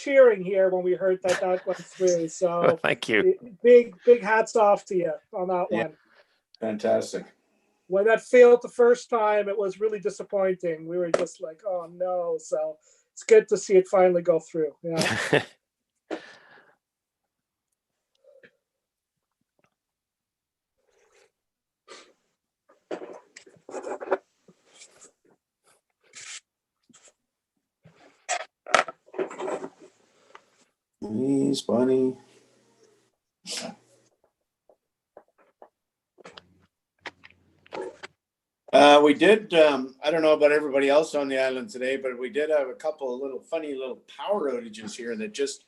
cheering here when we heard that went through. So thank you. Big hats off to you on that one. Fantastic. When that failed the first time, it was really disappointing. We were just like, oh no. So it's good to see it finally go through. Yeah. Please, Bonny. We did, I don't know about everybody else on the island today, but we did have a couple of little funny little power outages here that just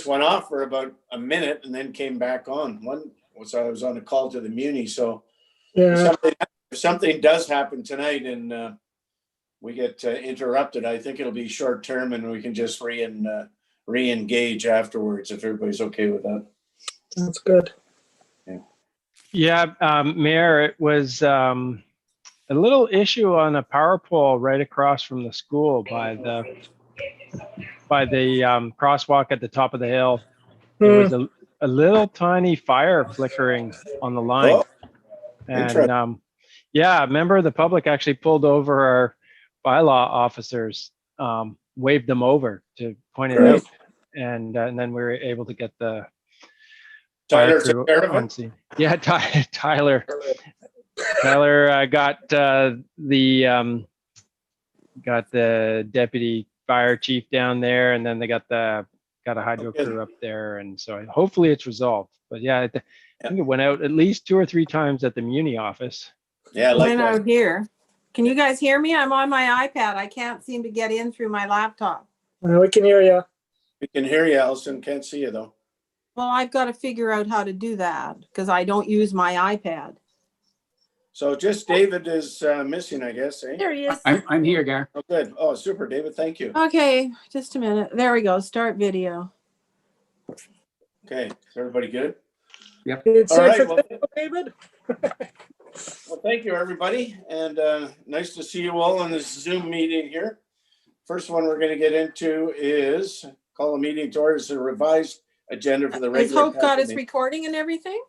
went off for about a minute and then came back on. One was I was on a call to the Muni, so Yeah. if something does happen tonight and we get interrupted, I think it'll be short term and we can just re-engage afterwards if everybody's okay with that. That's good. Yeah, Mayor, it was a little issue on a power pole right across from the school by the crosswalk at the top of the hill. There was a little tiny fire flickering on the line. Oh, and yeah, a member of the public actually pulled over our bylaw officers, waved them over to point it out. And then we were able to get the fire crew on scene. Yeah, Tyler got the deputy fire chief down there, and then they got a hydro crew up there, and so hopefully it's resolved. But yeah, I think it went out at least 2 or 3 times at the Muni office. Yeah, went out here. Can you guys hear me? I'm on my iPad. I can't seem to get in through my laptop. We can hear you. We can hear you, Alison. Can't see you though. Well, I've got to figure out how to do that because I don't use my iPad. So just David is missing, I guess. Eh? There he is. I'm here, Gar. Oh, good. Oh, super, David. Thank you. Okay, just a minute. There we go. Start video. Okay, is everybody good? Yep. It's All right, David. Well, thank you, everybody, and nice to see you all on this Zoom meeting here. First one we're going to get into is call a meeting to order. It's a revised agenda for the regular. Has Hope got his recording and everything?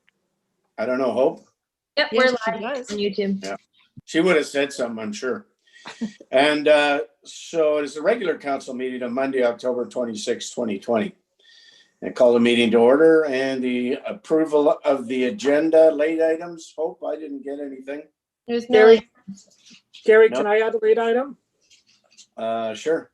I don't know, Hope. Yep, Yes, we're live on YouTube. Yeah, she would have said something, I'm sure. And so it's a regular council meeting on Monday, October 26, 2020. And call the meeting to order and the approval of the agenda late items. Hope I didn't get anything. There's no. Gary, No. can I add a late item? Sure.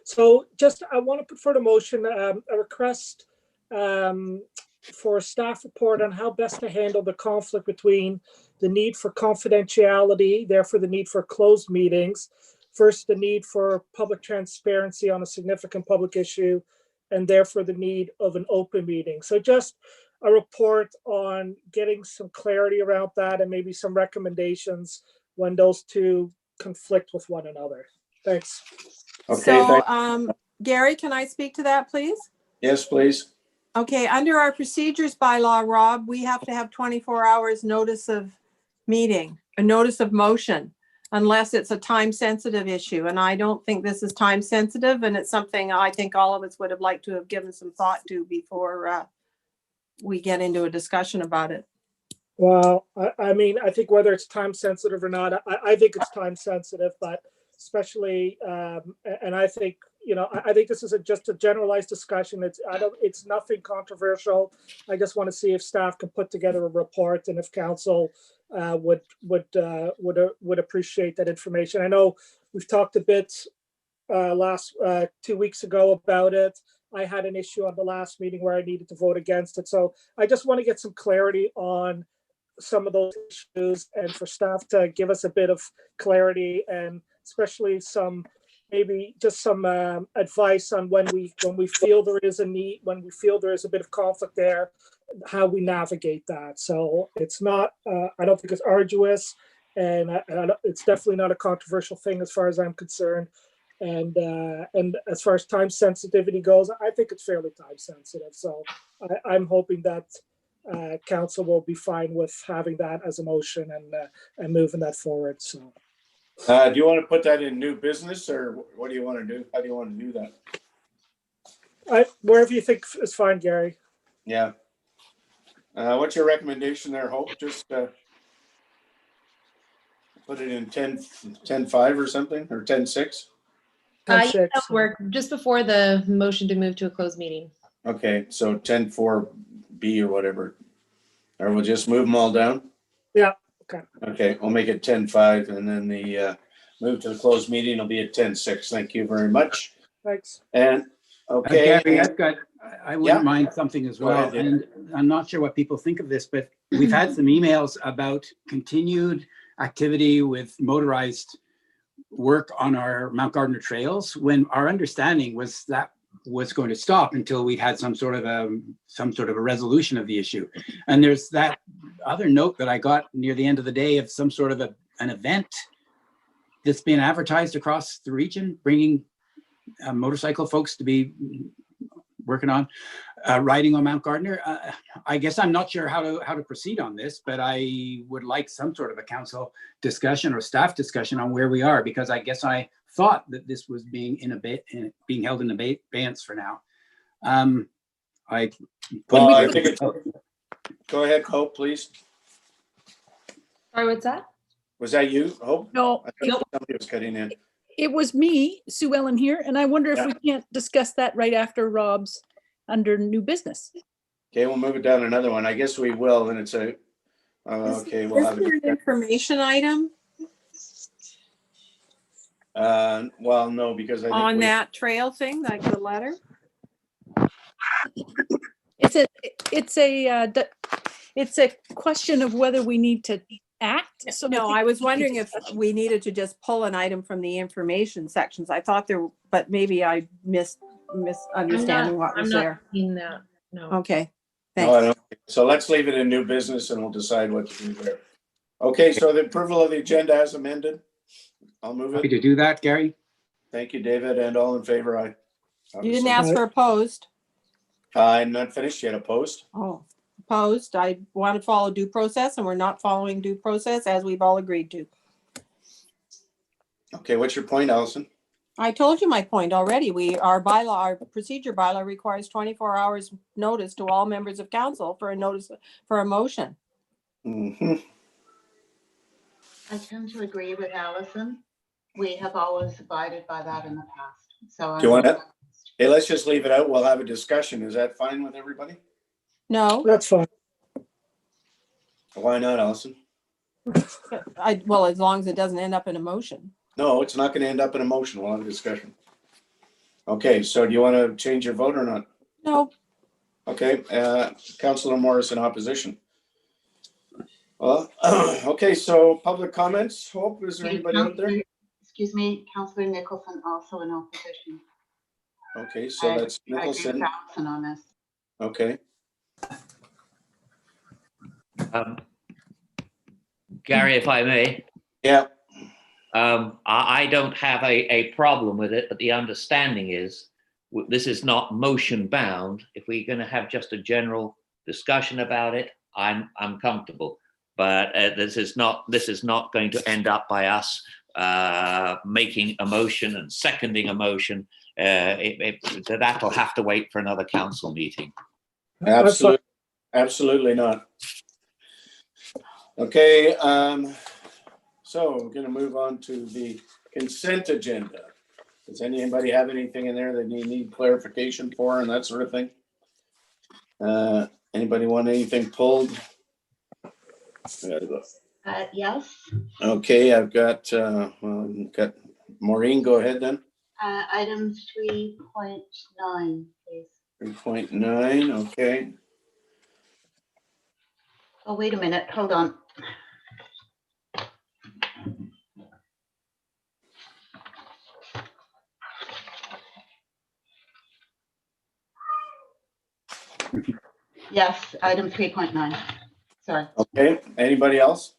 So just, I want to put for the motion a request for a staff report on how best to handle the conflict between the need for confidentiality, therefore the need for closed meetings, versus the need for public transparency on a significant public issue, and therefore the need of an open meeting. So just a report on getting some clarity around that and maybe some recommendations when those two conflict with one another. Thanks. Okay. So, Gary, can I speak to that, please? Yes, please. Okay, under our procedures bylaw, Rob, we have to have 24 hours notice of meeting, a notice of motion, unless it's a time sensitive issue. And I don't think this is time sensitive. And it's something I think all of us would have liked to have given some thought to before we get into a discussion about it. Well, I mean, I think whether it's time sensitive or not, I think it's time sensitive, but especially, and I think, you know, I think this is just a generalized discussion. It's nothing controversial. I just want to see if staff can put together a report and if council would appreciate that information. I know we've talked a bit last 2 weeks ago about it. I had an issue on the last meeting where I needed to vote against it. So I just want to get some clarity on some of those issues and for staff to give us a bit of clarity and especially maybe just some advice on when we feel there is a need, when we feel there is a bit of conflict there, how we navigate that. So it's not, I don't think it's arduous, and it's definitely not a controversial thing as far as I'm concerned. And as far as time sensitivity goes, I think it's fairly time sensitive. So I'm hoping that council will be fine with having that as a motion and moving that forward. So Do you want to put that in new business, or what do you want to do? How do you want to do that? Wherever you think is fine, Gary. Yeah. What's your recommendation there, Hope? Just put it in 10-5 or something, or 10-6? Yeah, 10-6. that'll work just before the motion to move to a closed meeting. Okay, so 10-4B or whatever. Or we'll just move them all down? Yeah, okay. Okay, we'll make it 10-5, and then the move to the closed meeting will be at 10-6. Thank you very much. Thanks. And, okay. Gary, I wouldn't Yeah. mind something as Go well. ahead, David. And I'm not sure what people think of this, but we've had some emails about continued activity with motorized work on our Mount Gardner trails, when our understanding was that was going to stop until we had some sort of a resolution of the issue. And there's that other note that I got near the end of the day of some sort of an event that's being advertised across the region, bringing motorcycle folks to be working on riding on Mount Gardner. I guess I'm not sure how to proceed on this, but I would like some sort of a council discussion or staff discussion on where we are, because I guess I thought that this was being held in abeyance for now. I think go ahead, Hope, please. Sorry, what's that? Was that you, Hope? No, I thought somebody was cutting in. it was me, Sue Ellen here, and I wonder if Yeah. we can't discuss that right after Rob's under new business. Okay, we'll move it down to another one. I guess we will, and it's a, okay, we'll have Is there an it. information item Well, no, because I think on we- that trail thing, like the letter? It's a question of whether we need to act. So No, think I was we need wondering to- if we needed to just pull an item from the information sections. I thought there, but maybe I misunderstanding what was I'm not there. seeing that. No. Okay, No, I thanks. don't. So let's leave it in new business and we'll decide what to do there. Okay, so the approval of the agenda as amended. I'll move happy it. to do that, Gary. Thank you, David, and all in favor, aye. You didn't ask for opposed. I'm not finished yet. Opposed? Oh, opposed. I want to follow due process and we're not following due process as we've all agreed to. Okay, what's your point, Allison? I told you my point already. Our procedure bylaw requires 24 hours notice to all members of council for a motion. Mm-hmm. I tend to agree with Allison. We have always abided by that in the past. So Do you want to? Hey, let's just leave it out. We'll have a discussion. Is that fine with everybody? No, That's fine. Why not, Allison? well, as long as it doesn't end up in a motion. No, it's not going to end up in a motion. We'll have a discussion. Okay, so do you want to change your vote or not? No, Okay, Councillor Morris in opposition. Well, okay, so public comments. Hope, is there anybody out there? Excuse me, Councillor Nicholson also in opposition. Okay, so that's I agree with Nicholson. Allison on this. Okay, Gary, if I may, yeah, I don't have a problem with it, but the understanding is this is not motion bound. If we're going to have just a general discussion about it, I'm comfortable. But this is not going to end up by us making a motion and seconding a motion. That'll have to wait for another council meeting. absolutely, absolutely not. Okay, so we're going to move on to the consent agenda. Does anybody have anything in there that you need clarification for and that sort of thing? Anybody want anything pulled? Yes, Okay, I've got Maureen, go ahead then. item 3.9, please. 3.9, okay. Oh, wait a minute, hold on. Yes, item 3.9. Sorry. Okay, anybody else?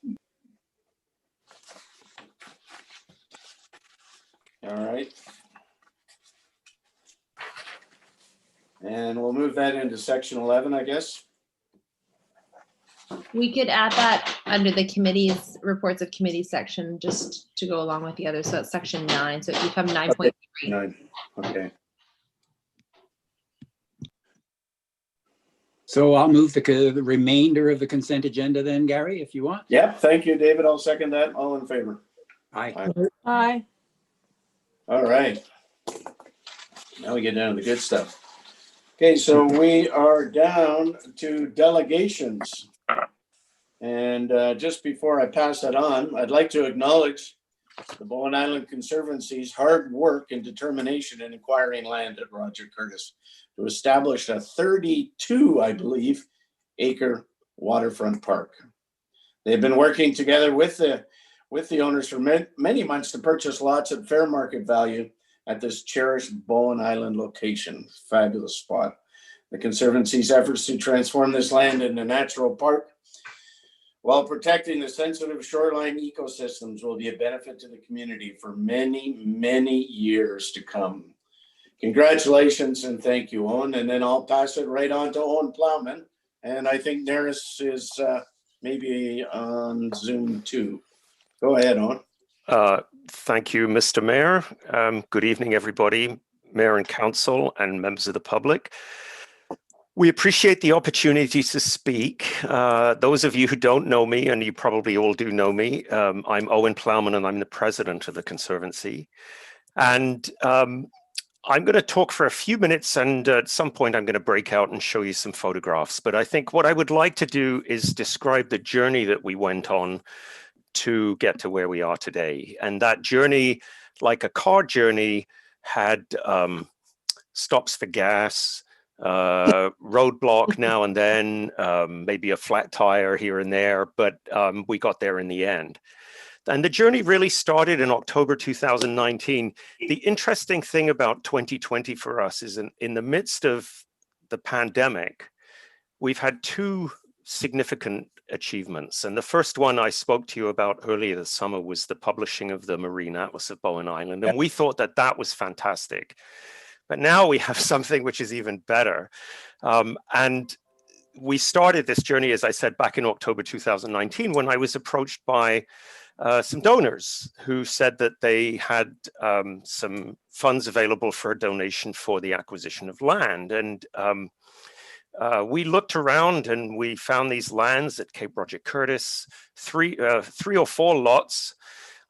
All right. And we'll move that into section 11, I guess. We could add that under the committees, reports of committee section, just to go along with the others. So it's section 9. So it become 9.3. 9. Okay. So I'll move the remainder of the consent agenda then, Gary, if you want. Yep. Thank you, David. I'll second that. All in favor? Aye. Aye. All right. Now we get down to the good stuff. Okay, so we are down to delegations. And just before I pass that on, I'd like to acknowledge the Bowen Island Conservancy's hard work and determination in acquiring land at Roger Curtis to establish a 32, I believe, acre waterfront park. They've been working together with the owners for many months to purchase lots at fair market value at this cherished Bowen Island location. Fabulous spot. The Conservancy's efforts to transform this land into a natural park while protecting the sensitive shoreline ecosystems will be a benefit to the community for many, many years to come. Congratulations and thank you, Owen. And then I'll pass it right on to Owen Plowman. And I think Neris is maybe on Zoom too. Go ahead, Owen. Thank you, Mr. Mayor. Good evening, everybody, Mayor and Council and members of the public. We appreciate the opportunity to speak. Those of you who don't know me, and you probably all do know me, I'm Owen Plowman and I'm the president of the Conservancy. And I'm going to talk for a few minutes, and at some point I'm going to break out and show you some photographs. But I think what I would like to do is describe the journey that we went on to get to where we are today. And that journey, like a car journey, had stops for gas, roadblock now and then, maybe a flat tire here and there, but we got there in the end. And the journey really started in October 2019. The interesting thing about 2020 for us is in the midst of the pandemic, we've had two significant achievements. And the first one I spoke to you about earlier this summer was the publishing of the Marine Atlas of Bowen Island. And we thought that that was fantastic. But now we have something which is even better. And we started this journey, as I said, back in October 2019, when I was approached by some donors who said that they had some funds available for a donation for the acquisition of land. And we looked around and we found these lands at Cape Roger Curtis, three or four lots.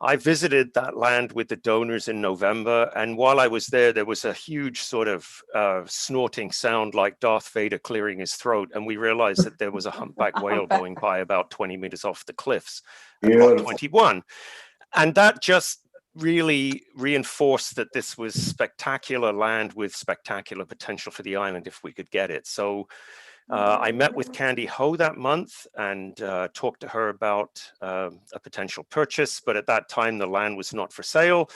I visited that land with the donors in November, and while I was there, there was a huge sort of snorting sound like Darth Vader clearing his throat, and we realized that there was a humpback whale going by about 20 meters off the cliffs at Lot 21. And that just really reinforced that this was spectacular land with spectacular potential for the island if we could get it. So I met with Candy Ho that month and talked to her about a potential purchase, but at that time the land was not for sale.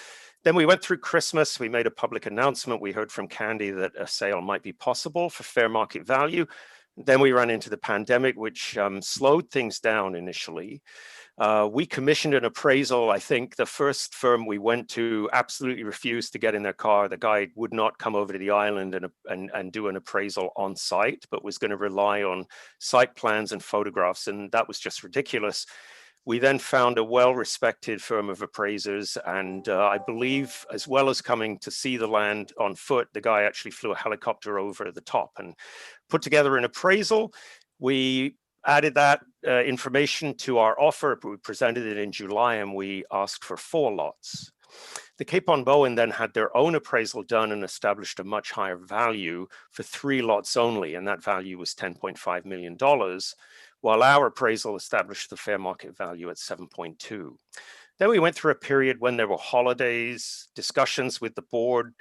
Then we went through Christmas, we made a public announcement. We heard from Candy that a sale might be possible for fair market value. Then we ran into the pandemic, which slowed things down initially. We commissioned an appraisal. I think the first firm we went to absolutely refused to get in their car. The guy would not come over to the island and do an appraisal on site, but was going to rely on site plans and photographs. And that was just ridiculous. We then found a well-respected firm of appraisers. And I believe, as well as coming to see the land on foot, the guy actually flew a helicopter over the top and put together an appraisal. We added that information to our offer. We presented it in July and we asked for 4 lots. The Cape on Bowen then had their own appraisal done and established a much higher value for 3 lots only, and that value was $10.5 million, while our appraisal established the fair market value at 7.2. Then we went through a period when there were holidays, discussions with the board,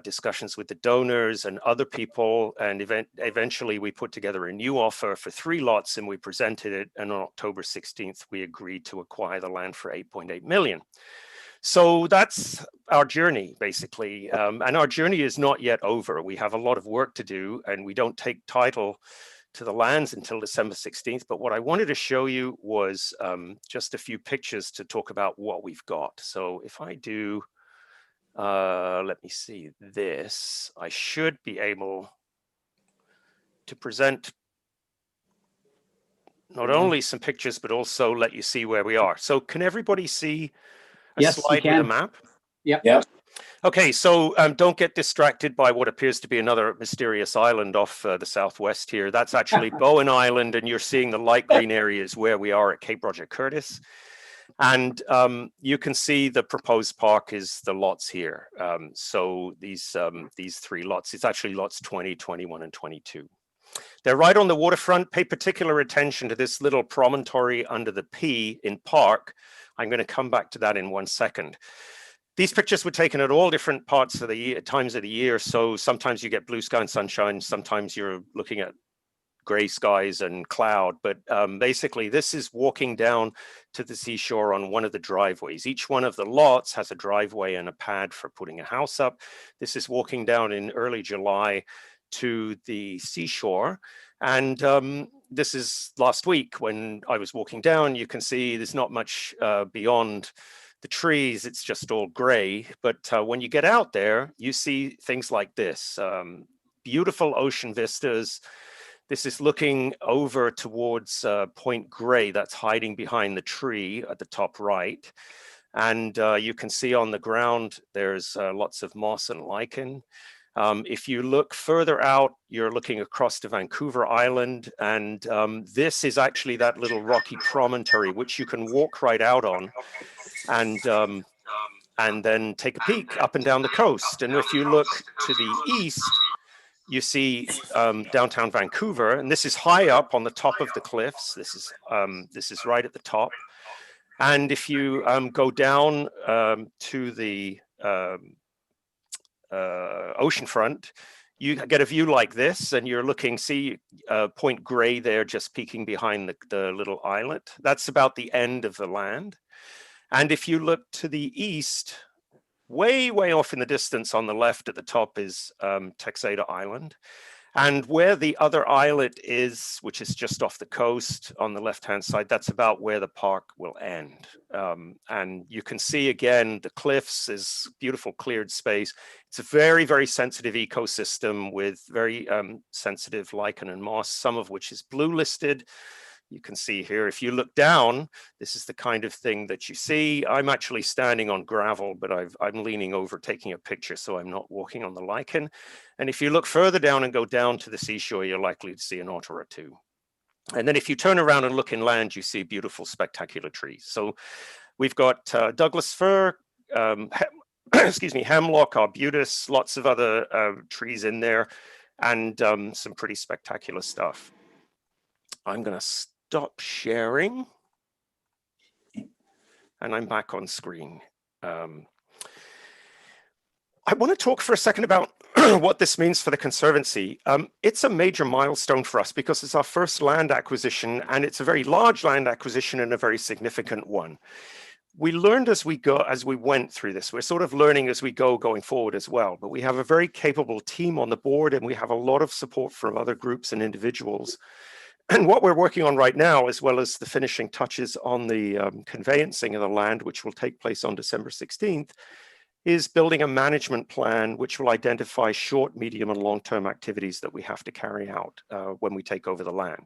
discussions with the donors and other people, and eventually we put together a new offer for 3 lots and we presented it, and on October 16th we agreed to acquire the land for $8.8 million. So that's our journey basically, and our journey is not yet over. We have a lot of work to do and we don't take title to the lands until December 16th, but what I wanted to show you was just a few pictures to talk about what we've got. So if I do let me see this, I should be able to present not only some pictures, but also let you see where we are. So can everybody see a Yes, we slide with a can. map? Yep. Yeah. Okay, so don't get distracted by what appears to be another mysterious island off the southwest here. That's actually Bowen Island, and you're seeing the light green areas where we are at Cape Roger Curtis. And you can see the proposed park is the lots here. So these 3 lots, it's actually lots 20, 21, and 22. They're right on the waterfront. Pay particular attention to this little promontory under the P in park. I'm going to come back to that in 1 second. These pictures were taken at all different parts of the year, times of the year. So sometimes you get blue sky and sunshine. Sometimes you're looking at gray skies and cloud. But basically, this is walking down to the seashore on one of the driveways. Each one of the lots has a driveway and a pad for putting a house up. This is walking down in early July to the seashore. And this is last week when I was walking down. You can see there's not much beyond the trees, it's just all gray. But when you get out there, you see things like this. Beautiful ocean vistas. This is looking over towards Point Grey, that's hiding behind the tree at the top right. And you can see on the ground, there's lots of moss and lichen. If you look further out, you're looking across to Vancouver Island. And this is actually that little rocky promontory, which you can walk right out on. And then take a peek up and down the coast. And if you look to the east, you see downtown Vancouver, and this is high up on the top of the cliffs. This is right at the top. And if you go down to the oceanfront, you get a view like this, and you're looking, see Point Grey there just peeking behind the little islet. That's about the end of the land. And if you look to the east, way off in the distance on the left at the top is Texada Island. And where the other islet is, which is just off the coast on the left-hand side, that's about where the park will end. And you can see again, the cliffs is beautiful cleared space. It's a very sensitive ecosystem with very sensitive lichen and moss, some of which is blue listed. You can see here, if you look down, this is the kind of thing that you see. I'm actually standing on gravel, but I'm leaning over taking a picture, so I'm not walking on the lichen. And if you look further down and go down to the seashore, you're likely to see an otter or two. And then if you turn around and look inland, you see beautiful, spectacular trees. So we've got Douglas fir, excuse me, hemlock, arbutus, lots of other trees in there, and some pretty spectacular stuff. I'm going to stop sharing, and I'm back on screen. I want to talk for a second about what this means for the Conservancy. It's a major milestone for us because it's our first land acquisition, and it's a very large land acquisition and a very significant one. We learned as we went through this. We're sort of learning as we go going forward as well, but we have a very capable team on the board, and we have a lot of support from other groups and individuals. And what we're working on right now, as well as the finishing touches on the conveyancing of the land, which will take place on December 16th, is building a management plan which will identify short, medium, and long-term activities that we have to carry out when we take over the land.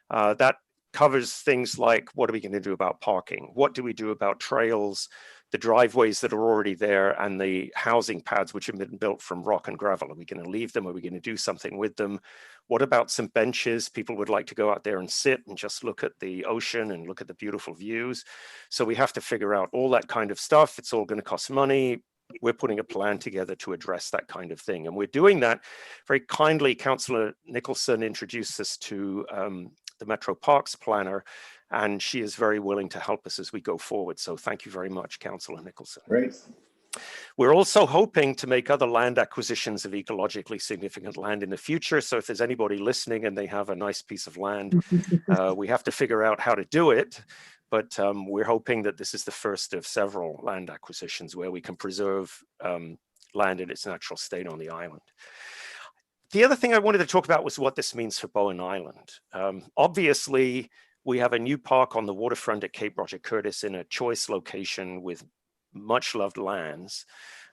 That covers things like, what are we going to do about parking? What do we do about trails, the driveways that are already there, and the housing pads which have been built from rock and gravel? Are we going to leave them? Are we going to do something with them? What about some benches? People would like to go out there and sit and just look at the ocean and look at the beautiful views. So we have to figure out all that kind of stuff. It's all going to cost money. We're putting a plan together to address that kind of thing. And we're doing that very kindly. Councillor Nicholson introduced us to the Metro Parks planner, and she is very willing to help us as we go forward. So thank you very much, Councillor Nicholson. Great. We're also hoping to make other land acquisitions of ecologically significant land in the future. So if there's anybody listening and they have a nice piece of land, we have to figure out how to do it. But we're hoping that this is the first of several land acquisitions where we can preserve land in its natural state on the island. The other thing I wanted to talk about was what this means for Bowen Island. Obviously, we have a new park on the waterfront at Cape Roger Curtis in a choice location with much loved lands.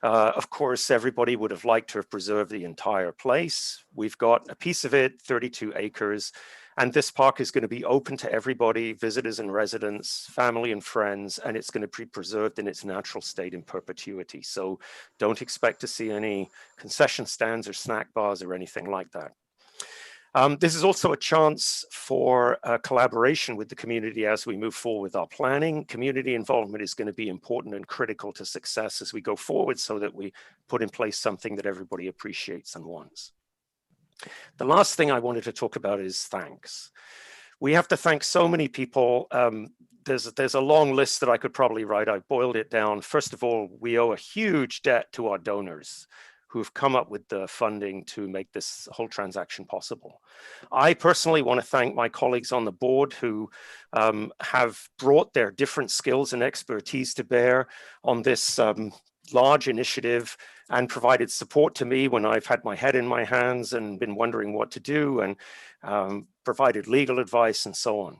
Of course, everybody would have liked to have preserved the entire place. We've got a piece of it, 32 acres, and this park is going to be open to everybody, visitors and residents, family and friends, and it's going to be preserved in its natural state in perpetuity. So don't expect to see any concession stands or snack bars or anything like that. This is also a chance for collaboration with the community as we move forward with our planning. Community involvement is going to be important and critical to success as we go forward so that we put in place something that everybody appreciates and wants. The last thing I wanted to talk about is thanks. We have to thank so many people. There's a long list that I could probably write. I boiled it down. First of all, we owe a huge debt to our donors who've come up with the funding to make this whole transaction possible. I personally want to thank my colleagues on the board who have brought their different skills and expertise to bear on this large initiative and provided support to me when I've had my head in my hands and been wondering what to do, and provided legal advice and so on.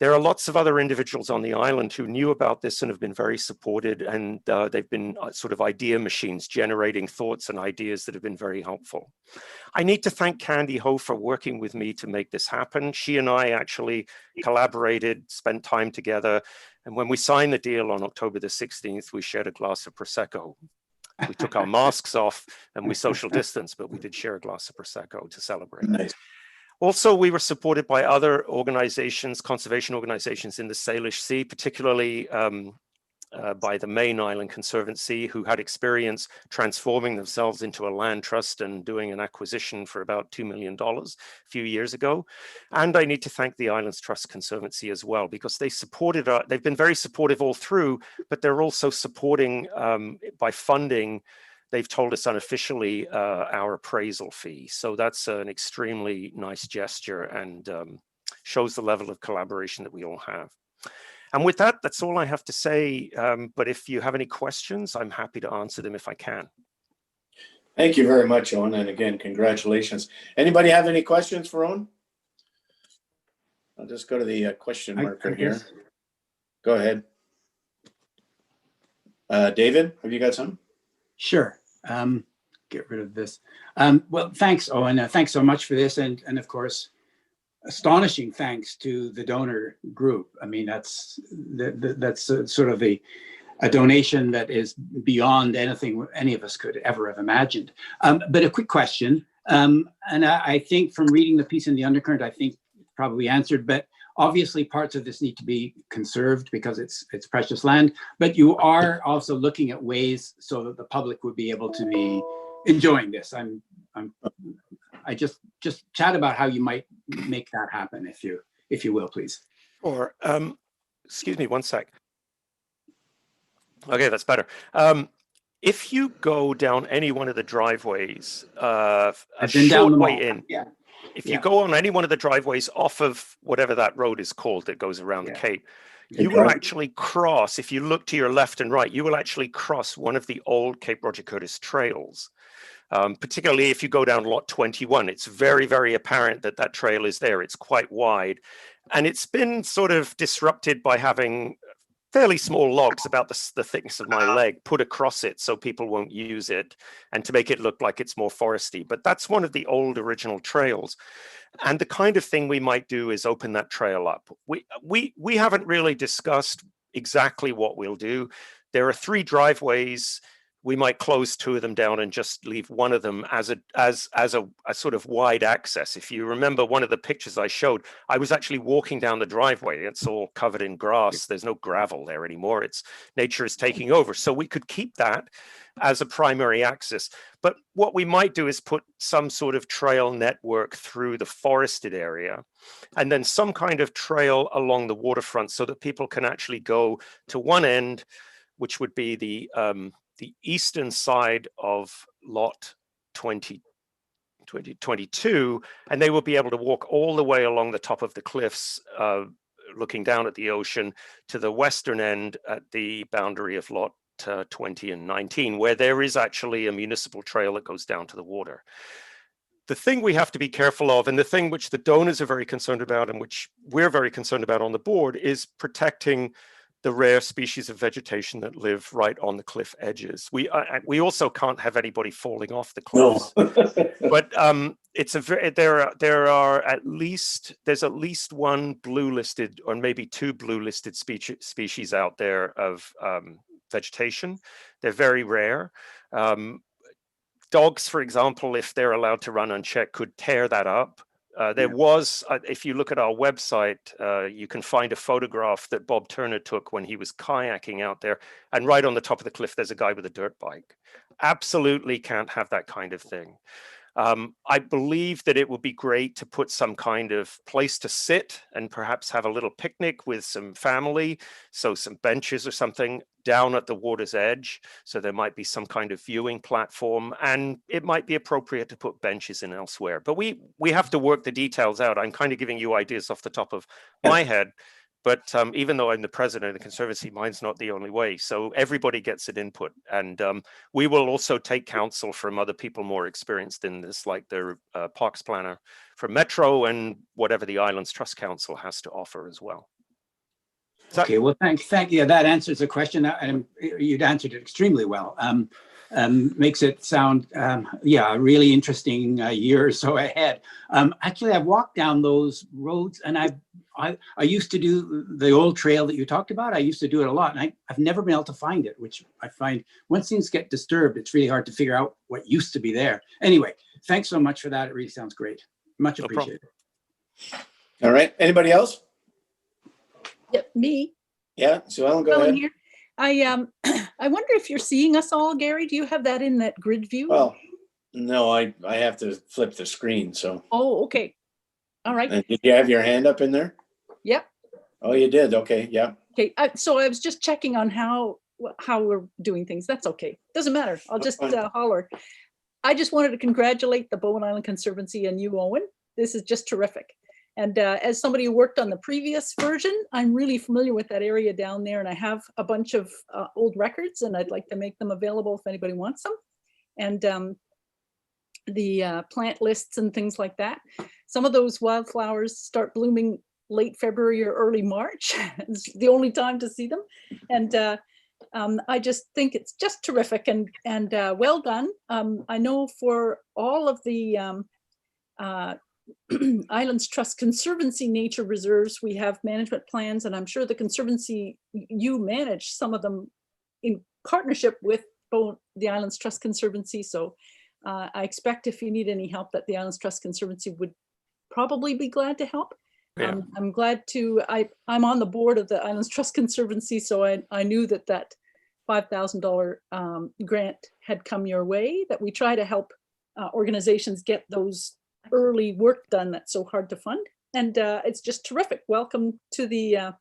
There are lots of other individuals on the island who knew about this and have been very supported, and they've been sort of idea machines generating thoughts and ideas that have been very helpful. I need to thank Candy Ho for working with me to make this happen. She and I actually collaborated, spent time together, and when we signed the deal on October the 16th, we shared a glass of Prosecco. We took our masks off and we social distanced, but we did share a glass of Prosecco to celebrate. Nice. Also, we were supported by other organizations, conservation organizations in the Salish Sea, particularly by the Main Island Conservancy, who had experience transforming themselves into a land trust and doing an acquisition for about $2 million a few years ago. And I need to thank the Islands Trust Conservancy as well, because they supported, they've been very supportive all through, but they're also supporting by funding. They've told us unofficially our appraisal fee. So that's an extremely nice gesture and shows the level of collaboration that we all have. And with that, that's all I have to say. But if you have any questions, I'm happy to answer them if I can. Thank you very much, Owen. And again, congratulations. Anybody have any questions for Owen? I'll just go to the question marker here. Go ahead. David, have you got something? Sure. Get rid of this. Well, thanks, Owen. Thanks so much for this. And of course, astonishing thanks to the donor group. I mean, that's sort of a donation that is beyond anything any of us could ever have imagined. But a quick question, and I think from reading the piece in the Undercurrent, I think probably answered, but obviously parts of this need to be conserved because it's precious land, but you are also looking at ways so that the public would be able to be enjoying this. I just chat about how you might make that happen, if you will, please. Or excuse me, one sec. Okay, that's better. If you go down any one of the driveways, a short way in, yeah. If you go on any one of the driveways off of whatever that road is called that goes around the Cape, you will actually cross, if you look to your left and right, you will actually cross one of the old Cape Roger Curtis trails. Particularly if you go down lot 21, it's very, very apparent that that trail is there. It's quite wide. And it's been sort of disrupted by having fairly small logs about the thickness of my leg put across it so people won't use it and to make it look like it's more foresty. But that's one of the old original trails. And the kind of thing we might do is open that trail up. We haven't really discussed exactly what we'll do. There are 3 driveways. We might close 2 of them down and just leave one of them as a sort of wide access. If you remember one of the pictures I showed, I was actually walking down the driveway. It's all covered in grass. There's no gravel there anymore. Nature is taking over. So we could keep that as a primary access. But what we might do is put some sort of trail network through the forested area and then some kind of trail along the waterfront so that people can actually go to one end, which would be the eastern side of lot 2022, and they will be able to walk all the way along the top of the cliffs, looking down at the ocean to the western end at the boundary of lot 20 and 19, where there is actually a municipal trail that goes down to the water. The thing we have to be careful of, and the thing which the donors are very concerned about and which we're very concerned about on the board, is protecting the rare species of vegetation that live right on the cliff edges. We also can't have anybody falling off the cliffs. No. But it's a very, there's at least one blue listed or maybe two blue listed species out there of vegetation. They're very rare. Dogs, for example, if they're allowed to run unchecked, could tear that up. There was, if you look at our website, you can find a photograph that Bob Turner took when he was kayaking out there. And right on the top of the cliff, there's a guy with a dirt bike. Absolutely can't have that kind of thing. I believe that it would be great to put some kind of place to sit and perhaps have a little picnic with some family. So some benches or something down at the water's edge. So there might be some kind of viewing platform, and it might be appropriate to put benches in elsewhere. But we have to work the details out. I'm kind of giving you ideas off the top of my head. But even though I'm the president of the Conservancy, mine's not the only way. So everybody gets an input. And we will also take counsel from other people more experienced in this, like the parks planner from Metro and whatever the Islands Trust Council has to offer as well. Okay, well, thank you. That answers the question, and you'd answered it extremely well. Makes it sound, a really interesting year or so ahead. Actually, I've walked down those roads, and I used to do the old trail that you talked about. I used to do it a lot, and I've never been able to find it, which I find once things get disturbed, it's really hard to figure out what used to be there. Anyway, thanks so much for that. It really sounds great. Much appreciated. All right. Anybody else? Yep, me. Yeah, Sue Ellen, go ahead. Here. I wonder if you're seeing us all, Gary. Do you have that in that grid view? Well, no, I have to flip the screen. So. Oh, okay. All right. And did you have your hand up in there? Yep. Oh, you did. Okay. Yeah. Okay. So I was just checking on how we're doing things. That's okay. Doesn't matter. I'll just holler. I just wanted to congratulate the Bowen Island Conservancy and you, Owen. This is just terrific. And as somebody who worked on the previous version, I'm really familiar with that area down there, and I have a bunch of old records, and I'd like to make them available if anybody wants them. And the plant lists and things like that. Some of those wildflowers start blooming late February or early March. It's the only time to see them. And I just think it's just terrific and well done. I know for all of the Islands Trust Conservancy nature reserves, we have management plans, and I'm sure the Conservancy, you manage some of them in partnership with both the Islands Trust Conservancy. So I expect if you need any help that the Islands Trust Conservancy would probably be glad to help. Yeah. I'm glad to, I'm on the board of the Islands Trust Conservancy, so I knew that $5,000 grant had come your way, that we try to help organizations get those early work done that's so hard to fund. And it's just terrific. Welcome to the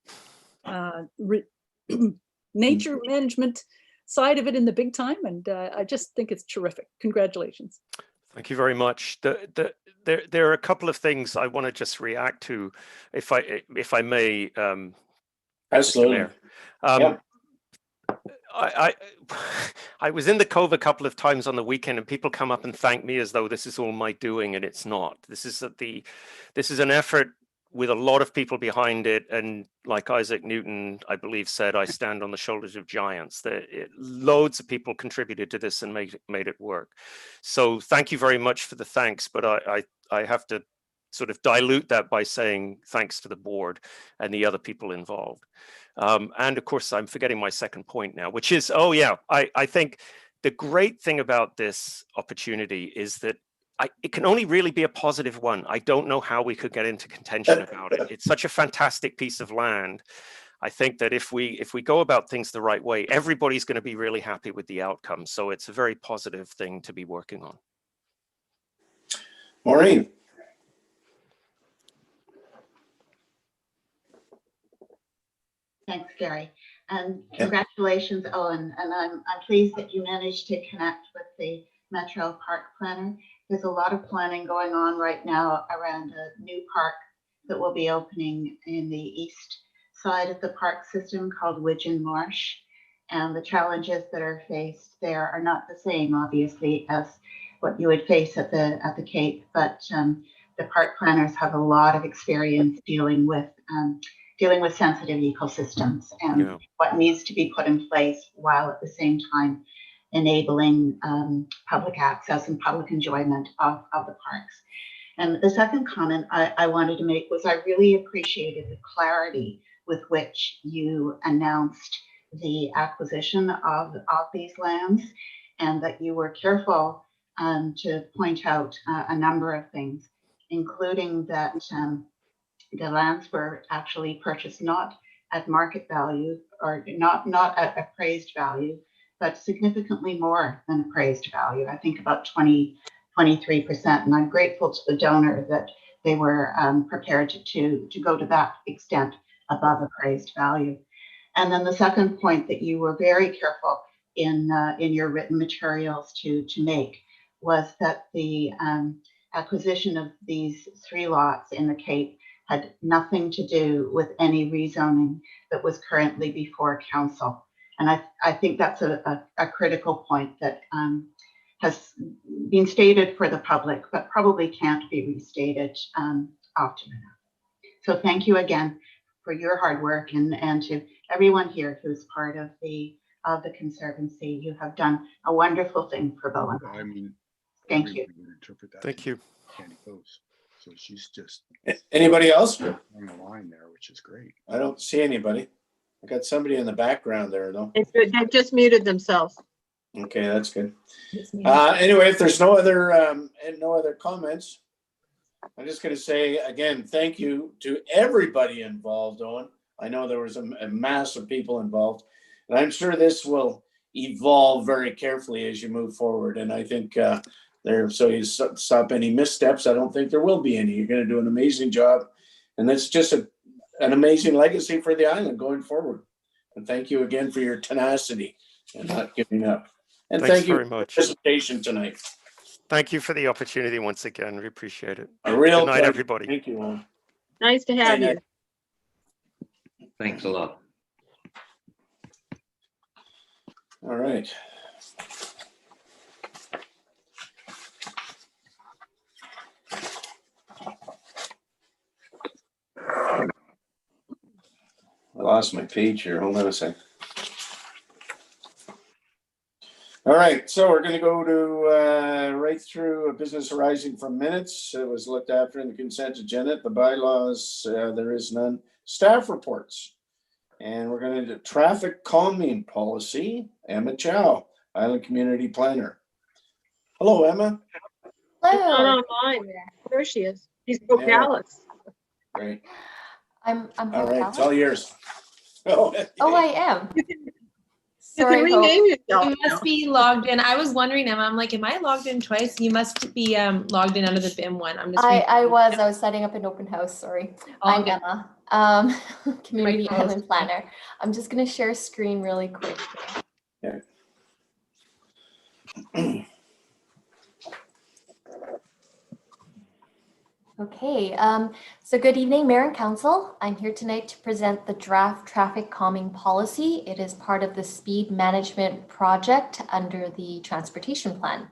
nature management side of it in the big time. And I just think it's terrific. Congratulations. Thank you very much. There are a couple of things I want to just react to, if I may. Absolutely. Yeah. I was in the Cove a couple of times on the weekend, and people come up and thank me as though this is all my doing, and it's not. This is an effort with a lot of people behind it, and like Isaac Newton, I believe, said, "I stand on the shoulders of giants." Loads of people contributed to this and made it work. So thank you very much for the thanks, but I have to sort of dilute that by saying thanks to the board and the other people involved. And of course, I'm forgetting my second point now, which is, I think the great thing about this opportunity is that it can only really be a positive one. I don't know how we could get into contention about it. It's such a fantastic piece of land. I think that if we go about things the right way, everybody's going to be really happy with the outcome. So it's a very positive thing to be working on. Maureen. Thanks, Gary. And congratulations, Owen. And I'm pleased that you managed to connect with the Metro Park Planner. There's a lot of planning going on right now around a new park that will be opening in the east side of the park system called Widgeon Marsh. And the challenges that are faced there are not the same, obviously, as what you would face at the Cape. But the park planners have a lot of experience dealing with dealing with sensitive ecosystems and what needs to be put in place while at the same time enabling public access and public enjoyment of the parks. And the second comment I wanted to make was I really appreciated the clarity with which you announced the acquisition of these lands, and that you were careful to point out a number of things, including that the lands were actually purchased not at market value or not at appraised value, but significantly more than appraised value. I think about 23%. And I'm grateful to the donor that they were prepared to go to that extent above appraised value. And then the second point that you were very careful in your written materials to make was that the acquisition of these 3 lots in the Cape had nothing to do with any rezoning that was currently before council. And I think that's a critical point that has been stated for the public, but probably can't be restated often enough. So thank you again for your hard work, and to everyone here who's part of the Conservancy. You have done a wonderful thing for Bowen. I mean, thank you. Thank you. Candy Coast. So she's just Anybody else? on the line there, which is great. I don't see anybody. I got somebody in the background there though. They've just muted themselves. Okay, that's good. Anyway, if there's no other comments, I'm just going to say again, thank you to everybody involved, Owen. I know there was a mass of people involved, and I'm sure this will evolve very carefully as you move forward. And I think so you stop any missteps. I don't think there will be any. You're going to do an amazing job, and that's just an amazing legacy for the island going forward. And thank you again for your tenacity and not giving up. And Thanks thank you very for your much. participation tonight. Thank you for the opportunity once again. We appreciate it. A real Good night, pleasure. everybody. Thank you, Owen. Nice to have you. Thanks a lot. All right. I lost my page here. Hold on a sec. All right, so we're going to go to right through a business arising from minutes. It was looked after in the consent agenda. The bylaws, there is none. Staff reports. And we're going to do traffic calming policy. Emma Chow, Island Community Planner. Hello, Emma. Not online. There she is. She's Dallas. Great. I'm All right, Dallas. it's all yours. Oh, I am. You can rename yourself. You must be logged in. I was wondering, Emma, I'm like, am I logged in twice? You must be logged in under the BIM one. I'm just. I was setting up an open house. Sorry. I'm Okay. Emma, Community Island Planner. I'm just going to share screen really quick. yeah. Okay, so good evening, Mayor and Council. I'm here tonight to present the draft traffic calming policy. It is part of the speed management project under the transportation plan.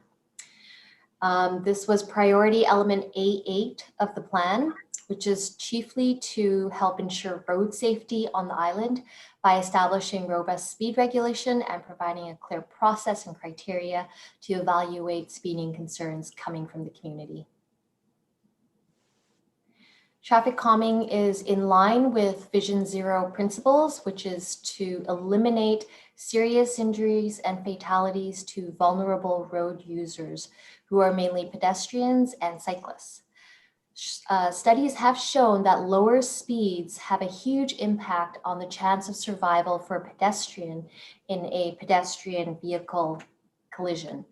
This was priority element A8 of the plan, which is chiefly to help ensure road safety on the island by establishing robust speed regulation and providing a clear process and criteria to evaluate speeding concerns coming from the community. Traffic calming is in line with Vision Zero principles, which is to eliminate serious injuries and fatalities to vulnerable road users who are mainly pedestrians and cyclists. Studies have shown that lower speeds have a huge impact on the chance of survival for a pedestrian in a pedestrian vehicle collision.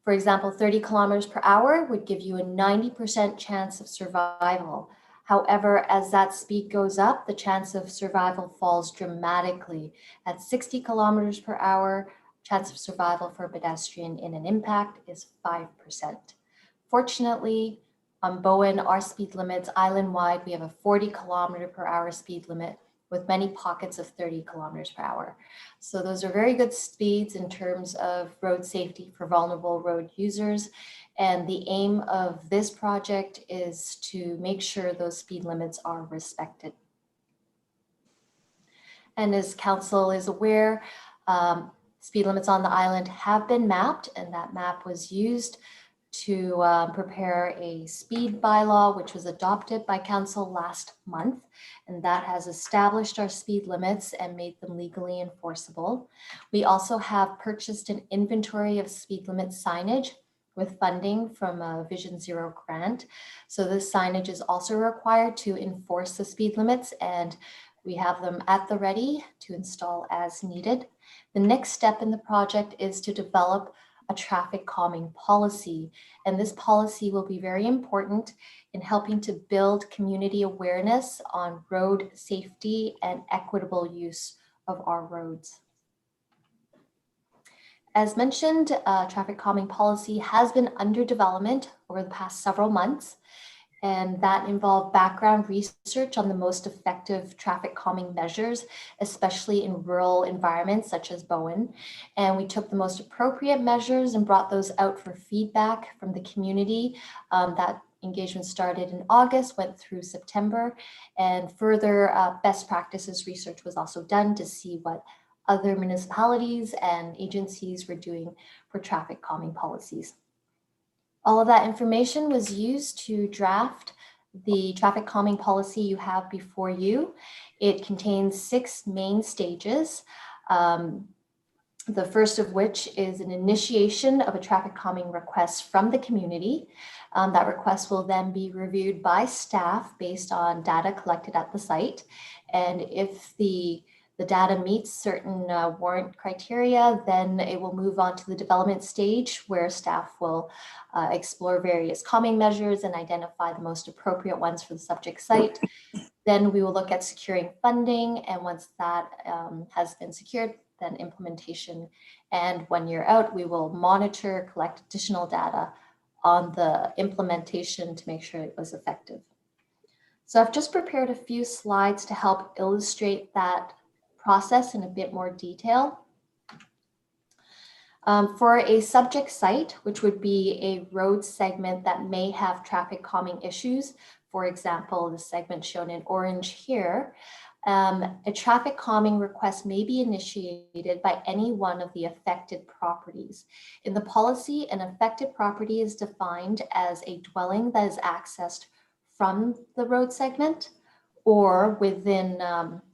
For example, 30 kilometers per hour would give you a 90% chance of survival. However, as that speed goes up, the chance of survival falls dramatically. At 60 kilometers per hour, chance of survival for a pedestrian in an impact is 5%. Fortunately, on Bowen, our speed limits island-wide, we have a 40 kilometer per hour speed limit with many pockets of 30 kilometers per hour. So those are very good speeds in terms of road safety for vulnerable road users. And the aim of this project is to make sure those speed limits are respected. And as council is aware, speed limits on the island have been mapped, and that map was used to prepare a speed bylaw, which was adopted by council last month. And that has established our speed limits and made them legally enforceable. We also have purchased an inventory of speed limit signage with funding from a Vision Zero grant. So this signage is also required to enforce the speed limits, and we have them at the ready to install as needed. The next step in the project is to develop a traffic calming policy. And this policy will be very important in helping to build community awareness on road safety and equitable use of our roads. As mentioned, traffic calming policy has been under development over the past several months, and that involved background research on the most effective traffic calming measures, especially in rural environments such as Bowen. And we took the most appropriate measures and brought those out for feedback from the community. That engagement started in August, went through September, and further best practices research was also done to see what other municipalities and agencies were doing for traffic calming policies. All of that information was used to draft the traffic calming policy you have before you. It contains 6 main stages. The first of which is an initiation of a traffic calming request from the community. That request will then be reviewed by staff based on data collected at the site. And if the data meets certain warrant criteria, then it will move on to the development stage where staff will explore various calming measures and identify the most appropriate ones for the subject site. Then we will look at securing funding, and once that has been secured, then implementation. And when you're out, we will monitor, collect additional data on the implementation to make sure it was effective. So I've just prepared a few slides to help illustrate that process in a bit more detail. For a subject site, which would be a road segment that may have traffic calming issues, for example, the segment shown in orange here, a traffic calming request may be initiated by any one of the affected properties. In the policy, an affected property is defined as a dwelling that is accessed from the road segment or within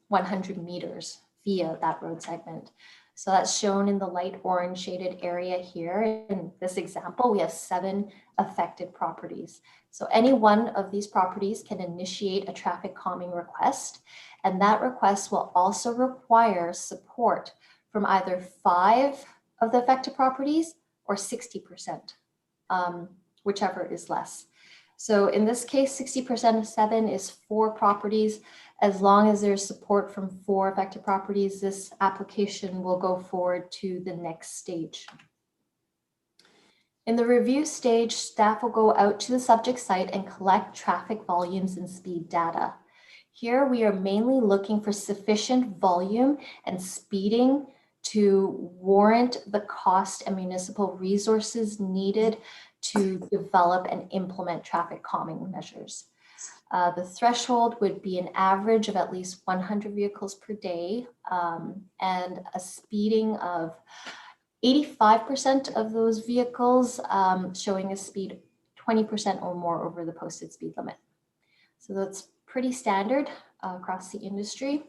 100 meters via that road segment. So that's shown in the light orange shaded area here. In this example, we have 7 affected properties. So any one of these properties can initiate a traffic calming request, and that request will also require support from either 5 of the affected properties or 60%, whichever is less. So in this case, 60% of 7 is 4 properties. As long as there's support from 4 affected properties, this application will go forward to the next stage. In the review stage, staff will go out to the subject site and collect traffic volumes and speed data. Here we are mainly looking for sufficient volume and speeding to warrant the cost and municipal resources needed to develop and implement traffic calming measures. The threshold would be an average of at least 100 vehicles per day and a speeding of 85% of those vehicles showing a speed 20% or more over the posted speed limit. So that's pretty standard across the industry.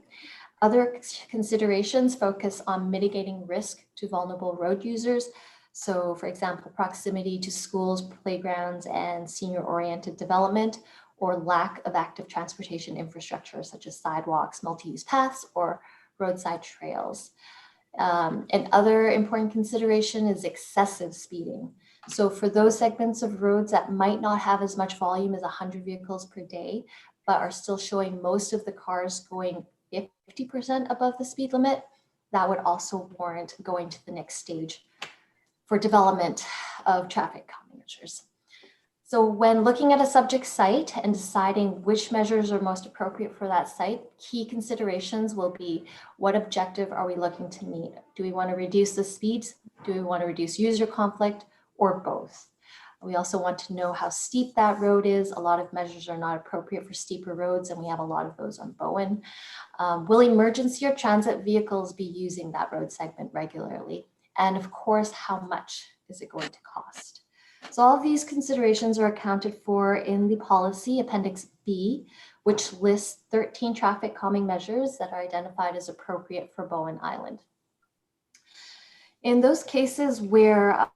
Other considerations focus on mitigating risk to vulnerable road users. So for example, proximity to schools, playgrounds, and senior-oriented development, or lack of active transportation infrastructure such as sidewalks, multi-use paths, or roadside trails. And other important consideration is excessive speeding. So for those segments of roads that might not have as much volume as 100 vehicles per day, but are still showing most of the cars going 50% above the speed limit, that would also warrant going to the next stage for development of traffic calming measures. So when looking at a subject site and deciding which measures are most appropriate for that site, key considerations will be what objective are we looking to meet? Do we want to reduce the speeds? Do we want to reduce user conflict, or both? We also want to know how steep that road is. A lot of measures are not appropriate for steeper roads, and we have a lot of those on Bowen. Will emergency or transit vehicles be using that road segment regularly? And of course, how much is it going to cost? So all of these considerations are accounted for in the policy Appendix B, which lists 13 traffic calming measures that are identified as appropriate for Bowen Island. In those cases where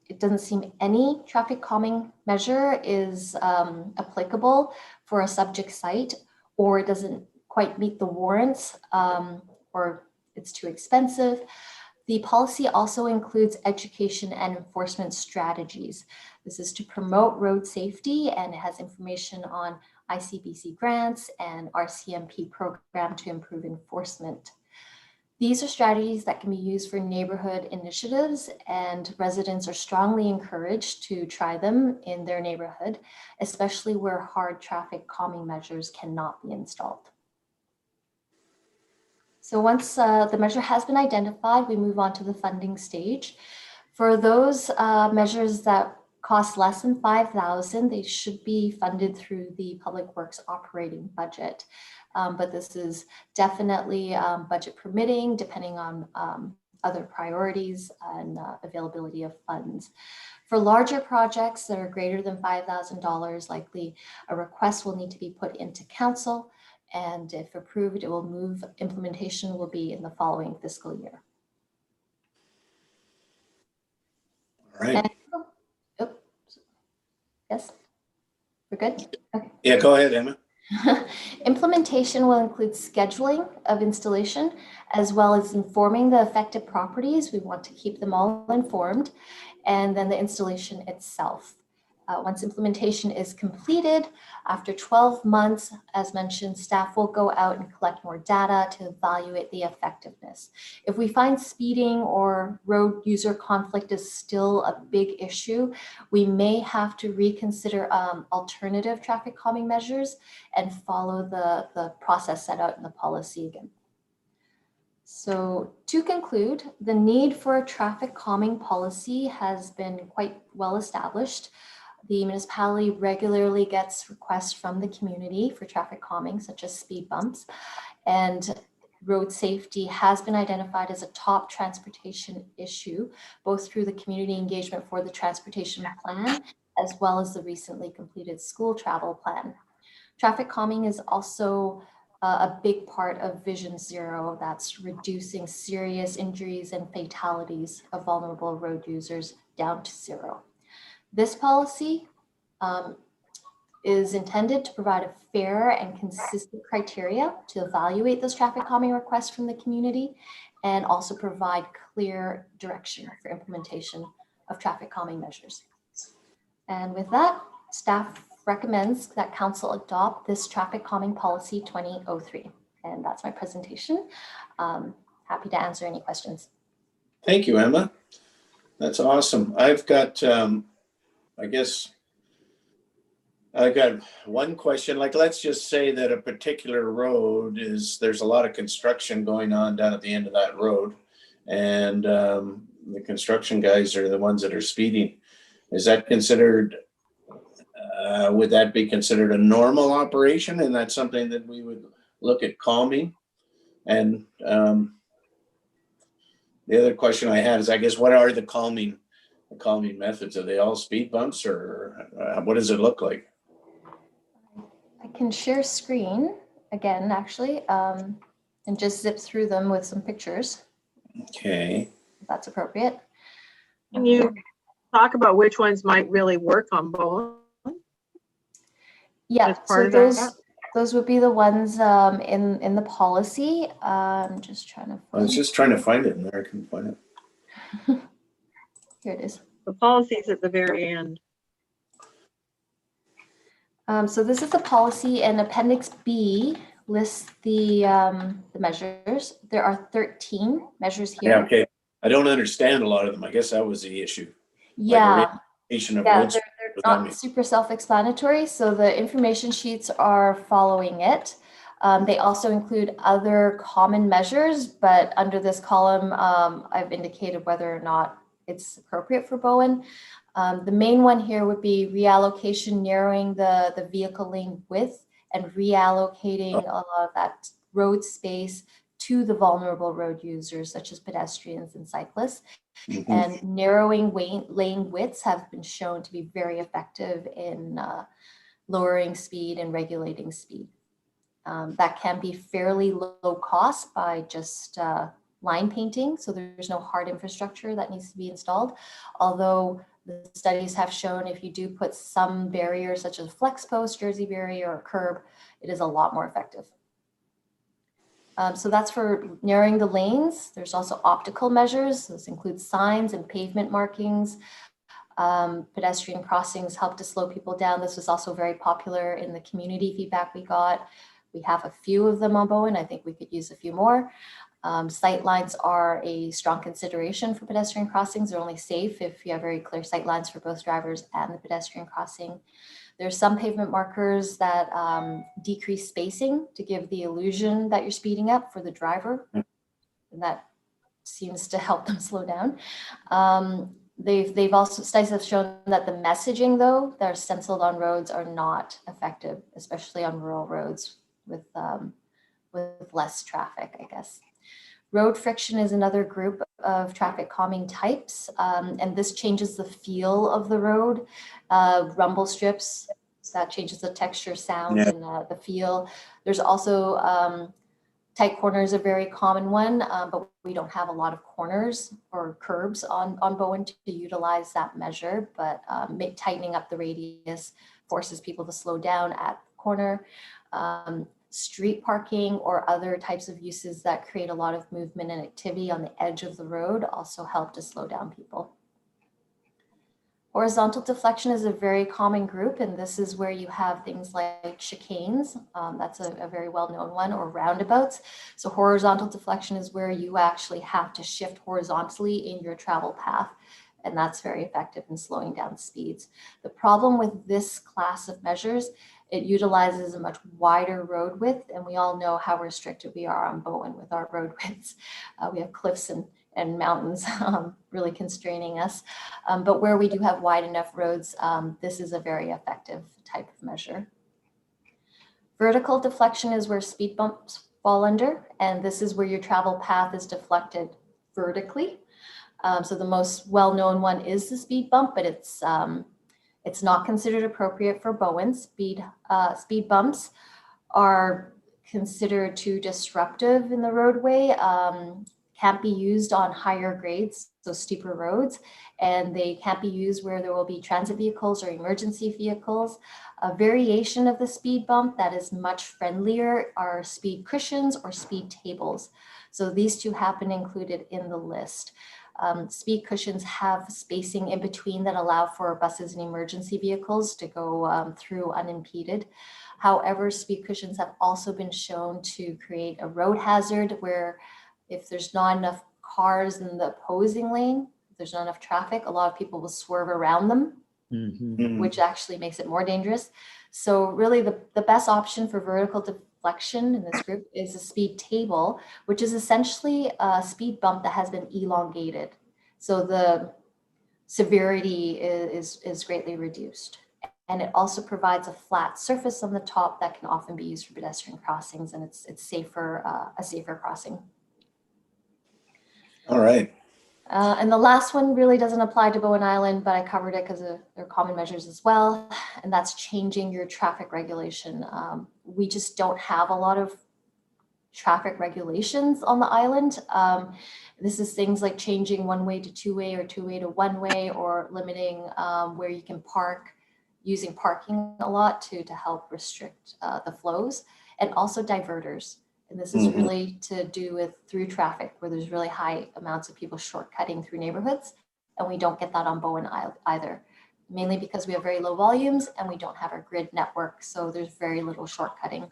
it doesn't seem any traffic calming measure is applicable for a subject site, or it doesn't quite meet the warrants, or it's too expensive, the policy also includes education and enforcement strategies. This is to promote road safety, and it has information on ICBC grants and RCMP program to improve enforcement. These are strategies that can be used for neighborhood initiatives, and residents are strongly encouraged to try them in their neighborhood, especially where hard traffic calming measures cannot be installed. So once the measure has been identified, we move on to the funding stage. For those measures that cost less than $5,000, they should be funded through the Public Works operating budget. But this is definitely budget permitting, depending on other priorities and availability of funds. For larger projects that are greater than $5,000, likely a request will need to be put into council. And if approved, it will move, implementation will be in the following fiscal year. All right. And, yes, we're good? Okay. Yeah, go ahead, Emma. Implementation will include scheduling of installation, as well as informing the affected properties. We want to keep them all informed, and then the installation itself. Once implementation is completed, after 12 months, as mentioned, staff will go out and collect more data to evaluate the effectiveness. If we find speeding or road user conflict is still a big issue, we may have to reconsider alternative traffic calming measures and follow the process set out in the policy again. So to conclude, the need for a traffic calming policy has been quite well established. The municipality regularly gets requests from the community for traffic calming, such as speed bumps, and road safety has been identified as a top transportation issue, both through the community engagement for the transportation plan, as well as the recently completed school travel plan. Traffic calming is also a big part of Vision Zero, that's reducing serious injuries and fatalities of vulnerable road users down to zero. This policy is intended to provide a fair and consistent criteria to evaluate those traffic calming requests from the community, and also provide clear direction for implementation of traffic calming measures. And with that, staff recommends that council adopt this traffic calming policy 2003. And that's my presentation. Happy to answer any questions. Thank you, Emma. That's awesome. I've got, I guess, I got one question. Like, let's just say that a particular road there's a lot of construction going on down at the end of that road, and the construction guys are the ones that are speeding. Is that considered, would that be considered a normal operation? And that's something that we would look at calming? And the other question I had is, I guess, what are the calming methods? Are they all speed bumps, or what does it look like? I can share screen again, actually, and just zip through them with some pictures. Okay. If that's appropriate. Can you talk about which ones might really work on Bowen? Yeah, so those would be the ones in the policy. I'm just trying to. I was just trying to find it, and there I couldn't find it. Here it is. The policy's at the very end. So this is the policy, and Appendix B lists the measures. There are 13 measures here. Yeah, okay. I don't understand a lot of them. I guess that was the issue. Yeah. Like they're not super self-explanatory. So the information sheets are following it. They also include other common measures, but under this column, I've indicated whether or not it's appropriate for Bowen. The main one here would be reallocation, narrowing the vehicle lane width and reallocating a lot of that road space to the vulnerable road users, such as pedestrians and cyclists. And narrowing lane widths have been shown to be very effective in lowering speed and regulating speed. That can be fairly low cost by just line painting, so there's no hard infrastructure that needs to be installed. Although the studies have shown if you do put some barriers such as flex post, jersey barrier, or curb, it is a lot more effective. So that's for narrowing the lanes. There's also optical measures. This includes signs and pavement markings. Pedestrian crossings help to slow people down. This was also very popular in the community feedback we got. We have a few of them on Bowen. I think we could use a few more. Sight lines are a strong consideration for pedestrian crossings. They're only safe if you have very clear sight lines for both drivers and the pedestrian crossing. There's some pavement markers that decrease spacing to give the illusion that you're speeding up for the driver. And that seems to help them slow down. They've also, studies have shown that the messaging though, that are stenciled on roads are not effective, especially on rural roads with less traffic, I guess. Road friction is another group of traffic calming types, and this changes the feel of the road. Rumble strips, that changes the texture, sound, and the feel. There's also tight corners, a very common one, but we don't have a lot of corners or curbs on Bowen to utilize that measure, but tightening up the radius forces people to slow down at the corner. Street parking or other types of uses that create a lot of movement and activity on the edge of the road also help to slow down people. Horizontal deflection is a very common group, and this is where you have things like chicanes. That's a very well-known one, or roundabouts. So horizontal deflection is where you actually have to shift horizontally in your travel path, and that's very effective in slowing down speeds. The problem with this class of measures, it utilizes a much wider road width, and we all know how restricted we are on Bowen with our road widths. We have cliffs and mountains really constraining us. But where we do have wide enough roads, this is a very effective type of measure. Vertical deflection is where speed bumps fall under, and this is where your travel path is deflected vertically. So the most well-known one is the speed bump, but it's not considered appropriate for Bowen. Speed bumps are considered too disruptive in the roadway, can't be used on higher grades, so steeper roads, and they can't be used where there will be transit vehicles or emergency vehicles. A variation of the speed bump that is much friendlier are speed cushions or speed tables. So these two have been included in the list. Speed cushions have spacing in between that allow for buses and emergency vehicles to go through unimpeded. However, speed cushions have also been shown to create a road hazard where if there's not enough cars in the opposing lane, if there's not enough traffic, a lot of people will swerve around them, which actually makes it more dangerous. So really the best option for vertical deflection in this group is a speed table, which is essentially a speed bump that has been elongated. So the severity is greatly reduced. And it also provides a flat surface on the top that can often be used for pedestrian crossings, and it's safer, a safer crossing. All right. And the last one really doesn't apply to Bowen Island, but I covered it because they're common measures as well. And that's changing your traffic regulation. We just don't have a lot of traffic regulations on the island. This is things like changing one-way to two-way or two-way to one-way, or limiting where you can park, using parking a lot to help restrict the flows, and also diverters. And this is really to do with through traffic, where there's really high amounts of people shortcutting through neighborhoods. And we don't get that on Bowen either, mainly because we have very low volumes and we don't have our grid network. So there's very little shortcutting.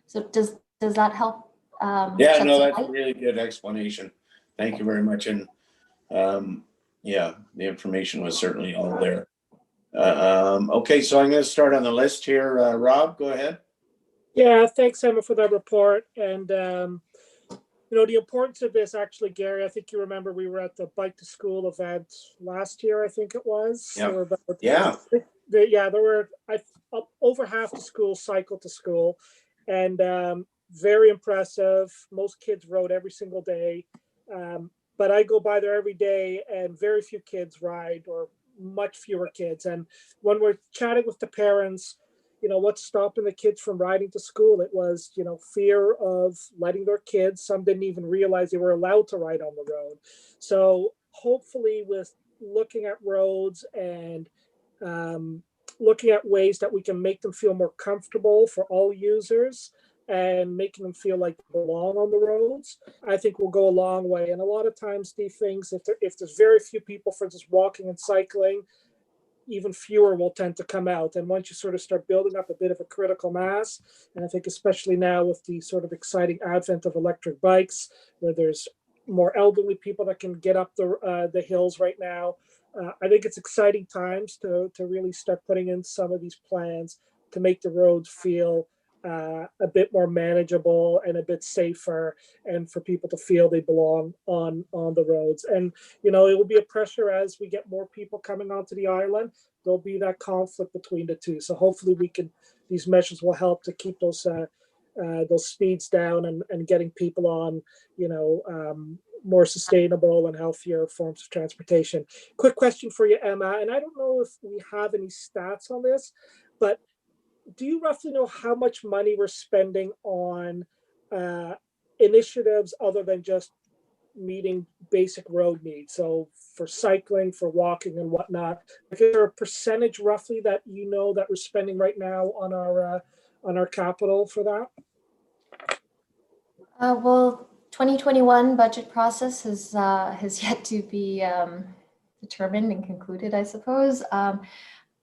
So does that help? Yeah, no, that's a really good explanation. Thank you very much. And yeah, the information was certainly all there. Okay, so I'm going to start on the list here. Rob, go ahead. Yeah, thanks, Emma, for that report. And You know, the importance of this, actually, Gary, I think you remember we were at the Bike to School event last year, I think it was. Yeah. There were about, Yeah. yeah, there were over half the school cycled to school, and very impressive. Most kids rode every single day. But I go by there every day and very few kids ride, or much fewer kids. And when we're chatting with the parents, you know, what's stopping the kids from riding to school? It was, you know, fear of letting their kids. Some didn't even realize they were allowed to ride on the road. So hopefully with looking at roads and looking at ways that we can make them feel more comfortable for all users and making them feel like they belong on the roads, I think will go a long way. And a lot of times these things, if there's very few people, for instance, walking and cycling, even fewer will tend to come out. And once you sort of start building up a bit of a critical mass, and I think especially now with the sort of exciting advent of electric bikes, where there's more elderly people that can get up the hills right now, I think it's exciting times to really start putting in some of these plans to make the roads feel a bit more manageable and a bit safer, and for people to feel they belong on the roads. And you know, it will be a pressure as we get more people coming onto the island. There'll be that conflict between the two. So hopefully these measures will help to keep those speeds down and getting people on, you know, more sustainable and healthier forms of transportation. Quick question for you, Emma, and I don't know if we have any stats on this, but do you roughly know how much money we're spending on initiatives other than just meeting basic road needs? So for cycling, for walking and whatnot, is there a percentage roughly that you know that we're spending right now on our capital for that? Well, 2021 budget process has yet to be determined and concluded, I suppose.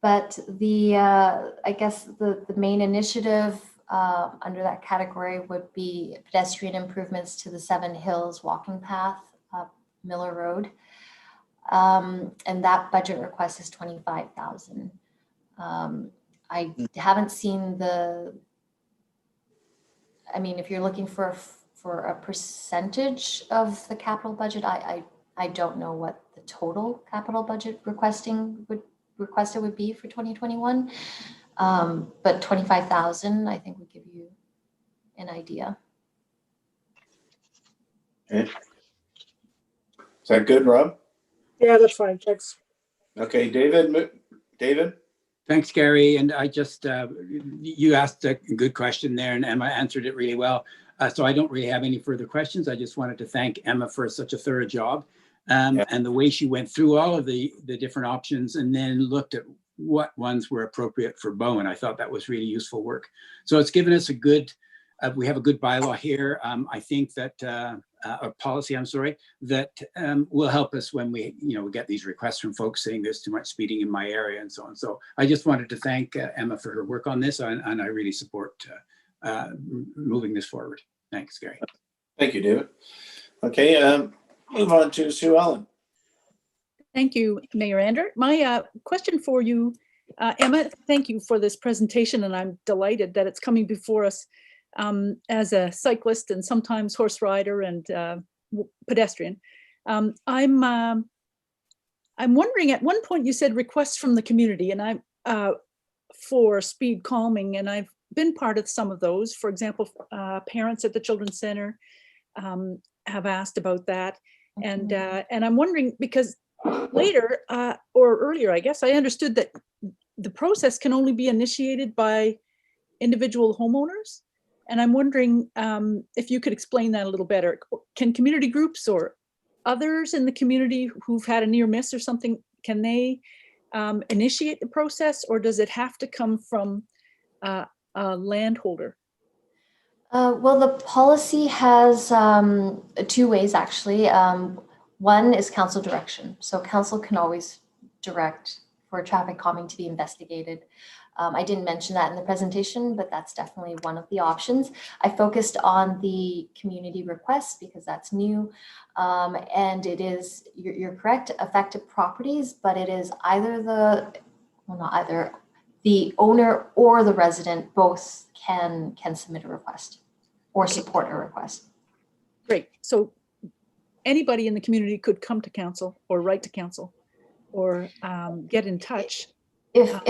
But I guess the main initiative under that category would be pedestrian improvements to the Seven Hills walking path up Miller Road. And that budget request is $25,000. I haven't seen I mean, if you're looking for a percentage of the capital budget, I don't know what the total capital budget requested would be for 2021. But 25,000, I think, would give you an idea. Okay. Is that good, Rob? Yeah, that's fine. Thanks. Okay, David. Thanks, Gary. And I just, you asked a good question there, and Emma answered it really well. So I don't really have any further questions. I just wanted to thank Emma for such a thorough job, and the way she went through all of the different options and then looked at what ones were appropriate for Bowen. I thought that was really useful work. So it's given us a good, we have a good bylaw here. I think that, a policy, I'm sorry, that will help us when we get these requests from folks saying there's too much speeding in my area and so on. So I just wanted to thank Emma for her work on this, and I really support moving this forward. Thanks, Gary. Thank you, David. Okay, move on to Sue Ellen. Thank you, Mayor Ander. My question for you, Emma, thank you for this presentation, and I'm delighted that it's coming before us as a cyclist and sometimes horse rider and pedestrian. I'm wondering, at one point you said requests from the community, and I'm for speed calming, and I've been part of some of those. For example, parents at the Children's Center have asked about that. And I'm wondering, because later or earlier, I guess, I understood that the process can only be initiated by individual homeowners. And I'm wondering if you could explain that a little better. Can community groups or others in the community who've had a near miss or something, can they initiate the process, or does it have to come from a landholder? Well, the policy has two ways, actually. One is council direction. So council can always direct for traffic calming to be investigated. I didn't mention that in the presentation, but that's definitely one of the options. I focused on the community request because that's new. And it is, you're correct, affected properties, but it is either the owner or the resident both can submit a request or support a request. Great. So anybody in the community could come to council or write to council or get in touch. If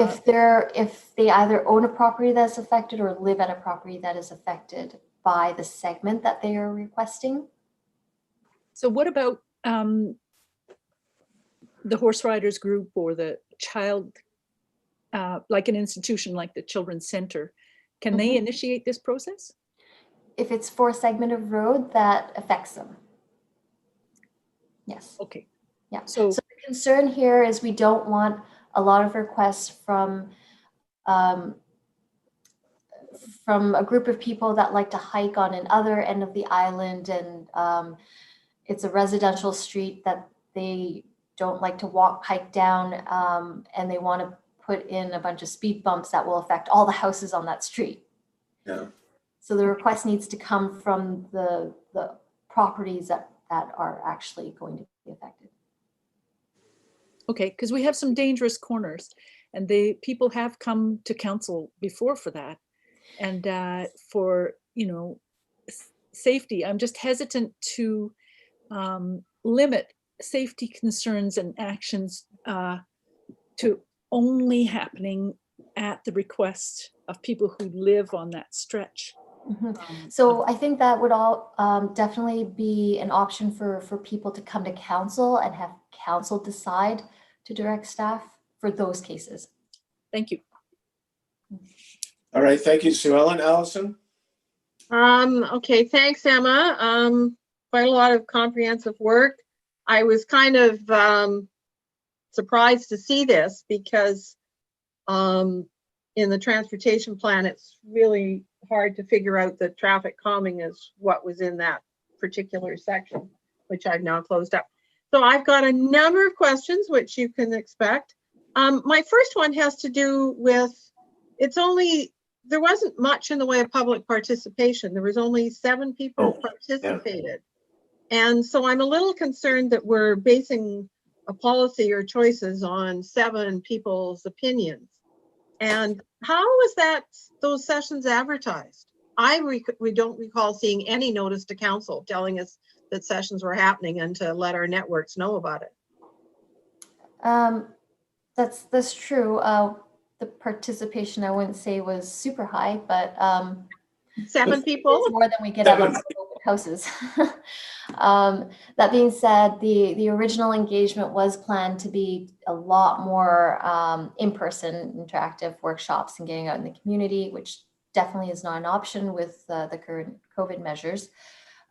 they either own a property that's affected or live at a property that is affected by the segment that they are requesting. So what about the horse riders group or the child, like an institution like the Children's Center? Can they initiate this process? If it's for a segment of road that affects them. Yes. Okay. Yeah. So the concern here is we don't want a lot of requests from a group of people that like to hike on another end of the island, and it's a residential street that they don't like to hike down, and they want to put in a bunch of speed bumps that will affect all the houses on that street. Yeah. So the request needs to come from the properties that are actually going to be affected. okay, because we have some dangerous corners, and people have come to council before for that, and for safety. I'm just hesitant to limit safety concerns and actions to only happening at the request of people who live on that stretch. So I think that would all definitely be an option for people to come to council and have council decide to direct staff for those cases. Thank you. All right, thank you, Sue Ellen. Allison? Okay, thanks, Emma. Quite a lot of comprehensive work. I was kind of surprised to see this because in the transportation plan, it's really hard to figure out that traffic calming is what was in that particular section, which I've now closed up. So I've got a number of questions, which you can expect. My first one has to do with, there wasn't much in the way of public participation. There was only 7 people participated. Yeah. And so I'm a little concerned that we're basing a policy or choices on 7 people's opinions. And how was those sessions advertised? We don't recall seeing any notice to council telling us that sessions were happening and to let our networks know about it. That's true. The participation, I wouldn't say was super high, but 7 people? It's more than we get out of open houses. That being said, the original engagement was planned to be a lot more in-person interactive workshops and getting out in the community, which definitely is not an option with the current COVID measures.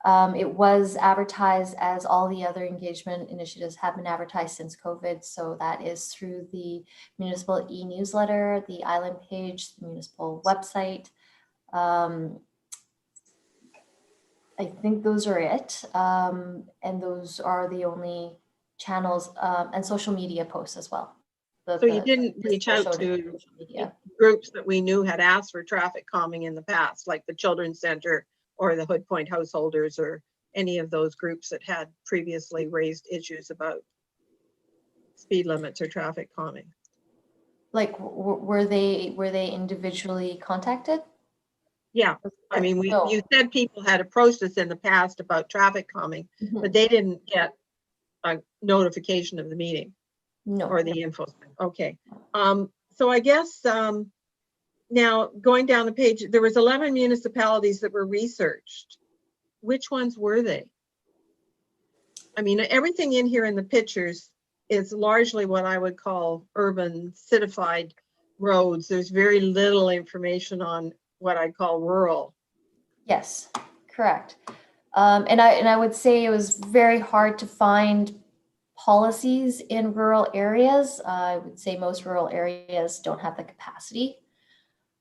It was advertised as all the other engagement initiatives have been advertised since COVID. So that is through the municipal e-newsletter, the island page, the municipal website. I think those are it. And those are the only channels and social media posts as well. So you didn't reach out to groups that we knew had asked for traffic calming in the past, like the Children's Center or the Hood Point householders or any of those groups that had previously raised issues about speed limits or traffic calming? Like, were they individually contacted? Yeah, I mean, you said people had approached us in the past about traffic calming, but they didn't get a notification of the meeting. No. Or the info. Okay. So I guess now going down the page, there was 11 municipalities that were researched. Which ones were they? I mean, everything in here in the pictures is largely what I would call urban citified roads. There's very little information on what I'd call rural. Yes, correct. And I would say it was very hard to find policies in rural areas. I would say most rural areas don't have the capacity.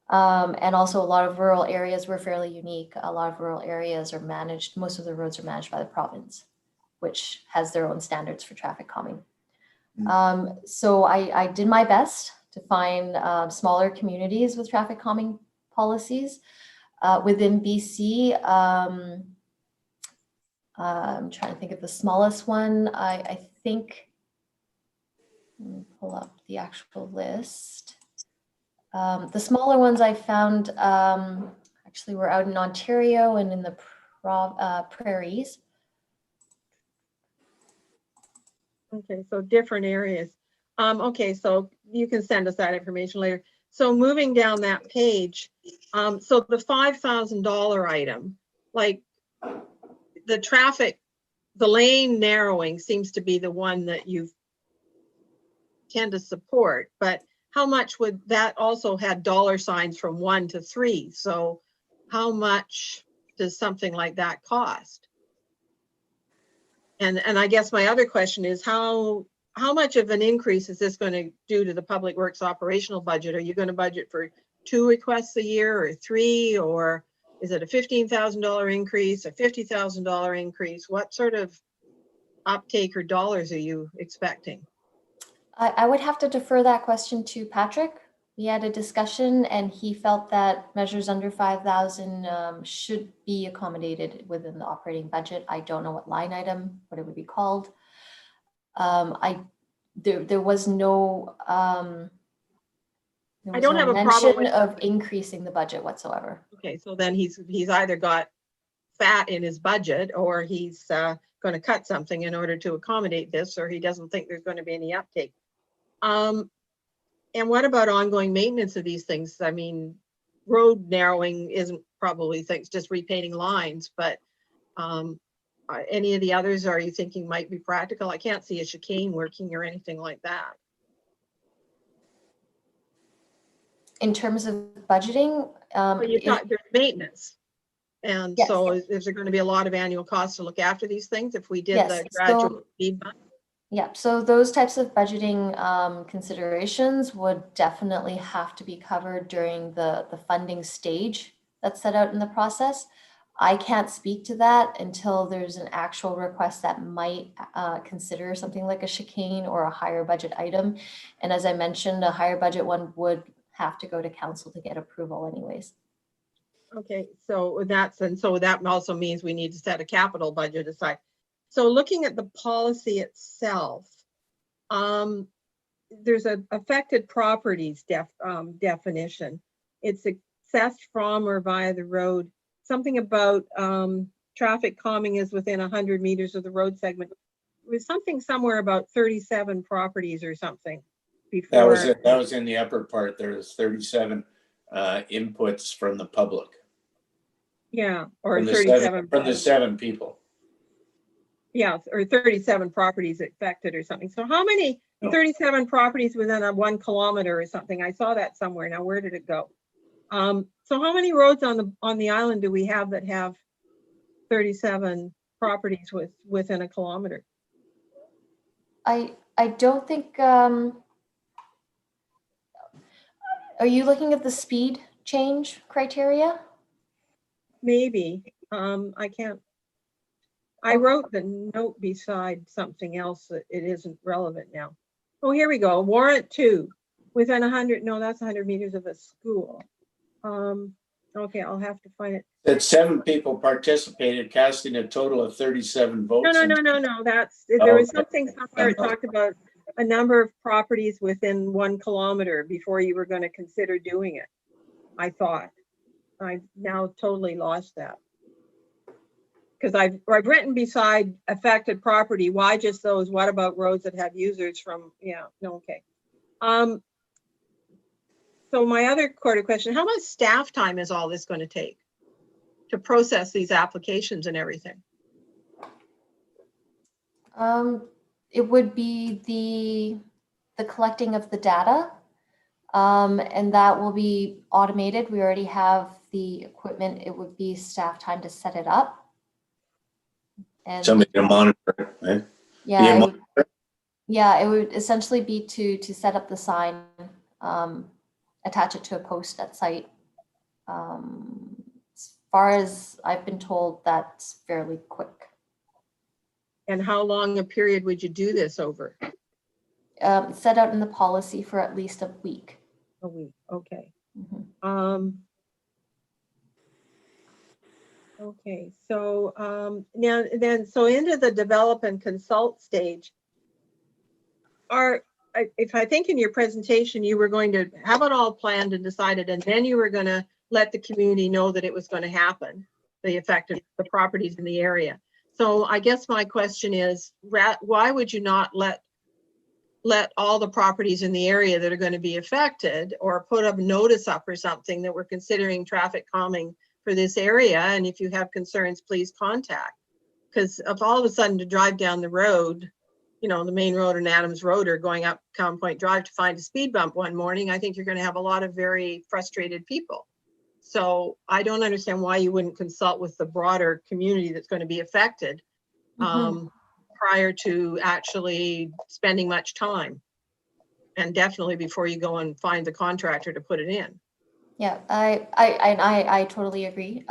And also a lot of rural areas were fairly unique. A lot of rural areas are managed, most of the roads are managed by the province, which has their own standards for traffic calming. So I did my best to find smaller communities with traffic calming policies. Within BC, I'm trying to think of the smallest one. I think, let me pull up the actual list. The smaller ones I found actually were out in Ontario and in the prairies. Okay, so different areas. Okay, so you can send us that information later. So moving down that page, so the $5,000 item, like the traffic, the lane narrowing seems to be the one that you tend to support, but how much would that also had dollar signs from 1 to 3? So how much does something like that cost? And I guess my other question is how much of an increase is this going to do to the Public Works operational budget? Are you going to budget for 2 requests a year or 3, or is it a $15,000 increase, a $50,000 increase? What sort of uptake or dollars are you expecting? I would have to defer that question to Patrick. We had a discussion and he felt that measures under 5,000 should be accommodated within the operating budget. I don't know what line item, what it would be called. There was no I don't have a problem with of increasing the budget whatsoever. Okay, so then he's either got fat in his budget, or he's going to cut something in order to accommodate this, or he doesn't think there's going to be any uptake. And what about ongoing maintenance of these things? I mean, road narrowing isn't probably things, just repainting lines, but any of the others are you thinking might be practical? I can't see a chicane working or anything like that. In terms of budgeting, But you've got there's maintenance. And yes, so yes. is there going to be a lot of annual costs to look after these things if we did Yes, the gradual speed bump? Yeah, so those types of budgeting considerations would definitely have to be covered during the funding stage that's set out in the process. I can't speak to that until there's an actual request that might consider something like a chicane or a higher budget item. And as I mentioned, a higher budget one would have to go to council to get approval anyways. Okay, so that also means we need to set a capital budget aside. So looking at the policy itself, there's an affected properties definition. It's accessed from or via the road. Something about traffic calming is within 100 meters of the road segment. It was something somewhere about 37 properties or something before. That was in the upper part. There's 37 inputs from the public. Yeah, or from 37 from the 7 people. Yeah, or 37 properties affected or something. So how many 37 properties within a 1 kilometer or something? I saw that somewhere. Now, where did it go? So how many roads on the island do we have that have 37 properties within a kilometer? I don't think, are you looking at the speed change criteria? Maybe. I can't. I wrote the note beside something else that it isn't relevant now. Oh, here we go. Warrant 2 within 100. No, that's 100 meters of a school. Okay, I'll have to find it. That 7 people participated, casting a total of 37 votes. No. There was something somewhere it talked about a number of properties within 1 kilometer before you were going to consider doing it. I thought. I've now totally lost that. Because I've written beside affected property, why just those? What about roads that have users from, yeah, no, okay. So my other quarter question, how much staff time is all this going to take to process these applications and everything? It would be the collecting of the data, and that will be automated. We already have the equipment. It would be staff time to set it up. And somebody to monitor it, right? Yeah, it would essentially be to set up the sign, attach it to a post at site. As far as I've been told, that's fairly quick. And how long a period would you do this over? Set out in the policy for at least a week. A week, okay. Mm-hmm. Okay, so now then, so into the develop and consult stage, if I think in your presentation, you were going to have it all planned and decided, and then you were going to let the community know that it was going to happen. the properties in the area. So I guess my question is, why would you not let all the properties in the area that are going to be affected, or put a notice up or something that we're considering traffic calming for this area, and if you have concerns, please contact. Because if all of a sudden to drive down the road, you know, the main road and Adams Road, or going up Common Point Drive to find a speed bump one morning, I think you're going to have a lot of very frustrated people. So I don't understand why you wouldn't consult with the broader community that's going to be affected prior to actually spending much time, and definitely before you go and find the contractor to put it in. Yeah, I totally agree.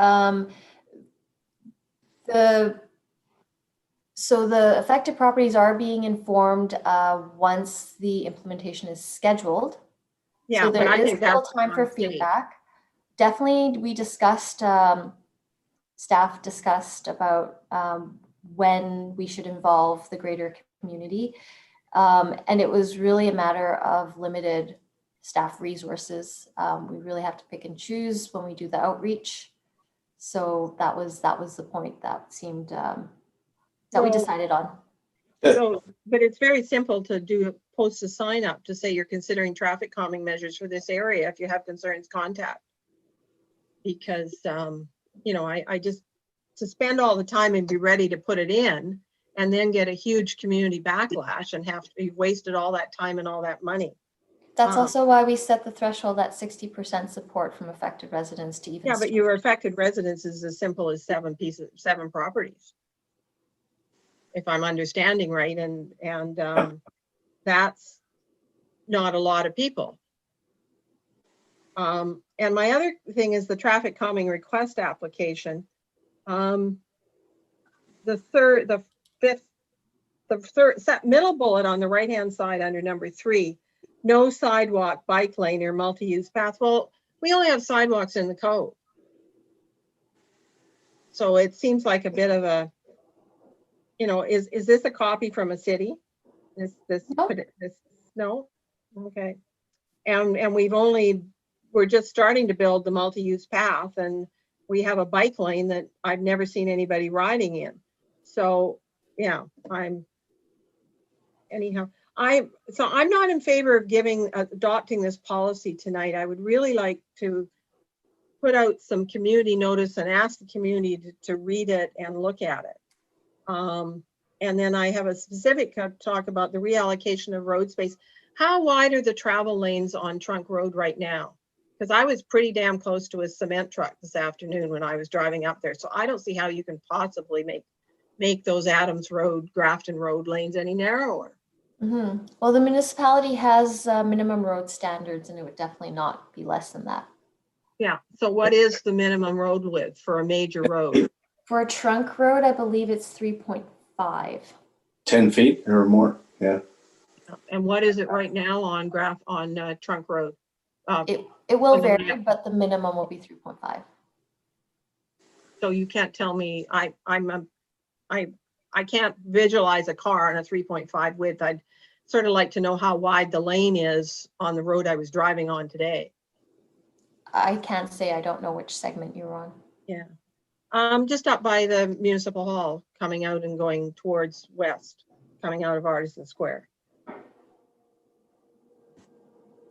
So the affected properties are being informed once the implementation is scheduled. Yeah, so but there I is think still that's time for on stage. feedback. Definitely, we discussed, staff discussed about when we should involve the greater community. And it was really a matter of limited staff resources. We really have to pick and choose when we do the outreach. So that was the point that seemed that we decided on. So, but it's very simple to post a sign up to say you're considering traffic calming measures for this area. If you have concerns, contact. Because, you know, I just, to spend all the time and be ready to put it in, and then get a huge community backlash and have to be wasted all that time and all that money. That's also why we set the threshold at 60% support from affected residents to even. Yeah, but your affected residents is as simple as 7 properties, if I'm understanding right, and that's not a lot of people. And my other thing is the traffic calming request application. The middle bullet on the right-hand side under number 3, no sidewalk, bike lane, or multi-use path. Well, we only have sidewalks in the code. So it seems like a bit of a, you know, is this a copy from a city? No? Okay. And we're just starting to build the multi-use path, and we have a bike lane that I've never seen anybody riding in. So yeah, I'm not in favor of adopting this policy tonight. I would really like to put out some community notice and ask the community to read it and look at it. And then I have a specific talk about the reallocation of road space. How wide are the travel lanes on Trunk Road right now? Because I was pretty damn close to a cement truck this afternoon when I was driving up there. So I don't see how you can possibly make those Adams Road, Grafton Road lanes any narrower. Well, the municipality has minimum road standards, and it would definitely not be less than that. Yeah. So what is the minimum road width for a major road? For a trunk road, I believe it's 3.5. 10 feet or more. Yeah. And what is it right now on Trunk Road? It will vary, but the minimum will be 3.5. So you can't tell me I can't visualize a car on a 3.5 width. I'd sort of like to know how wide the lane is on the road I was driving on today. I can't say. I don't know which segment you're on. Yeah. Just up by the Municipal Hall, coming out and going towards west, coming out of Artisan Square.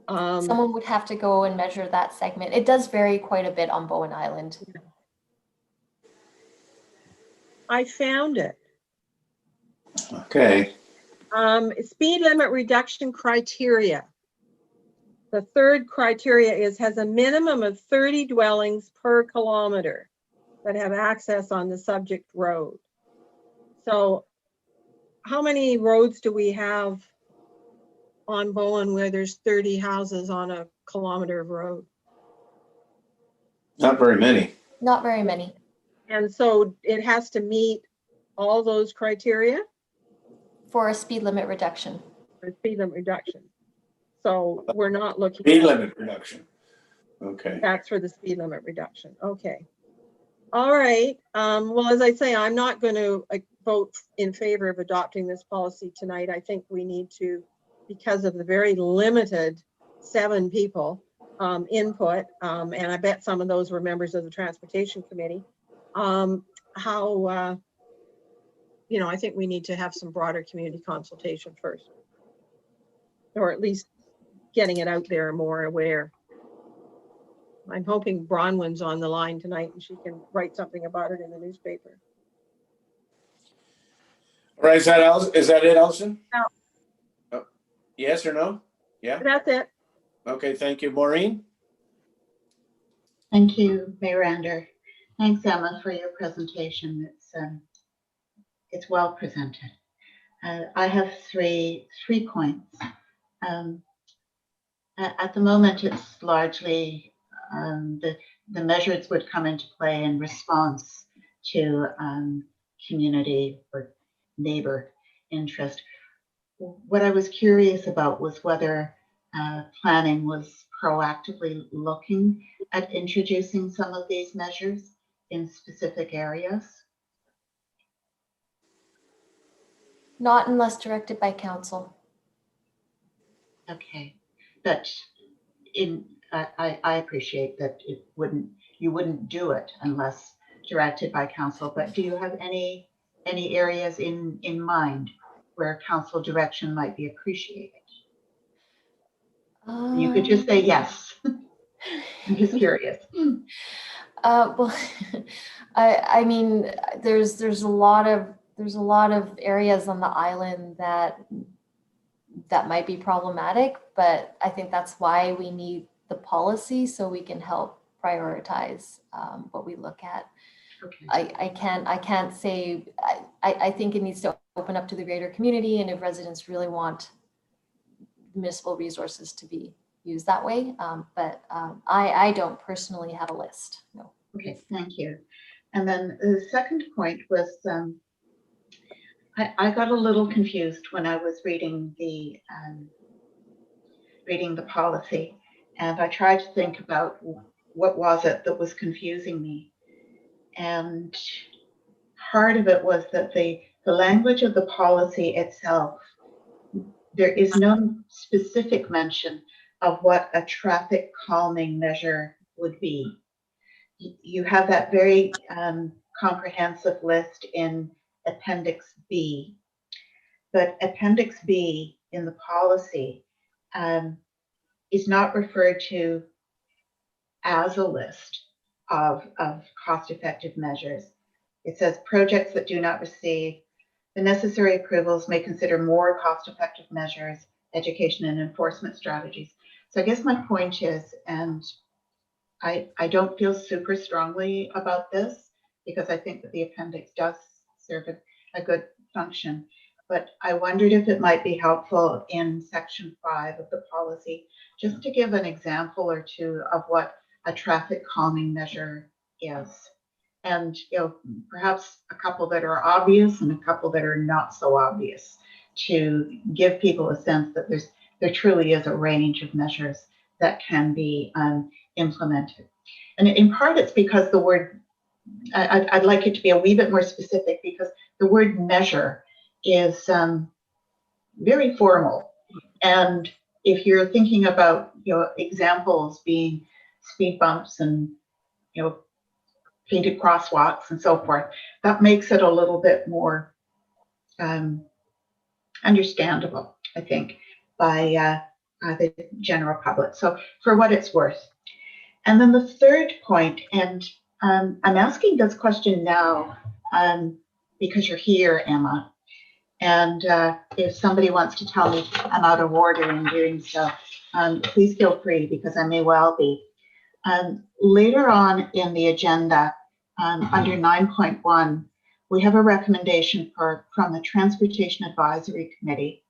Someone would have to go and measure that segment. It does vary quite a bit on Bowen Island. I found it. Okay. Speed limit reduction criteria. The third criteria has a minimum of 30 dwellings per kilometer that have access on the subject road. So how many roads do we have on Bowen where there's 30 houses on a kilometer of road? Not very many. Not very many. And so it has to meet all those criteria? For a speed limit reduction. For speed limit reduction. So we're not looking Speed limit reduction. Okay. That's for the speed limit reduction. Okay. All right. Well, as I say, I'm not going to vote in favor of adopting this policy tonight. I think we need to, because of the very limited 7 people input, and I bet some of those were members of the Transportation Committee. how, you know, I think we need to have some broader community consultation first, or at least getting it out there more aware. I'm hoping Bronwyn's on the line tonight and she can write something about it in the newspaper. All right, is that it, Alison? No. Oh, yes or no? Yeah. That's it. Okay, thank you, Maureen. Thank you, Mayor Ander. Thanks, Emma, for your presentation. It's well presented. I have three points. At the moment, it's largely the measures would come into play in response to community or neighbor interest. What I was curious about was whether planning was proactively looking at introducing some of these measures in specific areas. Not unless directed by council. Okay, but I appreciate that you wouldn't do it unless directed by council, but do you have any areas in mind where council direction might be appreciated? You could just say yes. I'm just curious. Well, I mean, there's a lot of areas on the island that might be problematic, but I think that's why we need the policy so we can help prioritize what we look at. Okay. I can't say, I think it needs to open up to the greater community, and if residents really want municipal resources to be used that way, but I don't personally have a list, no. Okay, thank you. And then the second point was, I got a little confused when I was reading the policy, and I tried to think about what was it that was confusing me. And part of it was that the language of the policy itself, there is no specific mention of what a traffic calming measure would be. You have that very comprehensive list in Appendix B, but Appendix B in the policy is not referred to as a list of cost-effective measures. It says projects that do not receive the necessary approvals may consider more cost-effective measures, education and enforcement strategies. So I guess my point is, and I don't feel super strongly about this because I think that the appendix does serve a good function, but I wondered if it might be helpful in section 5 of the policy just to give an example or two of what a traffic calming measure is. And perhaps a couple that are obvious and a couple that are not so obvious, to give people a sense that there truly is a range of measures that can be implemented. And in part, it's because the word, I'd like it to be a wee bit more specific, because the word measure is very formal. And if you're thinking about examples being speed bumps and painted crosswalks and so forth, that makes it a little bit more understandable, I think, by the general public. So for what it's worth. And then the third point, and I'm asking this question now because you're here, Emma, and if somebody wants to tell me I'm out of order in doing so, please feel free, because I may well be. Later on in the agenda, under 9.1, we have a recommendation from the Transportation Advisory Committee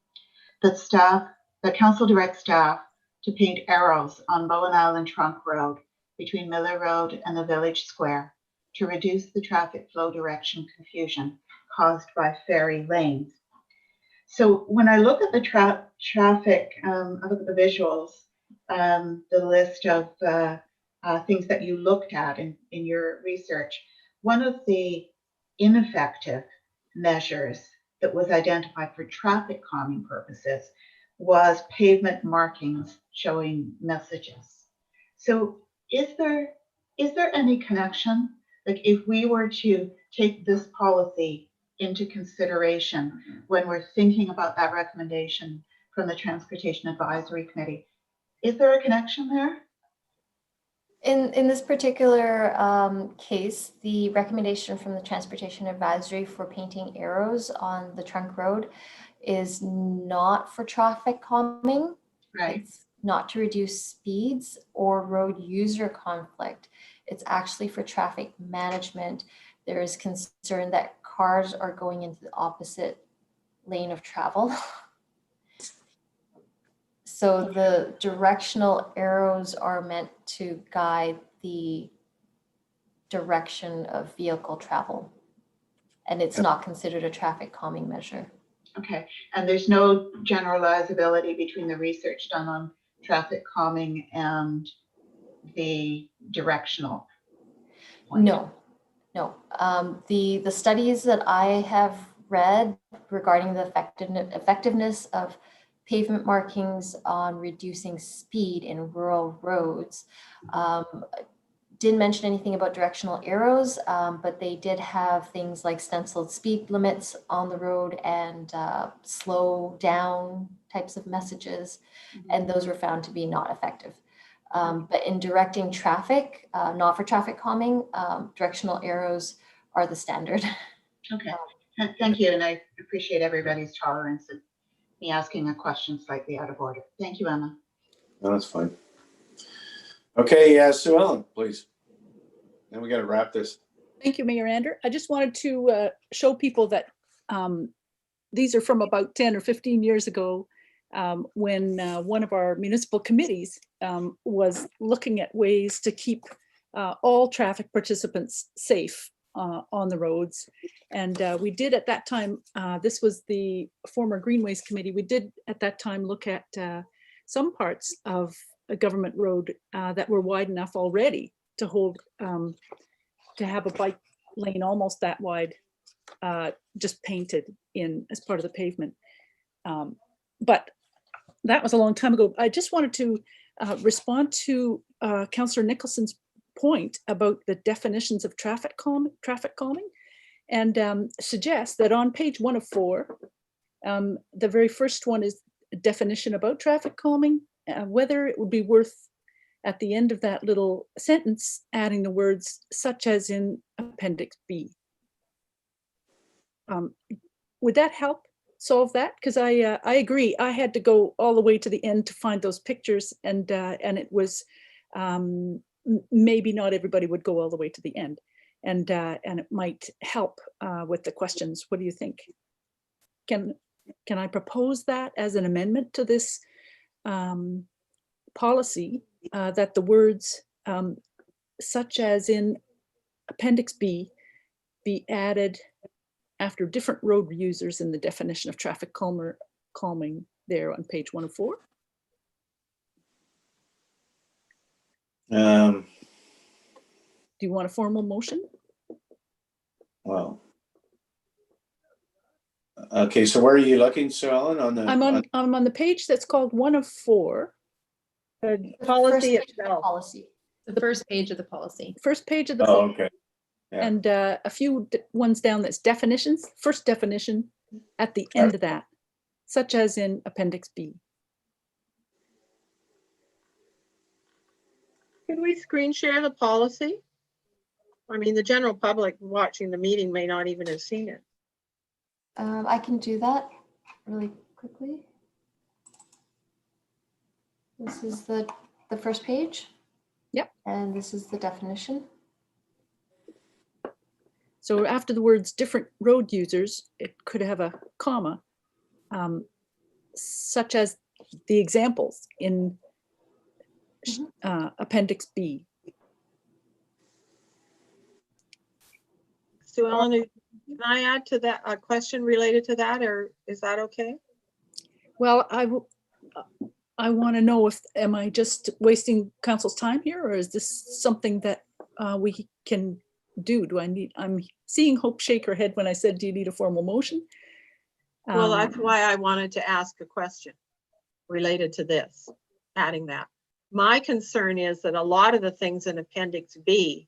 that council directs staff to paint arrows on Bowen Island Trunk Road between Miller Road and the Village Square to reduce the traffic flow direction confusion caused by ferry lanes. So when I look at the traffic, I look at the visuals, the list of things that you looked at in your research, one of the ineffective measures that was identified for traffic calming purposes was pavement markings showing messages. So is there any connection Like if we were to take this policy into consideration when we're thinking about that recommendation from the Transportation Advisory Committee, is there a connection there? In this particular case, the recommendation from the Transportation Advisory for painting arrows on the trunk road is not for traffic calming. Right. It's not to reduce speeds or road user conflict. It's actually for traffic management. There is concern that cars are going into the opposite lane of travel. So the directional arrows are meant to guide the direction of vehicle travel. And it's not considered a traffic calming measure. Okay, and there's no generalizability between the research done on traffic calming and the directional point? No. The studies that I have read regarding the effectiveness of pavement markings on reducing speed in rural roads didn't mention anything about directional arrows, but they did have things like stenciled speed limits on the road and slow down types of messages, and those were found to be not effective. But in directing traffic, not for traffic calming, directional arrows are the standard. Okay, thank you, and I appreciate everybody's tolerance and me asking a question slightly out of order. Thank you, Emma. No, that's fine. Okay, Sue Ellen, please. Then we got to wrap this. Thank you, Mayor Ander. I just wanted to show people that these are from about 10 or 15 years ago when one of our municipal committees was looking at ways to keep all traffic participants safe on the roads. And we did at that time, this was the former Greenways Committee, we did at that time look at some parts of a government road that were wide enough already to hold, to have a bike lane almost that wide, just painted in as part of the pavement. But that was a long time ago. I just wanted to respond to Councillor Nicholson's point about the definitions of traffic calming, and suggest that on page 1 of 4, the very first one is a definition about traffic calming, whether it would be worth at the end of that little sentence adding the words such as in Appendix B. Would that help solve that? Because I agree, I had to go all the way to the end to find those pictures, and it was maybe not everybody would go all the way to the end, and it might help with the questions. What do you think? Can I propose that as an amendment to this policy, that the words such as in Appendix B be added after different road users in the definition of traffic calming there on page 1 of 4? Do you want a formal motion? Well, okay, so where are you looking, Sue Ellen? On the I'm on the page that's called 1 of 4. The policy itself. Policy. The first page of the policy. First page of the Oh, policy. okay. Yeah. And a few ones down that's definitions. First definition at the end of that, such as in Appendix B. Could we screen share the policy? I mean, the general public watching the meeting may not even have seen it. I can do that really quickly. This is the first page. Yep. And this is the definition. So after the words different road users, it could have a comma, such as the examples in Appendix B. Sue Ellen, can I add to that a question related to that, or is that okay? Well, I want to know if, am I just wasting council's time here, or is this something that we can do? I'm seeing Hope shake her head when I said, do you need a formal motion? Well, that's why I wanted to ask a question related to this, adding that. My concern is that a lot of the things in Appendix B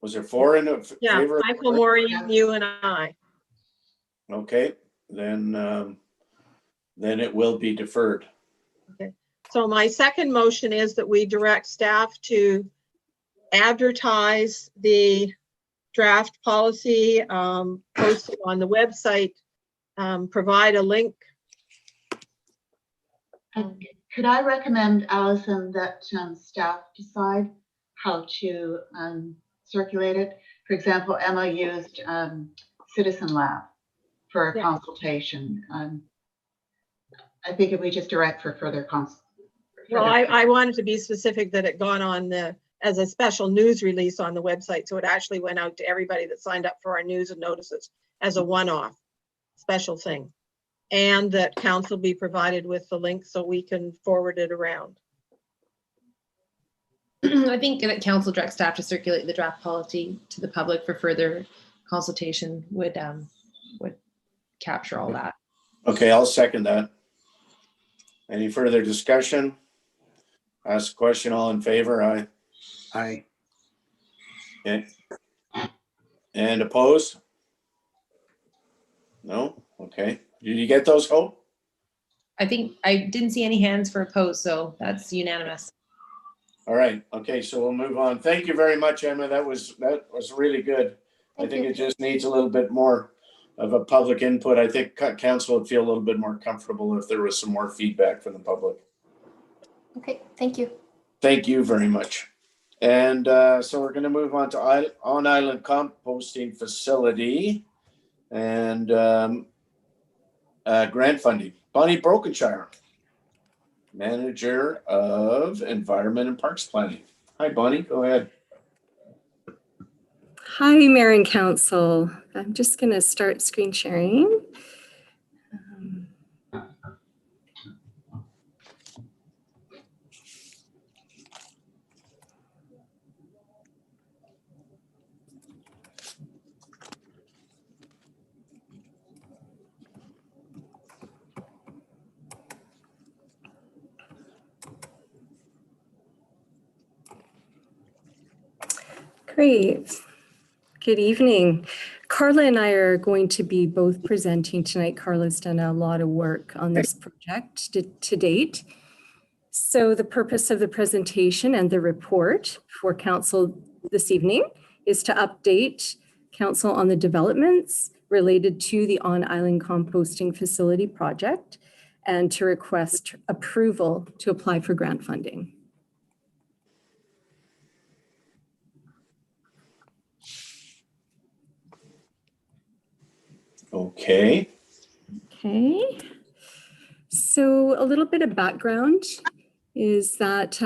Was there 4 in Yeah, favor? Michael, Maureen, you and I. Okay, then it will be deferred. Okay. So my second motion is that we direct staff to advertise the draft policy, post it on the website, provide a link. Could I recommend, Allison, that staff decide how to circulate it? For example, Emma used Citizen Lab for a consultation. I think if we just direct for further Well, I wanted to be specific that it gone on as a special news release on the website. So it actually went out to everybody that signed up for our news and notices as a one-off special thing. And that council be provided with the link so we can forward it around. I think that council direct staff to circulate the draft policy to the public for further consultation would capture all that. Okay, I'll second that. Any further discussion? Ask a question, all in favor? Aye. Aye. Okay. And opposed? No? Okay. Did you get those, Hope? I think I didn't see any hands for opposed, so that's unanimous. All right. Okay, so we'll move on. Thank you very much, Emma. That was really good. I think it just needs a little bit more of a public input. I think council would feel a little bit more comfortable if there was some more feedback from the public. Okay, thank you. Thank you very much. And so we're going to move on to on-island composting facility and grant funding. Bonny Brokenshire, Manager of Environment and Parks Planning. Hi, Bonny, go ahead. Hi, Mayor and Council. I'm just going to start screen sharing. Great. Good evening. Carla and I are going to be both presenting tonight. Carla's done a lot of work on this project to date. So the purpose of the presentation and the report for Council this evening is to update Council on the developments related to the on-island composting facility project and to request approval to apply for grant funding. Okay. Okay. So a little bit of background is that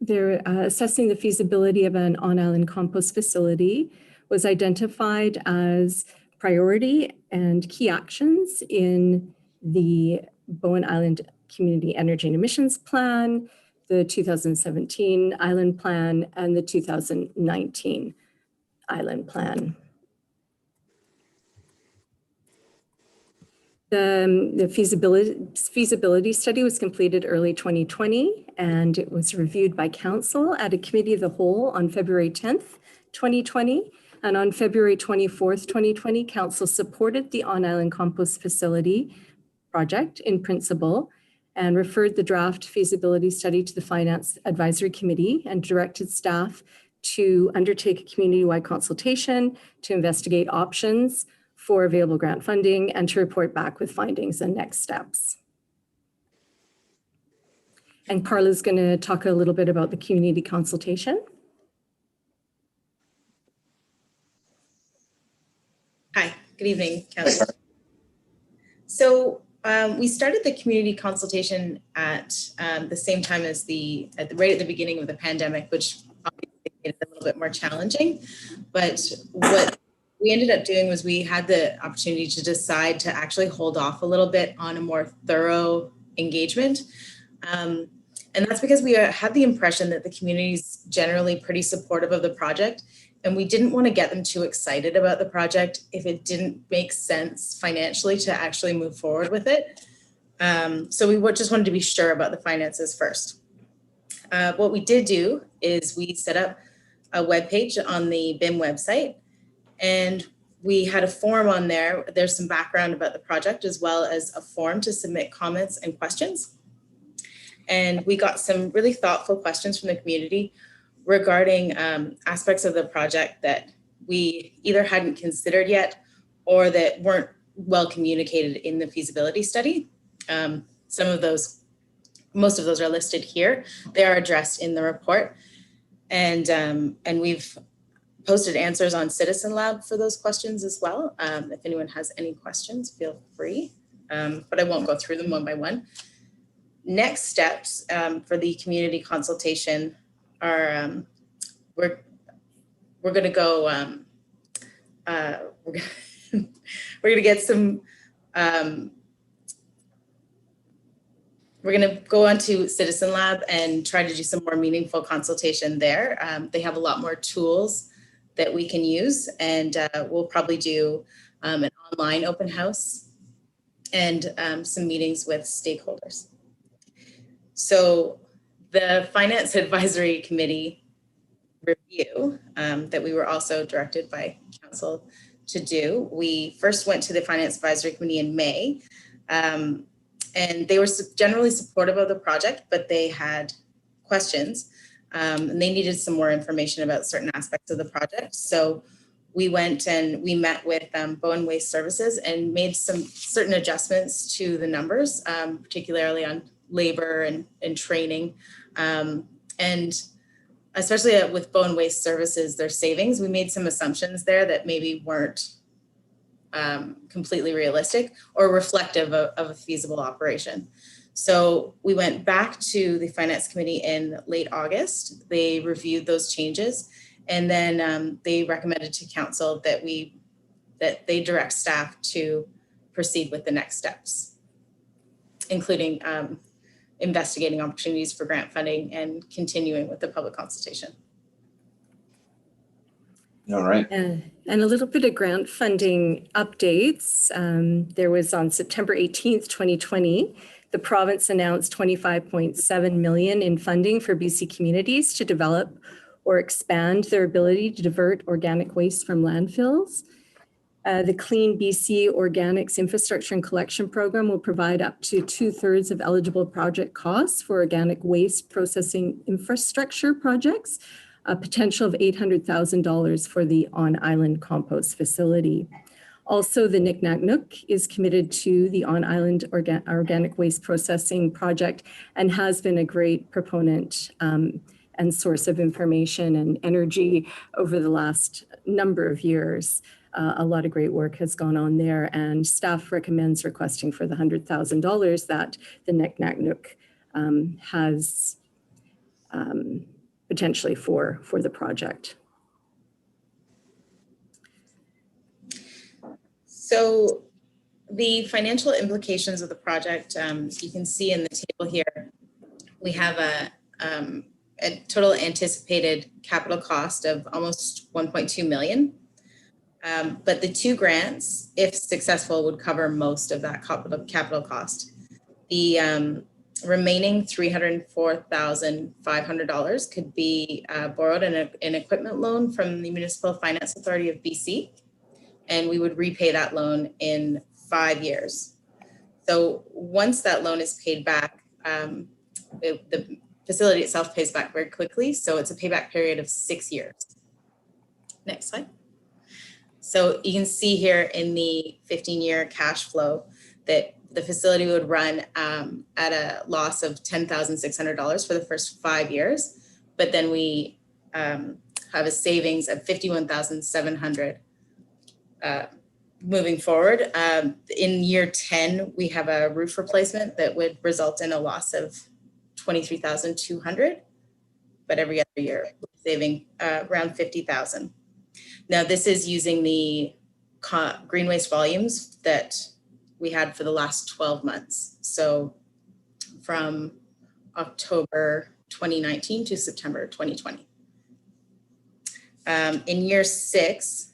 they're assessing the feasibility of an on-island compost facility was identified as priority and key actions in the Bowen Island Community Energy and Emissions Plan, the 2017 Island Plan, and the 2019 Island Plan. The feasibility study was completed early 2020, and it was reviewed by Council at a committee of the whole on February 10th, 2020. And on February 24th, 2020, Council supported the on-island compost facility project in principle and referred the draft feasibility study to the Finance Advisory Committee and directed staff to undertake a community-wide consultation to investigate options for available grant funding and to report back with findings and next steps. And Carla's going to talk a little bit about the community consultation. Hi, good evening, Council. So we started the community consultation at the same time as right at the beginning of the pandemic, which obviously made it a little bit more challenging. But what we ended up doing was we had the opportunity to decide to actually hold off a little bit on a more thorough engagement. And that's because we had the impression that the community is generally pretty supportive of the project, and we didn't want to get them too excited about the project if it didn't make sense financially to actually move forward with it. So we just wanted to be sure about the finances first. What we did do is we set up a webpage on the BIM website, and we had a form on there. There's some background about the project as well as a form to submit comments and questions. And we got some really thoughtful questions from the community regarding aspects of the project that we either hadn't considered yet or that weren't well communicated in the feasibility study. Some of those, most of those are listed here. They are addressed in the report. And we've posted answers on Citizen Lab for those questions as well. If anyone has any questions, feel free, but I won't go through them one by one. Next steps for the community consultation are we're going to go we're going to get some we're going to go onto Citizen Lab and try to do some more meaningful consultation there. They have a lot more tools that we can use, and we'll probably do an online open house and some meetings with stakeholders. So the Finance Advisory Committee review that we were also directed by Council to do, we first went to the Finance Advisory Committee in May, and they were generally supportive of the project, but they had questions. And they needed some more information about certain aspects of the project. So we went and we met with Bowen Waste Services and made some certain adjustments to the numbers, particularly on labor and training. And especially with Bowen Waste Services, their savings, we made some assumptions there that maybe weren't completely realistic or reflective of a feasible operation. So we went back to the Finance Committee in late August. They reviewed those changes, and then they recommended to Council that they direct staff to proceed with the next steps, including investigating opportunities for grant funding and continuing with the public consultation. All right. And a little bit of grant funding updates. There was on September 18th, 2020, the province announced 25.7 million in funding for BC communities to develop or expand their ability to divert organic waste from landfills. The Clean BC Organics Infrastructure and Collection Program will provide up to 2/3 of eligible project costs for organic waste processing infrastructure projects, a potential of $800,000 for the on-island compost facility. Also, the Niknaknook is committed to the on-island organic waste processing project and has been a great proponent and source of information and energy over the last number of years. A lot of great work has gone on there, and staff recommends requesting for the $100,000 that the Niknaknook has potentially for the project. So the financial implications of the project, you can see in the table here, we have a total anticipated capital cost of almost 1.2 million. But the two grants, if successful, would cover most of that capital cost. The remaining $304,500 could be borrowed in an equipment loan from the Municipal Finance Authority of BC, and we would repay that loan in 5 years. So once that loan is paid back, the facility itself pays back very quickly, so it's a payback period of 6 years. Next slide. So you can see here in the 15-year cash flow that the facility would run at a loss of $10,600 for the first 5 years, but then we have a savings of $51,700 moving forward. In year 10, we have a roof replacement that would result in a loss of $23,200, but every other year saving around $50,000. Now, this is using the green waste volumes that we had for the last 12 months. So from October 2019 to September 2020. In year 6,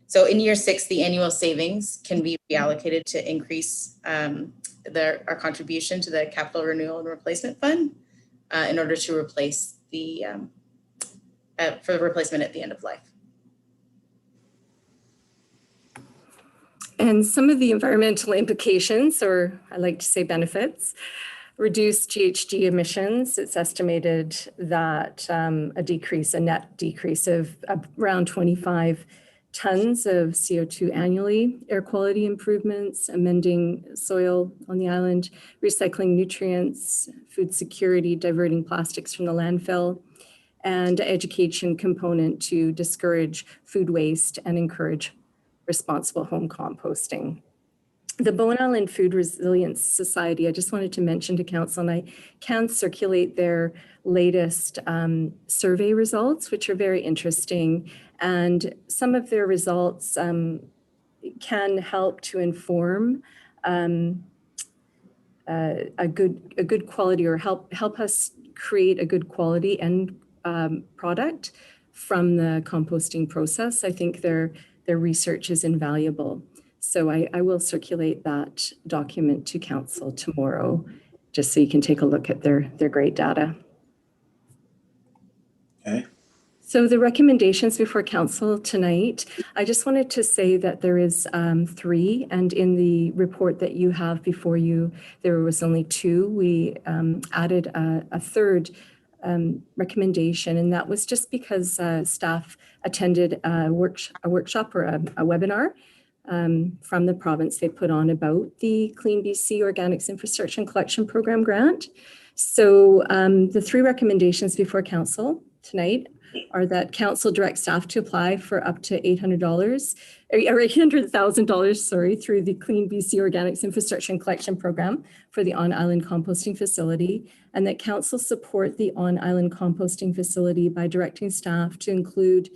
So in year 6, the annual savings can be reallocated to increase our contribution to the Capital Renewal and Replacement Fund in order to replace the for replacement at the end of life. And some of the environmental implications, or I like to say benefits, reduced GHG emissions. It's estimated that a net decrease of around 25 tons of CO2 annually, air quality improvements, amending soil on the island, recycling nutrients, food security, diverting plastics from the landfill, and education component to discourage food waste and encourage responsible home composting. The Bowen Island Food Resilience Society, I just wanted to mention to council, and I can circulate their latest survey results, which are very interesting. And some of their results can help to inform a good quality, or help us create a good quality end product from the composting process. I think their research is invaluable. So I will circulate that document to council tomorrow, just so you can take a look at their great data. Okay. So the recommendations before council tonight, I just wanted to say that there is 3, and in the report that you have before you, there was only 2. We added a third recommendation, and that was just because staff attended a workshop or a webinar from the province they put on about the Clean BC Organics Infrastructure and Collection Program grant. So the 3 recommendations before council tonight are that council direct staff to apply for up to $800,000, through the Clean BC Organics Infrastructure and Collection Program for the on-island composting facility, and that council support the on-island composting facility by directing staff to include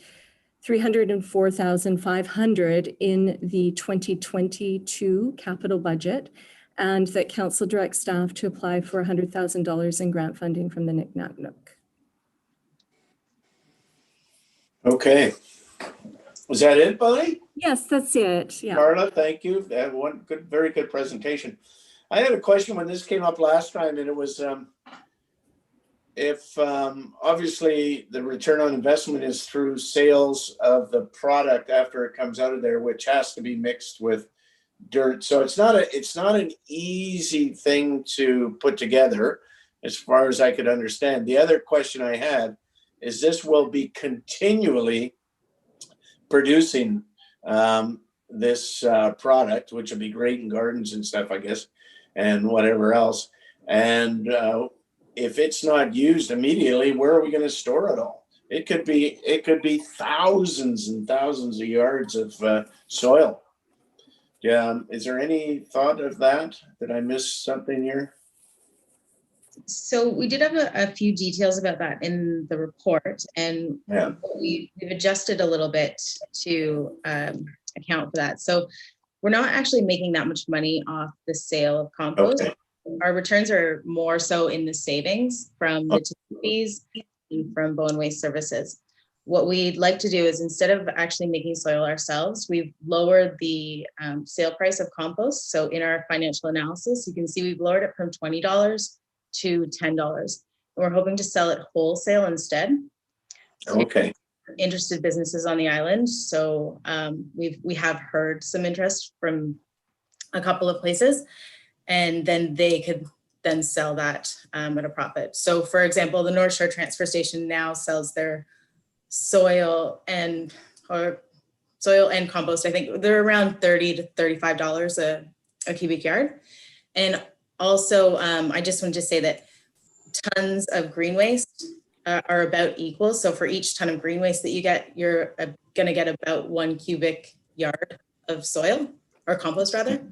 $304,500 in the 2022 capital budget, and that council directs staff to apply for $100,000 in grant funding from the NICNAC. Okay. Was that it, Bonny? Yes, that's it. Yeah. Carla, thank you. That one good, very good presentation. I had a question when this came up last time, and it was if obviously the return on investment is through sales of the product after it comes out of there, which has to be mixed with dirt. So it's not an easy thing to put together, as far as I could understand. The other question I had is this will be continually producing this product, which will be great in gardens and stuff, I guess, and whatever else. And if it's not used immediately, where are we going to store it all? It could be thousands and thousands of yards of soil. Yeah. Is there any thought of that? Did I miss something here? So we did have a few details about that in the report, and yeah, we've adjusted a little bit to account for that. So we're not actually making that much money off the sale of compost. Okay. Our returns are more so in the savings from the fees and from Bowen Waste Services. What we'd like to do is, instead of actually making soil ourselves, we've lowered the sale price of compost. So in our financial analysis, you can see we've lowered it from $20 to $10. We're hoping to sell it wholesale instead. Okay. Interested businesses on the island. So we have heard some interest from a couple of places, and then they could then sell that at a profit. So for example, the North Shore Transfer Station now sells their soil and compost. I think they're around $30 to $35 a cubic yard. And also, I just wanted to say that tons of green waste are about equal. So for each ton of green waste that you get, you're going to get about 1 cubic yard of soil, or compost rather.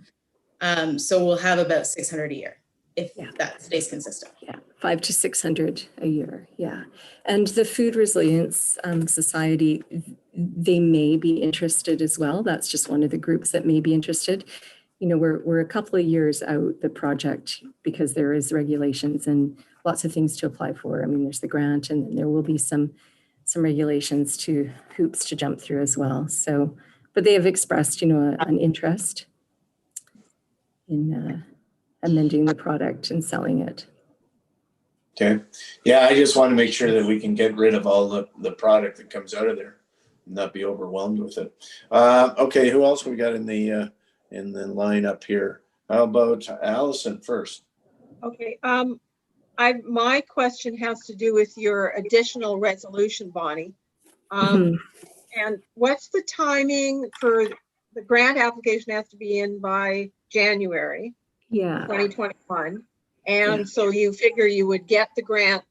So we'll have about 600 a year if that stays consistent. Yeah, 500 to 600 a year. Yeah. And the Food Resilience Society, they may be interested as well. That's just one of the groups that may be interested. You know, we're a couple of years out the project because there is regulations and lots of things to apply for. I mean, there's the grant, and then there will be some regulations to hoops to jump through as well. So, but they have expressed, you know, an interest in amending the product and selling it. Okay. Yeah, I just want to make sure that we can get rid of all the product that comes out of there and not be overwhelmed with it. Okay, who else we got in the line up here? How about Allison first? Okay, my question has to do with your additional resolution, Bonnie. And what's the timing for the grant application? Has to be in by January 2021. And so you figure you would get the grant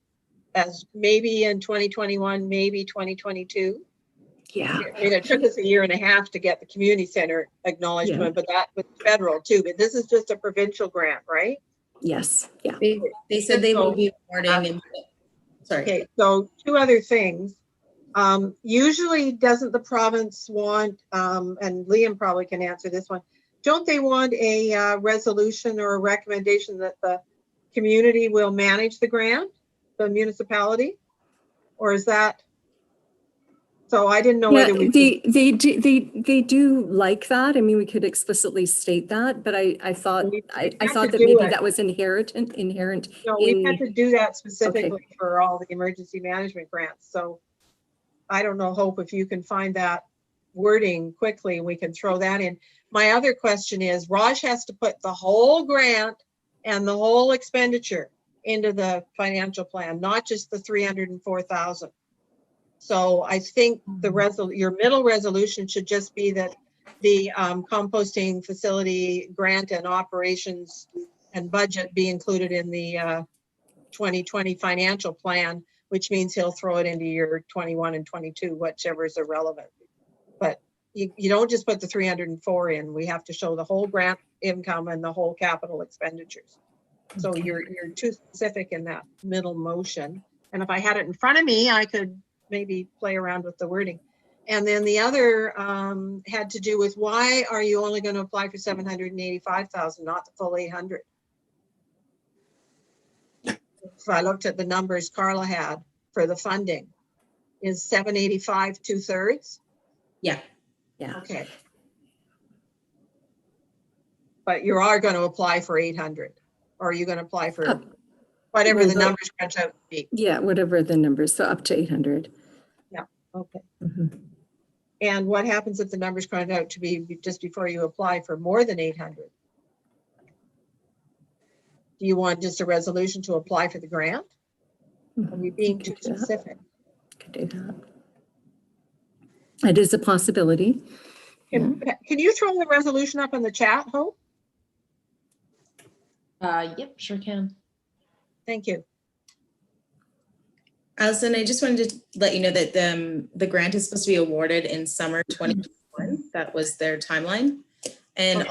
as maybe in 2021, maybe 2022. Yeah. I mean, it took us a year and a half to get the community center acknowledgement, but that was federal too. But this is just a provincial grant, right? Yes. Yeah. They said they will be awarding. Sorry. Okay. So two other things. Usually, doesn't the province want? And Liam probably can answer this one. Don't they want a resolution or a recommendation that the community will manage the grant, the municipality, or is that? So I didn't know whether we. They do like that. I mean, we could explicitly state that, but I thought that maybe that was inherent. No, we had to do that specifically for all the emergency management grants. So I don't know, Hope, if you can find that wording quickly, we can throw that in. My other question is, Raj has to put the whole grant and the whole expenditure into the financial plan, not just the 304,000. So I think your middle resolution should just be that the composting facility grant and operations and budget be included in the 2020 financial plan, which means he'll throw it into year 21 and 22, whichever is irrelevant. But you don't just put the 304 in. We have to show the whole grant income and the whole capital expenditures. So you're too specific in that middle motion. And if I had it in front of me, I could maybe play around with the wording. And then the other had to do with, why are you only going to apply for 785,000, not the full 800? If I looked at the numbers Carla had for the funding, is 785 2/3? Yeah. Okay. But you are going to apply for 800, or are you going to apply for whatever the numbers crunch out to be? Yeah, whatever the numbers, so up to 800. Yeah. Okay. And what happens if the numbers crunch out to be just before you apply for more than 800? Do you want just a resolution to apply for the grant? Are we being too specific? Could do that. It is a possibility. Can you throw the resolution up in the chat, Hope? Yep, sure can. Thank you. Allison, I just wanted to let you know that the grant is supposed to be awarded in summer 2021. That was their timeline. And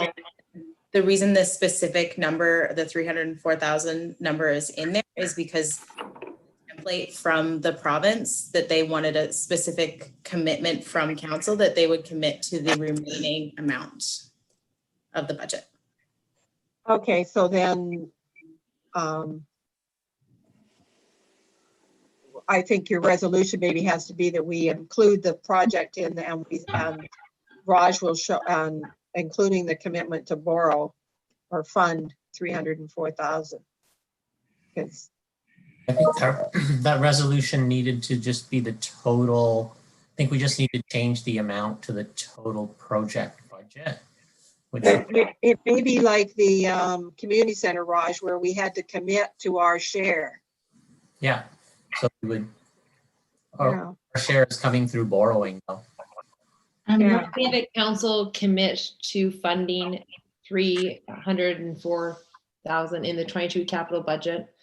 the reason this specific number, the 304,000 number, is in there is because template from the province that they wanted a specific commitment from council that they would commit to the remaining amount of the budget. Okay, so then I think your resolution maybe has to be that we include the project in the, and Raj will show, including the commitment to borrow or fund 304,000. I think that resolution needed to just be the total. I think we just need to change the amount to the total project budget. Which it may be like the community center, Raj, where we had to commit to our share. Yeah, so we would. Our share is coming through borrowing though. Looking at council commit to funding 304,000 in the 22 capital budget,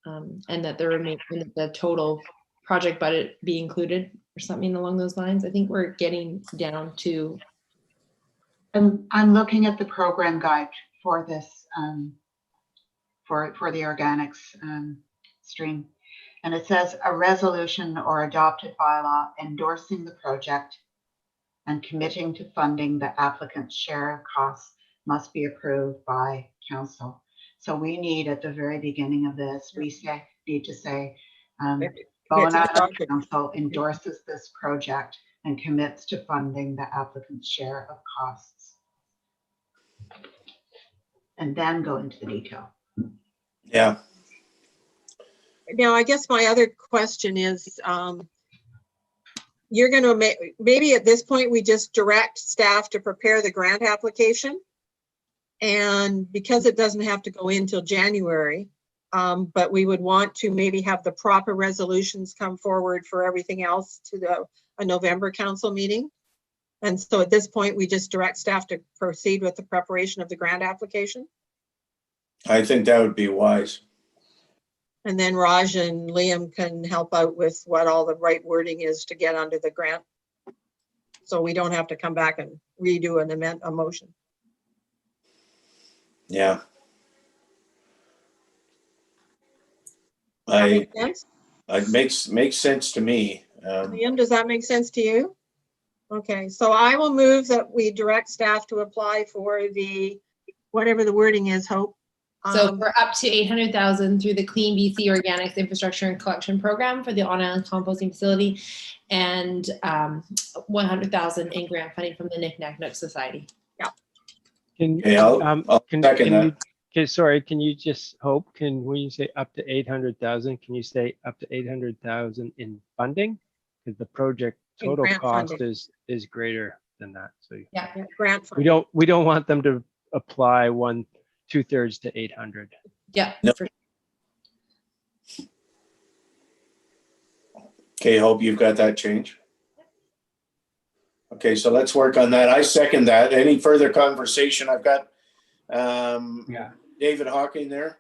and that the total project budget be included or something along those lines. I think we're getting down to. I'm looking at the program guide for this, for the organics stream. And it says a resolution or adopted bylaw endorsing the project and committing to funding the applicant's share of costs must be approved by council. So we need, at the very beginning of this, we need to say, Bowen Island Council endorses this project and commits to funding the applicant's share of costs. And then go into the detail. Yeah. now I guess my other question is, you're going to maybe at this point, we just direct staff to prepare the grant application. And because it doesn't have to go in till January, but we would want to maybe have the proper resolutions come forward for everything else to a November council meeting. And so at this point, we just direct staff to proceed with the preparation of the grant application. I think that would be wise. And then Raj and Liam can help out with what all the right wording is to get under the grant. So we don't have to come back and redo a motion. Yeah. That make sense? It makes sense to me. Liam, does that make sense to you? Okay, so I will move that we direct staff to apply for the, whatever the wording is, Hope. So we're up to 800,000 through the Clean BC Organics Infrastructure and Collection Program for the on-island composting facility, and 100,000 in grant funding from the Knick-Knack Nook Society. Yeah. I'll second that. Okay, sorry, can you just, Hope, when you say up to 800,000, can you say up to 800,000 in funding? Because the project total cost is greater than that. So yeah, grant funding. we don't want them to apply 2/3 to 800. Yeah. No. Okay, Hope you've got that change. Okay, so let's work on that. I second that. Any further conversation? I've got David Hawking there.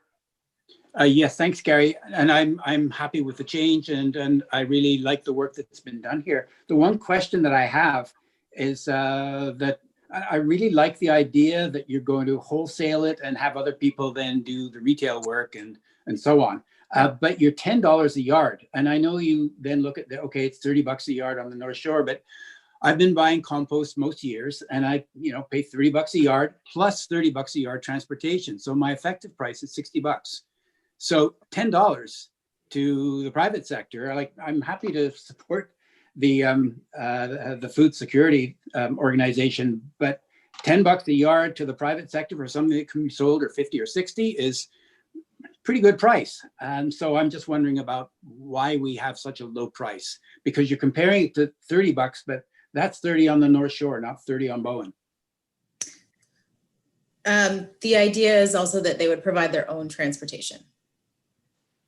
Yes, thanks, Gary. And I'm happy with the change, and I really like the work that's been done here. The one question that I have is that I really like the idea that you're going to wholesale it and have other people then do the retail work and so on. But you're $10 a yard. And I know you then look at okay, it's $30 a yard on the North Shore, but I've been buying compost most years, and I pay $30 a yard plus $30 a yard transportation. So my effective price is $60. So $10 to the private sector, I'm happy to support the food security organization, but $10 a yard to the private sector for something that can be sold or 50 or 60 is pretty good price. And so I'm just wondering about why we have such a low price, because you're comparing it to $30, but that's 30 on the North Shore, not 30 on Bowen. The idea is also that they would provide their own transportation.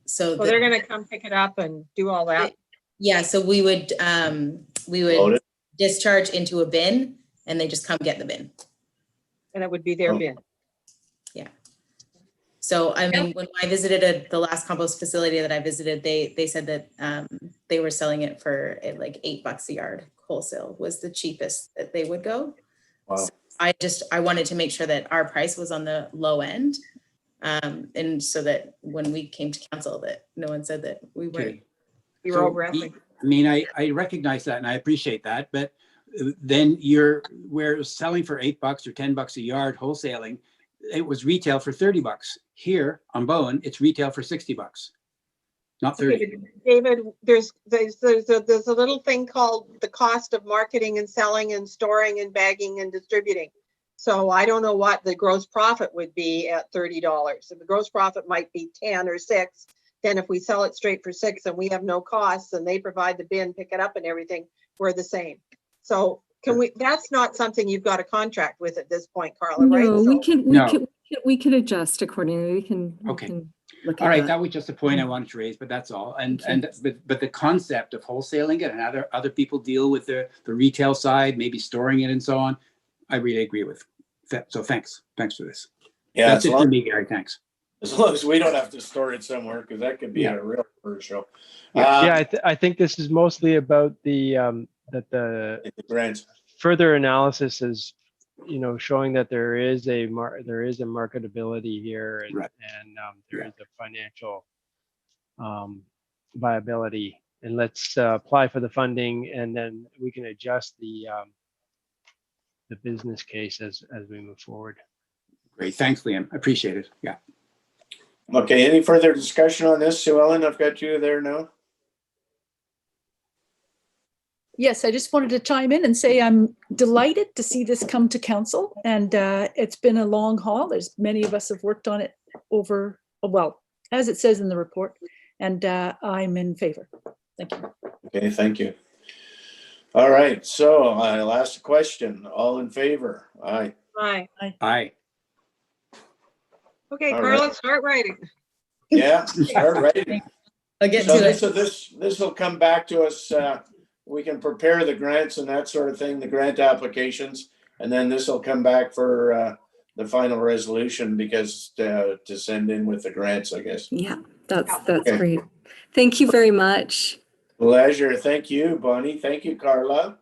So they're going to come pick it up and do all that. Yeah, so we would discharge into a bin, and they just come get the bin. And it would be their bin. Yeah. So I mean, when I visited the last compost facility that I visited, they said that they were selling it for like $8 a yard. Wholesale was the cheapest that they would go. Wow. So I wanted to make sure that our price was on the low end, and so that when we came to council, that no one said that we weren't. Okay. You were overacting. I mean, I recognize that and I appreciate that, but then we're selling for $8 or $10 a yard wholesaling. It was retail for $30. Here on Bowen, it's retail for $60, not 30. David, there's a little thing called the cost of marketing and selling and storing and bagging and distributing. So I don't know what the gross profit would be at $30. So the gross profit might be 10 or 6. Then if we sell it straight for 6 and we have no costs and they provide the bin, pick it up and everything, we're the same. So that's not something you've got a contract with at this point, Carla, right? No, we can adjust accordingly. We can look at all right, that. that was just a point I wanted to raise, but that's all. But the concept of wholesaling it and other people deal with the retail side, maybe storing it and so on, I really agree with. So thanks for this. Yeah, that's it for me, Gary. Thanks. As long as we don't have to store it somewhere, because that could be a real show. I think this is mostly about the grants. Further analysis is, showing that there is a marketability here, and there is a financial viability. And let's apply for the funding, and then we can adjust the business case as we move forward. Great, thanks, Liam. I appreciate it. Yeah. Okay, any further discussion on this? Sue Ellen, I've got you there now. Yes, I just wanted to chime in and say I'm delighted to see this come to council, and it's been a long haul. There's many of us have worked on it over, well, as it says in the report, And I'm in favor. Thank you. Okay, thank you. All right, so I'll ask the question. All in favor? Aye. Aye. Aye. Okay, All Carla, right. start writing. Yeah, start writing. I'll get So to it. this will come back to us. We can prepare the grants and that sort of thing, the grant applications, and then this will come back for the final resolution because to send in with the grants, I guess. Yeah, that's Okay. great. Thank you very much. Pleasure. Thank you, Bonnie. Thank you, Carla.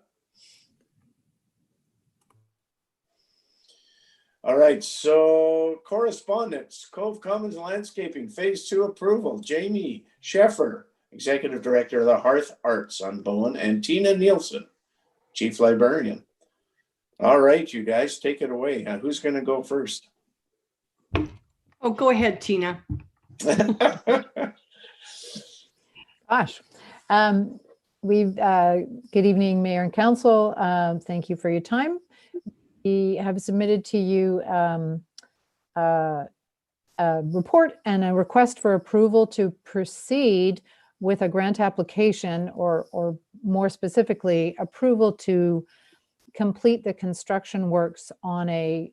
All right, so correspondence, Cove Commons Landscaping Phase 2 approval. Jamie Sheffer, Executive Director of the Hearth Arts on Bowen, and Tina Nielsen, Chief Librarian. All right, you guys, take it away. Who's going to go first? Oh, go ahead, Tina. Gosh. Good evening, Mayor and Council. Thank you for your time. We have submitted to you a report and a request for approval to proceed with a grant application, or more specifically, approval to complete the construction works on a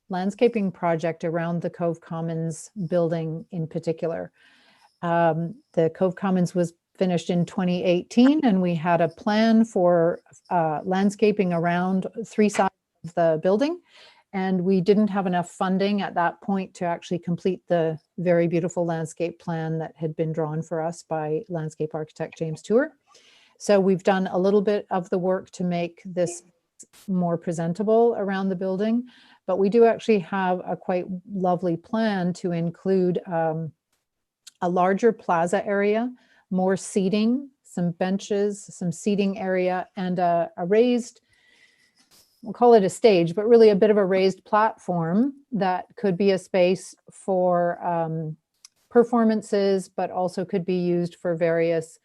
landscaping project around the Cove Commons building in particular. The Cove Commons was finished in 2018, and we had a plan for landscaping around 3 sides of the building. And we didn't have enough funding at that point to actually complete the very beautiful landscape plan that had been drawn for us by landscape architect James Tour. So we've done a little bit of the work to make this more presentable around the building, but we do actually have a quite lovely plan to include a larger plaza area, more seating, some benches, some seating area, and a raised, we'll call it a stage, but really a bit of a raised platform that could be a space for performances, but also could be used for various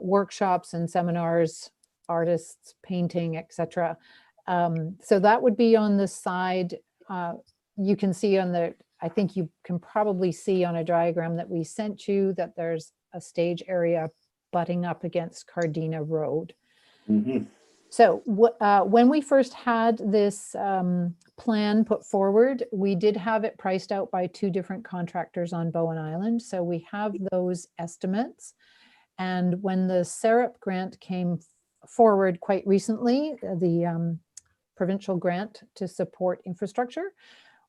workshops and seminars, artists, painting, etc. So that would be on the side. You can see on the, I think you can probably see on a diagram that we sent you that there's a stage area butting up against Cardina Road. Mm-hmm. So when we first had this plan put forward, we did have it priced out by 2 different contractors on Bowen Island. So we have those estimates. And when the SEREP grant came forward quite recently, the provincial grant to support infrastructure,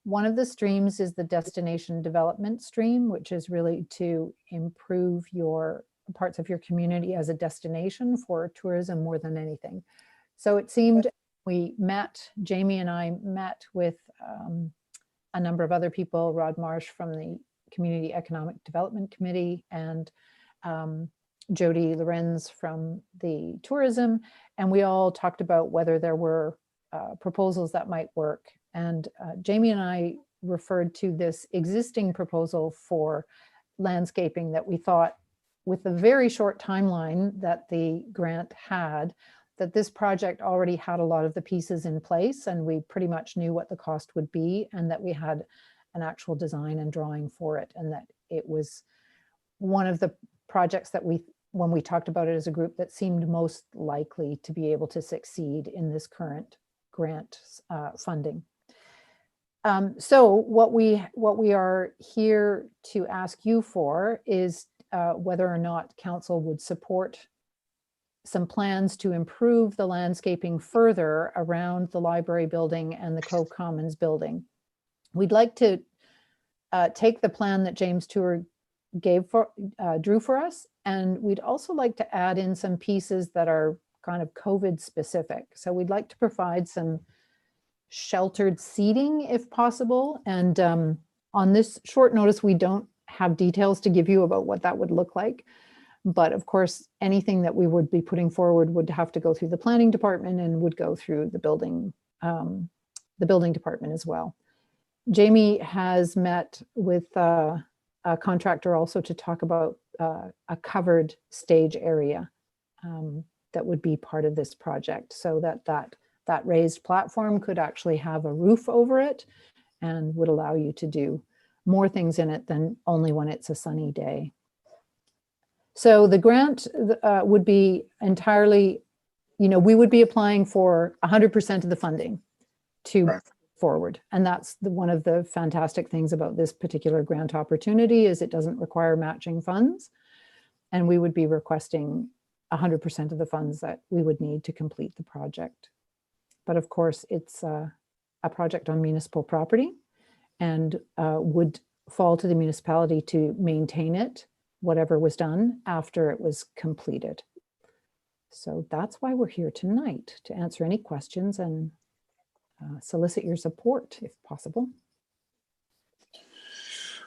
one of the streams is the destination development stream, which is really to improve your parts of your community as a destination for tourism more than anything. So it seemed Jamie and I met with a number of other people, Rod Marsh from the Community Economic Development Committee and Jody Lorenz from the tourism, and we all talked about whether there were proposals that might work. And Jamie and I referred to this existing proposal for landscaping that we thought, with the very short timeline that the grant had, that this project already had a lot of the pieces in place, and we pretty much knew what the cost would be, and that we had an actual design and drawing for it, and that it was one of the projects that when we talked about it as a group, that seemed most likely to be able to succeed in this current grant funding. So what we are here to ask you for is whether or not council would support some plans to improve the landscaping further around the library building and the Cove Commons building. We'd like to take the plan that James Tour drew for us, and we'd also like to add in some pieces that are kind of COVID specific. So we'd like to provide some sheltered seating if possible. And on this short notice, we don't have details to give you about what that would look like. But of course, anything that we would be putting forward would have to go through the planning department and would go through the building department as well. Jamie has met with a contractor also to talk about a covered stage area that would be part of this project, so that raised platform could actually have a roof over it and would allow you to do more things in it than only when it's a sunny day. So the grant would be entirely, we would be applying for 100% of the funding to Right. forward. And that's one of the fantastic things about this particular grant opportunity is it doesn't require matching funds. And we would be requesting 100% of the funds that we would need to complete the project. But of course, it's a project on municipal property and would fall to the municipality to maintain it, whatever was done after it was completed. So that's why we're here tonight, to answer any questions and solicit your support if possible.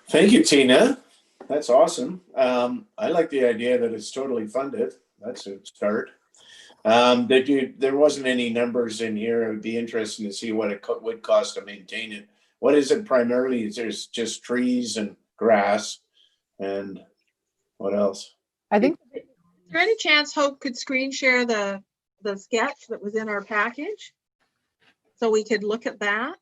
Thank you, Tina. That's awesome. I like the idea that it's totally funded. That's a start. There wasn't any numbers in here. It would be interesting to see what it would cost to maintain it. What is it primarily? Is there just trees and grass, and what else? I think. Is there any chance Hope could screen share the sketch that was in our package? So we could look at that?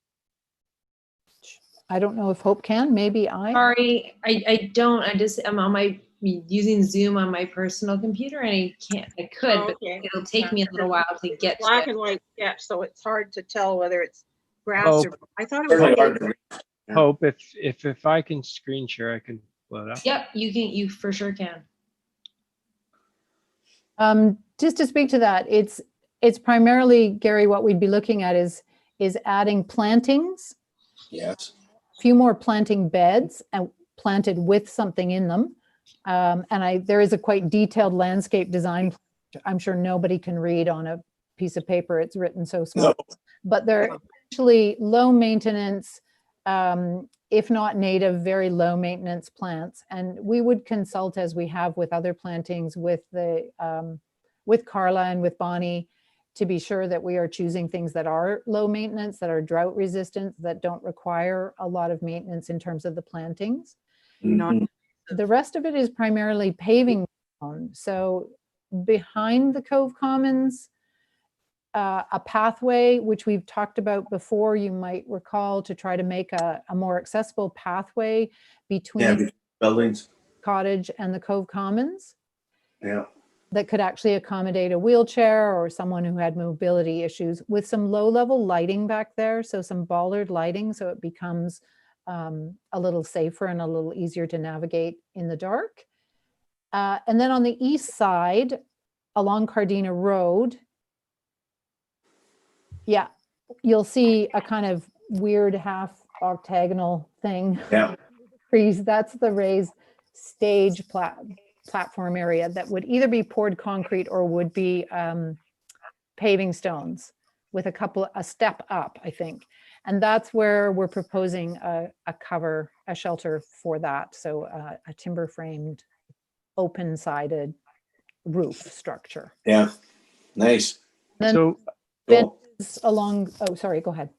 I don't know if Hope can, maybe Sorry, I don't. I'm on my using Zoom on my personal computer and I could, Oh, but okay. it'll take me a little while to get Black to it. and white sketch, so it's hard to tell whether it's grass Hope. or, I thought it was. Really hard to read. Hope, if I can screen share, I can pull it up. Yep, you for sure can. Just to speak to that, it's primarily, Gary, what we'd be looking at is adding plantings, Yes. a few more planting beds and planted with something in them. And there is a quite detailed landscape design. I'm sure nobody can read on a piece of paper. It's written so small, but they're actually low maintenance, if not native, very low maintenance plants. And we would consult, as we have with other plantings, with Carla and with Bonny, to be sure that we are choosing things that are low maintenance, that are drought resistant, that don't require a lot of maintenance in terms of the plantings. Mhm. The rest of it is primarily paving. So behind the Cove Commons, a pathway, which we've talked about before, you might recall, to try to make a more accessible pathway between buildings. Cottage and the Cove Commons. Yeah. That could actually accommodate a wheelchair or someone who had mobility issues, with some low-level lighting back there, so some bollard lighting, so it becomes a little safer and a little easier to navigate in the dark. And then on the east side, along Cardina Road, yeah, you'll see a kind of weird half octagonal thing. Yeah. Trees, that's the raised stage platform area that would either be poured concrete or would be paving stones with a step up, I think. And that's where we're proposing a shelter for that. So a timber framed, open sided roof structure. Yeah, nice. Then So, benches along, oh, sorry, go ahead.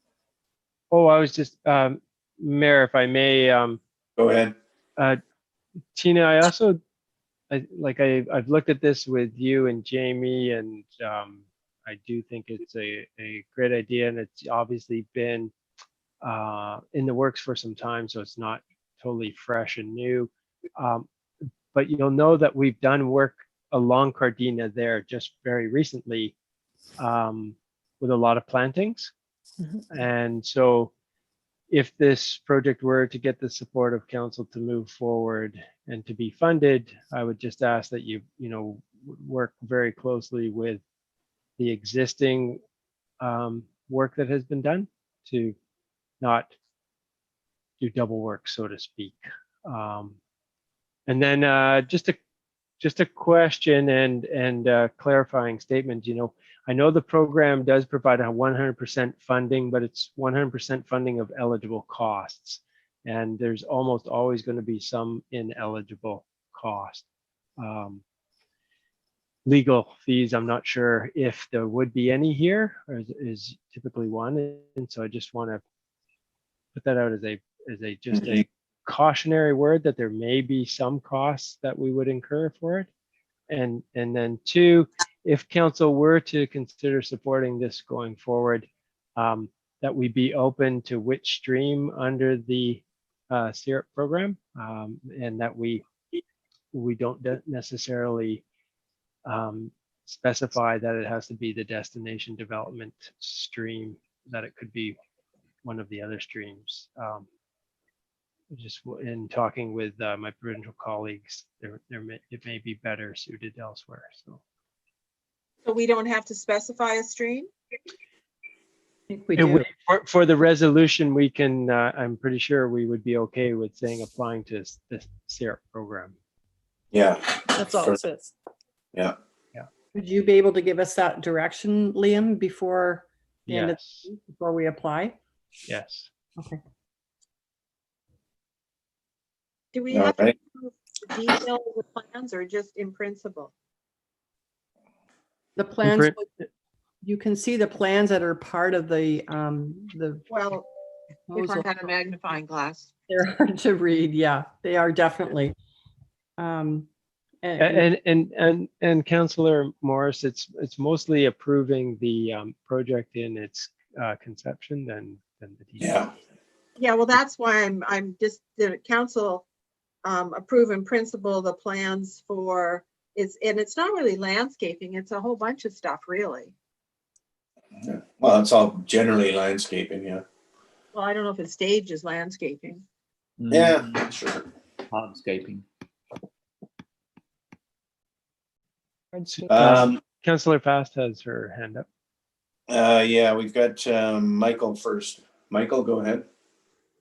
oh, I was just, Mayor, if I may. Go ahead. Tina, I also, I've looked at this with you and Jamie, and I do think it's a great idea, and it's obviously been in the works for some time, so it's not totally fresh and new. But you'll know that we've done work along Cardina there just very recently with a lot of plantings. Mm-hmm. And so if this project were to get the support of council to move forward and to be funded, I would just ask that you work very closely with the existing work that has been done to not do double work, so to speak. And then just a question and clarifying statement. I know the program does provide a 100% funding, but it's 100% funding of eligible costs, and there's almost always going to be some ineligible cost. Legal fees, I'm not sure if there would be any here, or is typically one, and so I just want to put that out as a cautionary word that there may be some costs that we would incur for it. And then two, if council were to consider supporting this going forward, that we be open to which stream under the CERP program, and that we we don't necessarily specify that it has to be the destination development stream, that it could be one of the other streams. Just in talking with my provincial colleagues, it may be better suited elsewhere. So we don't have to specify a stream? For the resolution, we can, I'm pretty sure we would be okay with saying applying to the SARE program. Yeah. That's all it says. Yeah. Would you be able to give us that direction, Liam, before the end of the week, before we apply? Yes. Okay. Do we have to approve the detail of the plans or just in principle? The plans, you can see the plans that are part of the well, if I had a magnifying glass. They're hard to read. Yeah, they are definitely. And Councillor Morris, it's mostly approving the project in its conception than the details. Yeah, well, that's why I'm just the council approve in principle the plans for it's not really landscaping, it's a whole bunch of stuff, really. Yeah. Well, it's all generally landscaping, yeah. Well, I don't know if it stages landscaping. Yeah, sure. Hardscaping. Councillor Fast has her hand up. Yeah, we've got Michael first. Michael, go ahead.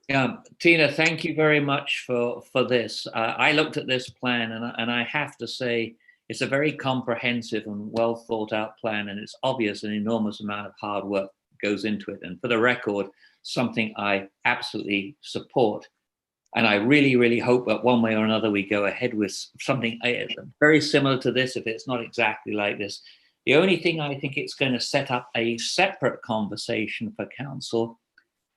Yeah, Tina, thank you very much for this. I looked at this plan and I have to say it's a very comprehensive and well thought out plan, and it's obvious an enormous amount of hard work goes into it. And for the record, something I absolutely support. And I really, really hope that one way or another we go ahead with something very similar to this, if it's not exactly like this. The only thing I think it's going to set up a separate conversation for council,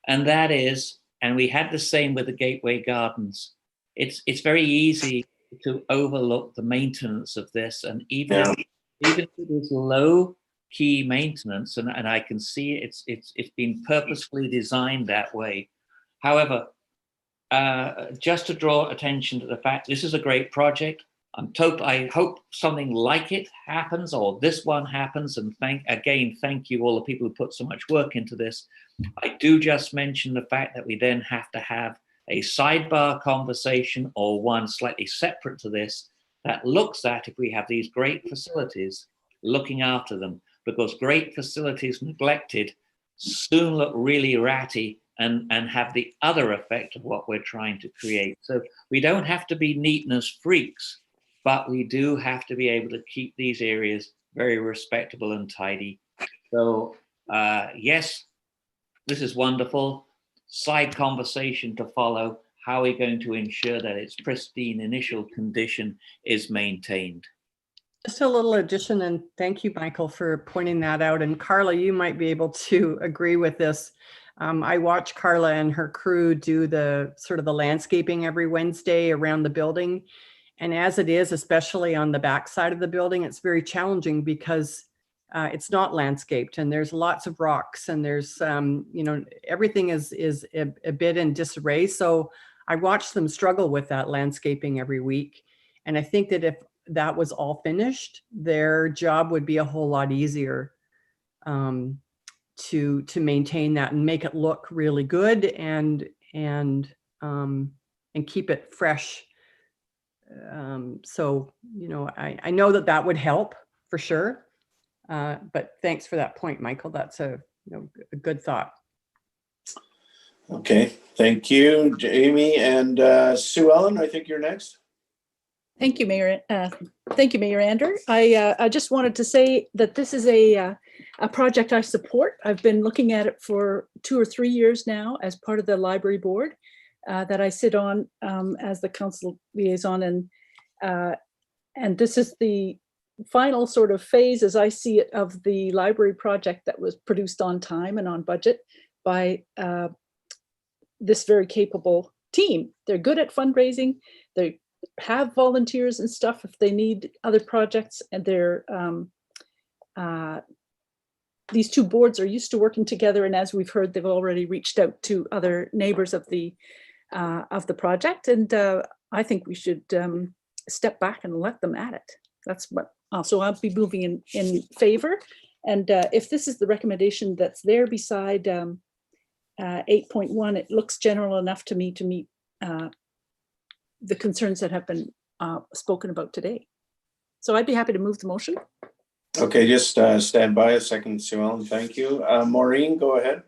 and that is, and we had the same with the Gateway Gardens, it's very easy to overlook the maintenance of this, and even if it is low key maintenance, and I can see it's been purposefully designed that way. However, just to draw attention to the fact this is a great project. I hope something like it happens, or this one happens, and thank you all the people who put so much work into this. I do just mention the fact that we then have to have a sidebar conversation, or one slightly separate to this, that looks at, if we have these great facilities, looking after them, because great facilities neglected soon look really ratty and have the other effect of what we're trying to create. So we don't have to be neatness freaks, but we do have to be able to keep these areas very respectable and tidy. So yes, this is wonderful. Side conversation to follow. How are we going to ensure that its pristine initial condition is maintained? Just a little addition, and thank you, Michael, for pointing that out. And Carla, you might be able to agree with this. I watch Carla and her crew do the sort of the landscaping every Wednesday around the building. And as it is, especially on the back side of the building, it's very challenging because it's not landscaped, and there's lots of rocks, and there's, everything is a bit in disarray. So I watch them struggle with that landscaping every week. And I think that if that was all finished, their job would be a whole lot easier to maintain that and make it look really good and keep it fresh. So, I know that would help for sure. But thanks for that point, Michael. That's a good thought. Okay, thank you, Jamie. And Sue Ellen, I think you're next. Thank you, Mayor. Thank you, Mayor Ander. I just wanted to say that this is a project I support. I've been looking at it for 2 or 3 years now as part of the library board that I sit on as the council liaison, and this is the final sort of phase, as I see it, of the library project that was produced on time and on budget by this very capable team. They're good at fundraising. They have volunteers and stuff if they need other projects, and they're these two boards are used to working together, and as we've heard, they've already reached out to other neighbors of the project, and I think we should step back and let them at it. That's what, so I'll be moving in favor. And if this is the recommendation that's there beside 8.1, it looks general enough to me to meet the concerns that have been spoken about today. So I'd be happy to move the motion. Okay, just stand by a second, Sue Ellen. Thank you. Maureen, go ahead.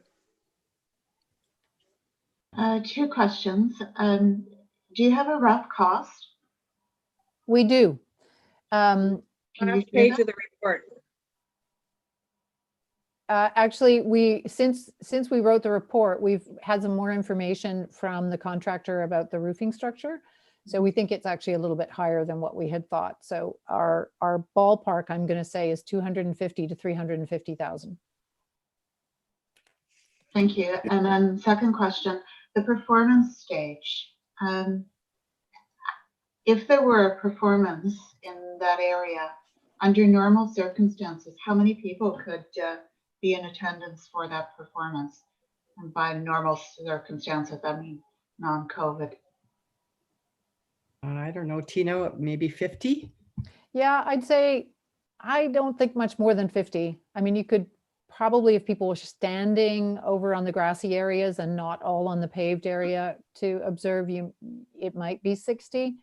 2 questions. Do you have a rough cost? We do. Can you Last share page that? of the report. Actually, since we wrote the report, we've had some more information from the contractor about the roofing structure. So we think it's actually a little bit higher than what we had thought. So our ballpark, I'm going to say, is 250 to 350,000. Thank you. And then second question, the performance stage. If there were a performance in that area, under normal circumstances, how many people could be in attendance for that performance? And by normal circumstances, I mean non-COVID. I don't know, Tina, maybe 50? Yeah, I'd say, I don't think much more than 50. I mean, you could probably, if people were standing over on the grassy areas and not all on the paved area to observe, it might be 60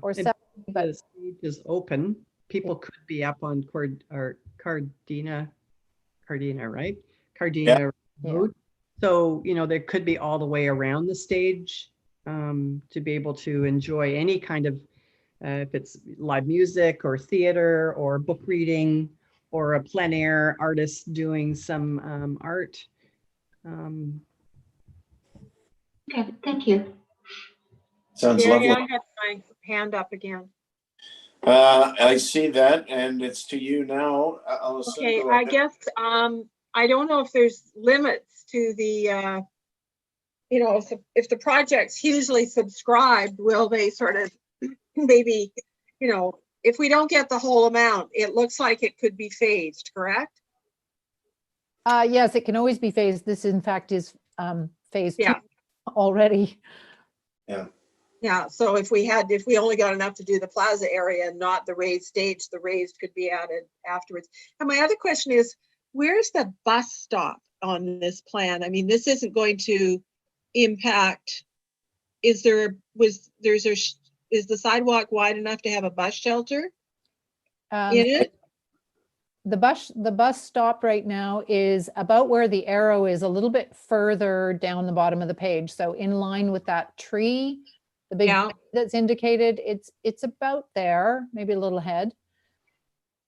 or 70. But the stage is open. People could be up on Cardina, right? Cardina Road. So, you know, there could be all the way around the stage to be able to enjoy any kind of, if it's live music or theater or book reading or a plein air artist doing some art. Okay, thank you. Sounds Gary, lovely. I have my hand up again. I see that, and it's to you now, Alison. Okay, go I ahead. guess I don't know if there's limits to the, you know, if the project's hugely subscribed, will they sort of maybe, you know, if we don't get the whole amount, it looks like it could be phased, correct? yes, it can always be phased. This, in fact, is phase 2 Yeah. already. Yeah. Yeah, so if we only got enough to do the plaza area and not the raised stage, the raised could be added afterwards. And my other question is, where's the bus stop on this plan? I mean, this isn't going to impact, is the sidewalk wide enough to have a bus shelter in it? The bus stop right now is about where the arrow is, a little bit further down the bottom of the page. So in line with that tree, the big tree that's indicated, it's about there, maybe a little ahead.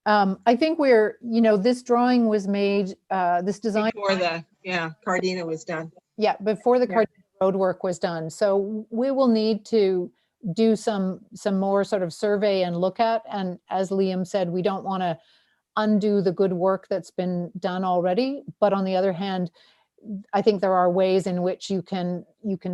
I think this drawing was made, this design before the Cardina was done. Yeah, before the Cardina road work was done. So we will need to do some more sort of survey and look at. And as Liam said, we don't want to undo the good work that's been done already. But on the other hand, I think there are ways in which you can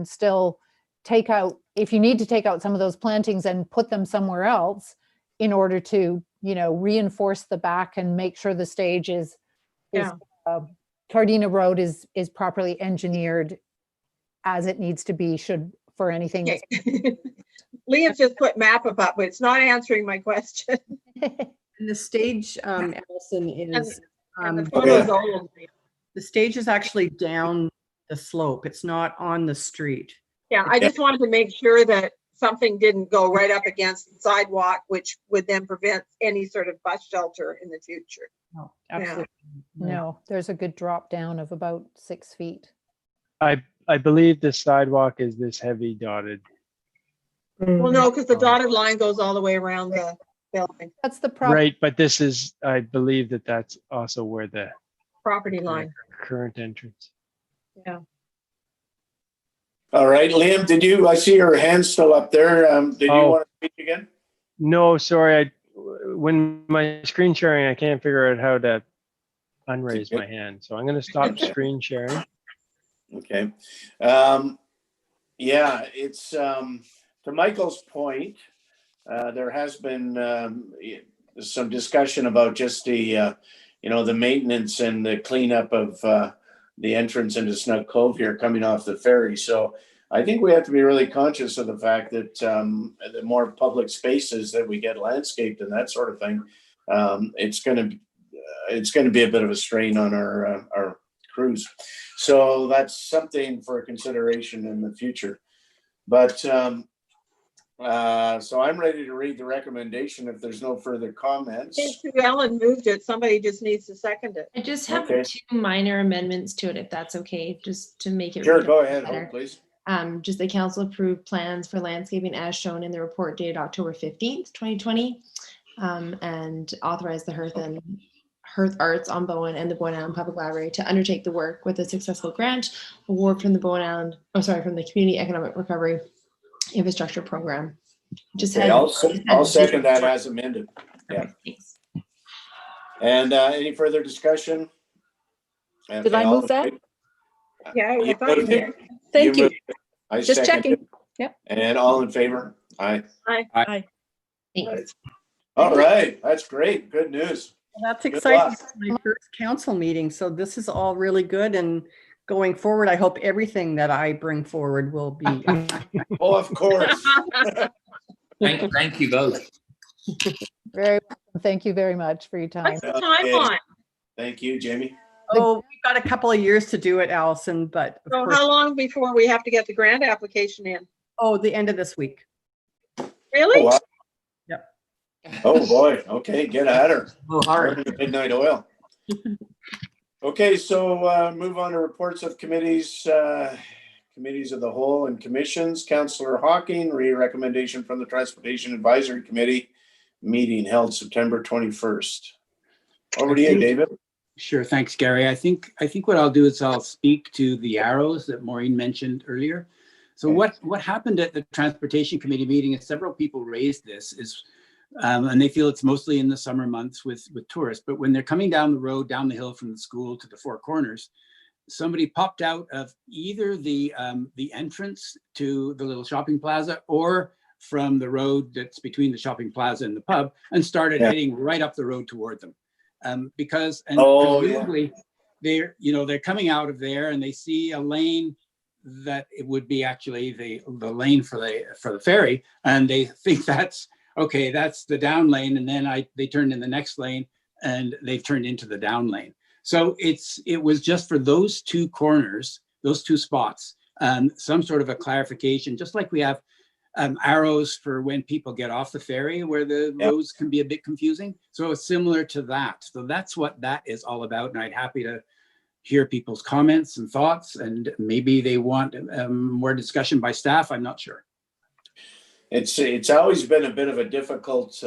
still take out, if you need to take out some of those plantings and put them somewhere else in order to, you know, reinforce the back and make sure the stage is Cardina Road is properly engineered as it needs to be, for anything. Okay. Liam just put map up, but it's not answering my question. And the stage, Allison, is and the photo's old. The stage is actually down the slope. It's not on the street. Yeah, I just wanted to make sure that something didn't go right up against the sidewalk, which would then prevent any sort of bus shelter in the future. No, absolutely. No, there's a good drop down of about 6 feet. I believe the sidewalk is this heavy dotted. Well, no, because the dotted line goes all the way around the building. That's the problem. Right, but this is, I believe that's also where the Property line. current entrance. Yeah. All right, Liam, I see your hand still up there. Did you want to speak again? No, sorry. When my screen sharing, I can't figure out how to unraise my hand. So I'm going to stop screen sharing. Okay. Yeah, it's to Michael's point, there has been some discussion about just the, the maintenance and the cleanup of the entrance into Snug Cove here coming off the ferry. So I think we have to be really conscious of the fact that the more public spaces that we get landscaped and that sort of thing, it's going to be a bit of a strain on our crews. So that's something for consideration in the future. But so I'm ready to read the recommendation if there's no further comments. Ellen moved it. Somebody just needs to second it. I just have Okay. 2 minor amendments to it, if that's okay, just to make it. Sure, read go ahead, better. Hope, please. Just the council approved plans for landscaping as shown in the report dated October 15th, 2020, and authorized the Hearth Arts on Bowen and the Bowen Island Public Library to undertake the work with a successful grant award from the from the Community Economic Recovery Infrastructure Program. Just Okay, I'll second that as amended. Yeah. Thanks. And any further discussion? Did I move that? Yeah, You I thought you moved it. did. Thank you. moved it. I Just second checking. it. Yep. And all in favor? Aye. Aye. Thanks. All right, that's great. Good news. That's Good exciting. luck. It's my first council meeting, so this is all really good. And going forward, I hope everything that I bring forward will be. Oh, of course. Thank you both. Very welcome. Thank you very much for your time. What's the timeline? Thank you, Jamie. Oh, we've got a couple of years to do it, Allison, but of So course, how long before we have to get the grant application in? the end of this week. Really? Oh, wow. Yep. Oh, boy. Okay, get at her. Oh, hard. Burn the midnight oil. Okay, so move on to reports of committees, committees of the whole and commissions. Councillor Hawking, recommendation from the Transportation Advisory Committee meeting held September 21st. Over to you, David. Sure, thanks, Gary. I think what I'll do is I'll speak to the arrows that Maureen mentioned earlier. So what happened at the Transportation Committee meeting is several people raised this and they feel it's mostly in the summer months with tourists, but when they're coming down the road, down the hill from the school to the Four Corners, somebody popped out of either the entrance to the little shopping plaza or from the road that's between the shopping plaza and the pub and started heading right up the road toward them. Because presumably they're coming out of there and they see a lane that it would be actually the lane for the ferry, and they think that's okay, that's the down lane, and then they turned in the next lane and they've turned into the down lane. So it was just for those two corners, those two spots, some sort of a clarification, just like we have arrows for when people get off the ferry where the roads can be a bit confusing. So it's similar to that. So that's what that is all about. And I'd happy to hear people's comments and thoughts, and maybe they want more discussion by staff. I'm not sure. It's always been a bit of a difficult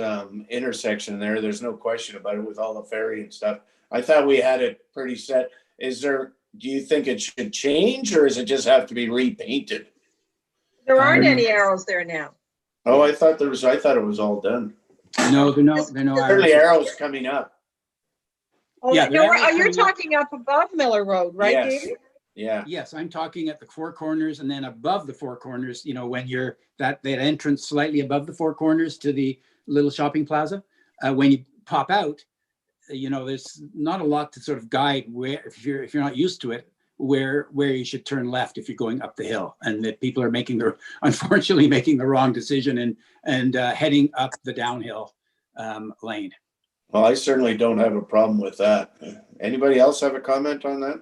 intersection there. There's no question about it with all the ferry and stuff. I thought we had it pretty set. Do you think it should change, or does it just have to be repainted? There aren't any arrows there now. Oh, I thought it was all done. No, they're no Early arrows coming up. Oh, Yeah, you're talking up above Miller Road, right, Yes. David? Yeah. Yes, I'm talking at the Four Corners, and then above the Four Corners, when you're that entrance slightly above the Four Corners to the little shopping plaza. When you pop out, there's not a lot to sort of guide where, if you're not used to it, where you should turn left if you're going up the hill, and that people are unfortunately making the wrong decision and heading up the downhill lane. Well, I certainly don't have a problem with that. Anybody else have a comment on that?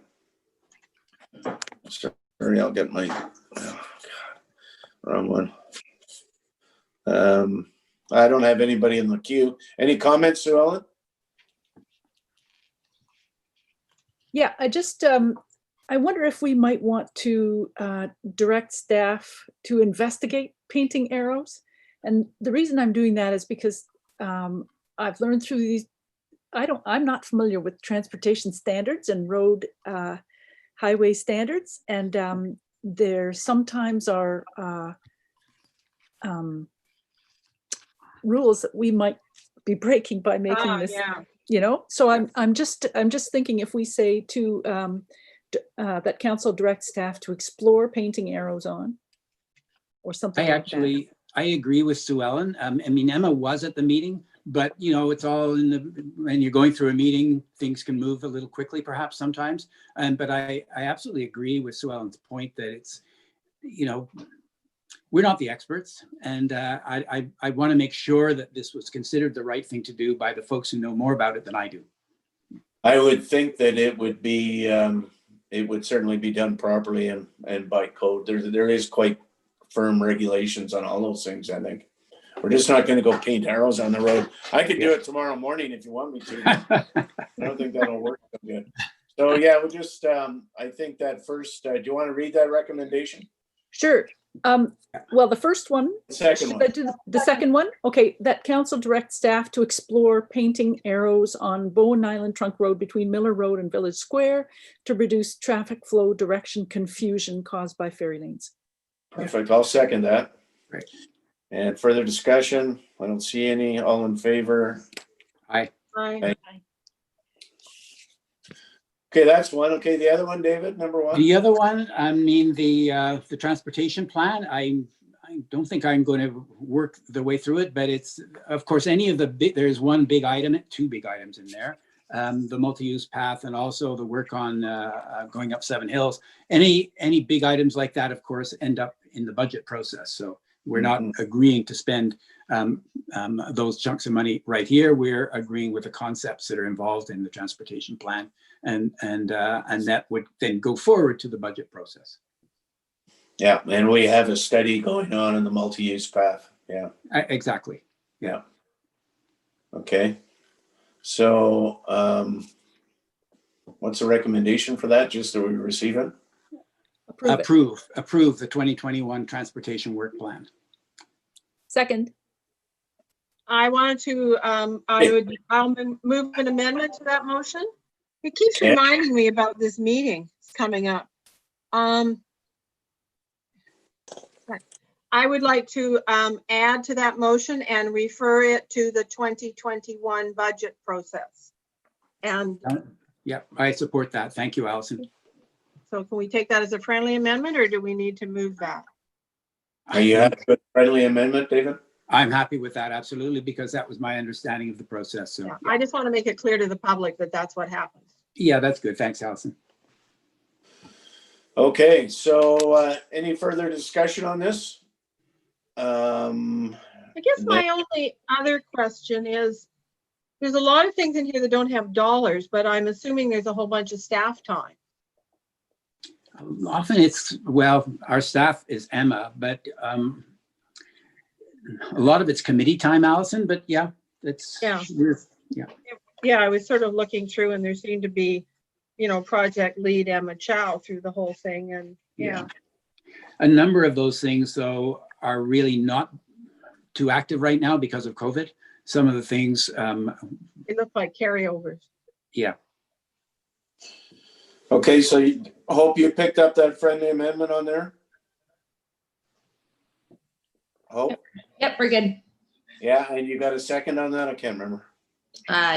Sorry, I'll get my wrong one. I don't have anybody in the queue. Any comments, Sue Ellen? Yeah, I wonder if we might want to direct staff to investigate painting arrows. And the reason I'm doing that is because I've learned through these, I'm not familiar with transportation standards and road highway standards. And there sometimes are rules that we might be breaking by making this, so I'm just thinking if we say to that council direct staff to explore painting arrows on or something like that. I agree with Sue Ellen. Emma was at the meeting, but it's all when you're going through a meeting, things can move a little quickly perhaps sometimes. But I absolutely agree with Sue Ellen's point that you know, we're not the experts, and I want to make sure that this was considered the right thing to do by the folks who know more about it than I do. I would think that it would be, it would certainly be done properly and by code. There is quite firm regulations on all those things, I think. We're just not going to go paint arrows on the road. I could do it tomorrow morning if you want me to. I don't think that'll work so good. So yeah, we'll just, I think that first, do you want to read that recommendation? Sure. Well, the first one. Second Should one. I do the second one? Okay, that council direct staff to explore painting arrows on Bowen Island Trunk Road between Miller Road and Village Square to reduce traffic flow direction confusion caused by ferry lanes. Perfect. I'll second that. Great. And further discussion? I don't see any. All in favor? Aye. Aye. Okay, that's one. Okay, the other one, David, number one. The other one, I mean, the transportation plan, I don't think I'm going to work the way through it, but it's, of course, any of the big, there's one big item, two big items in there. The multi-use path and also the work on going up Seven Hills. Any big items like that, of course, end up in the budget process. So we're not agreeing to spend those chunks of money right here. We're agreeing with the concepts that are involved in the transportation plan, and that would then go forward to the budget process. Yeah, and we have a study going on in the multi-use path. Yeah. Exactly. Yeah. Okay. So what's the recommendation for that? Just that we receive it? Approve the 2021 transportation work plan. Second. I wanted to, I'll move an amendment to that motion. It keeps Yeah. reminding me about this meeting coming up. I would like to add to that motion and refer it to the 2021 budget process. And Yeah, I support that. Thank you, Allison. so can we take that as a friendly amendment, or do we need to move that? Are you happy with the friendly amendment, David? I'm happy with that, absolutely, because that was my understanding of the process. So Yeah, I just want to make it clear to the public that that's what happens. yeah, that's good. Thanks, Allison. Okay, so any further discussion on this? I guess my only other question is, there's a lot of things in here that don't have dollars, but I'm assuming there's a whole bunch of staff time. Often it's, well, our staff is Emma, but a lot of it's committee time, Allison, but yeah, it's, Yeah. Yeah. Yeah, I was sort of looking through and there seemed to be, you know, project lead Emma Chow through the whole thing, and yeah. A number of those things, though, are really not too active right now because of COVID. Some of the things, It looked like carryovers. yeah. Okay, so I hope you picked up that friendly amendment on there. Oh, Yep, we're good. yeah, and you got a second on that? I can't remember.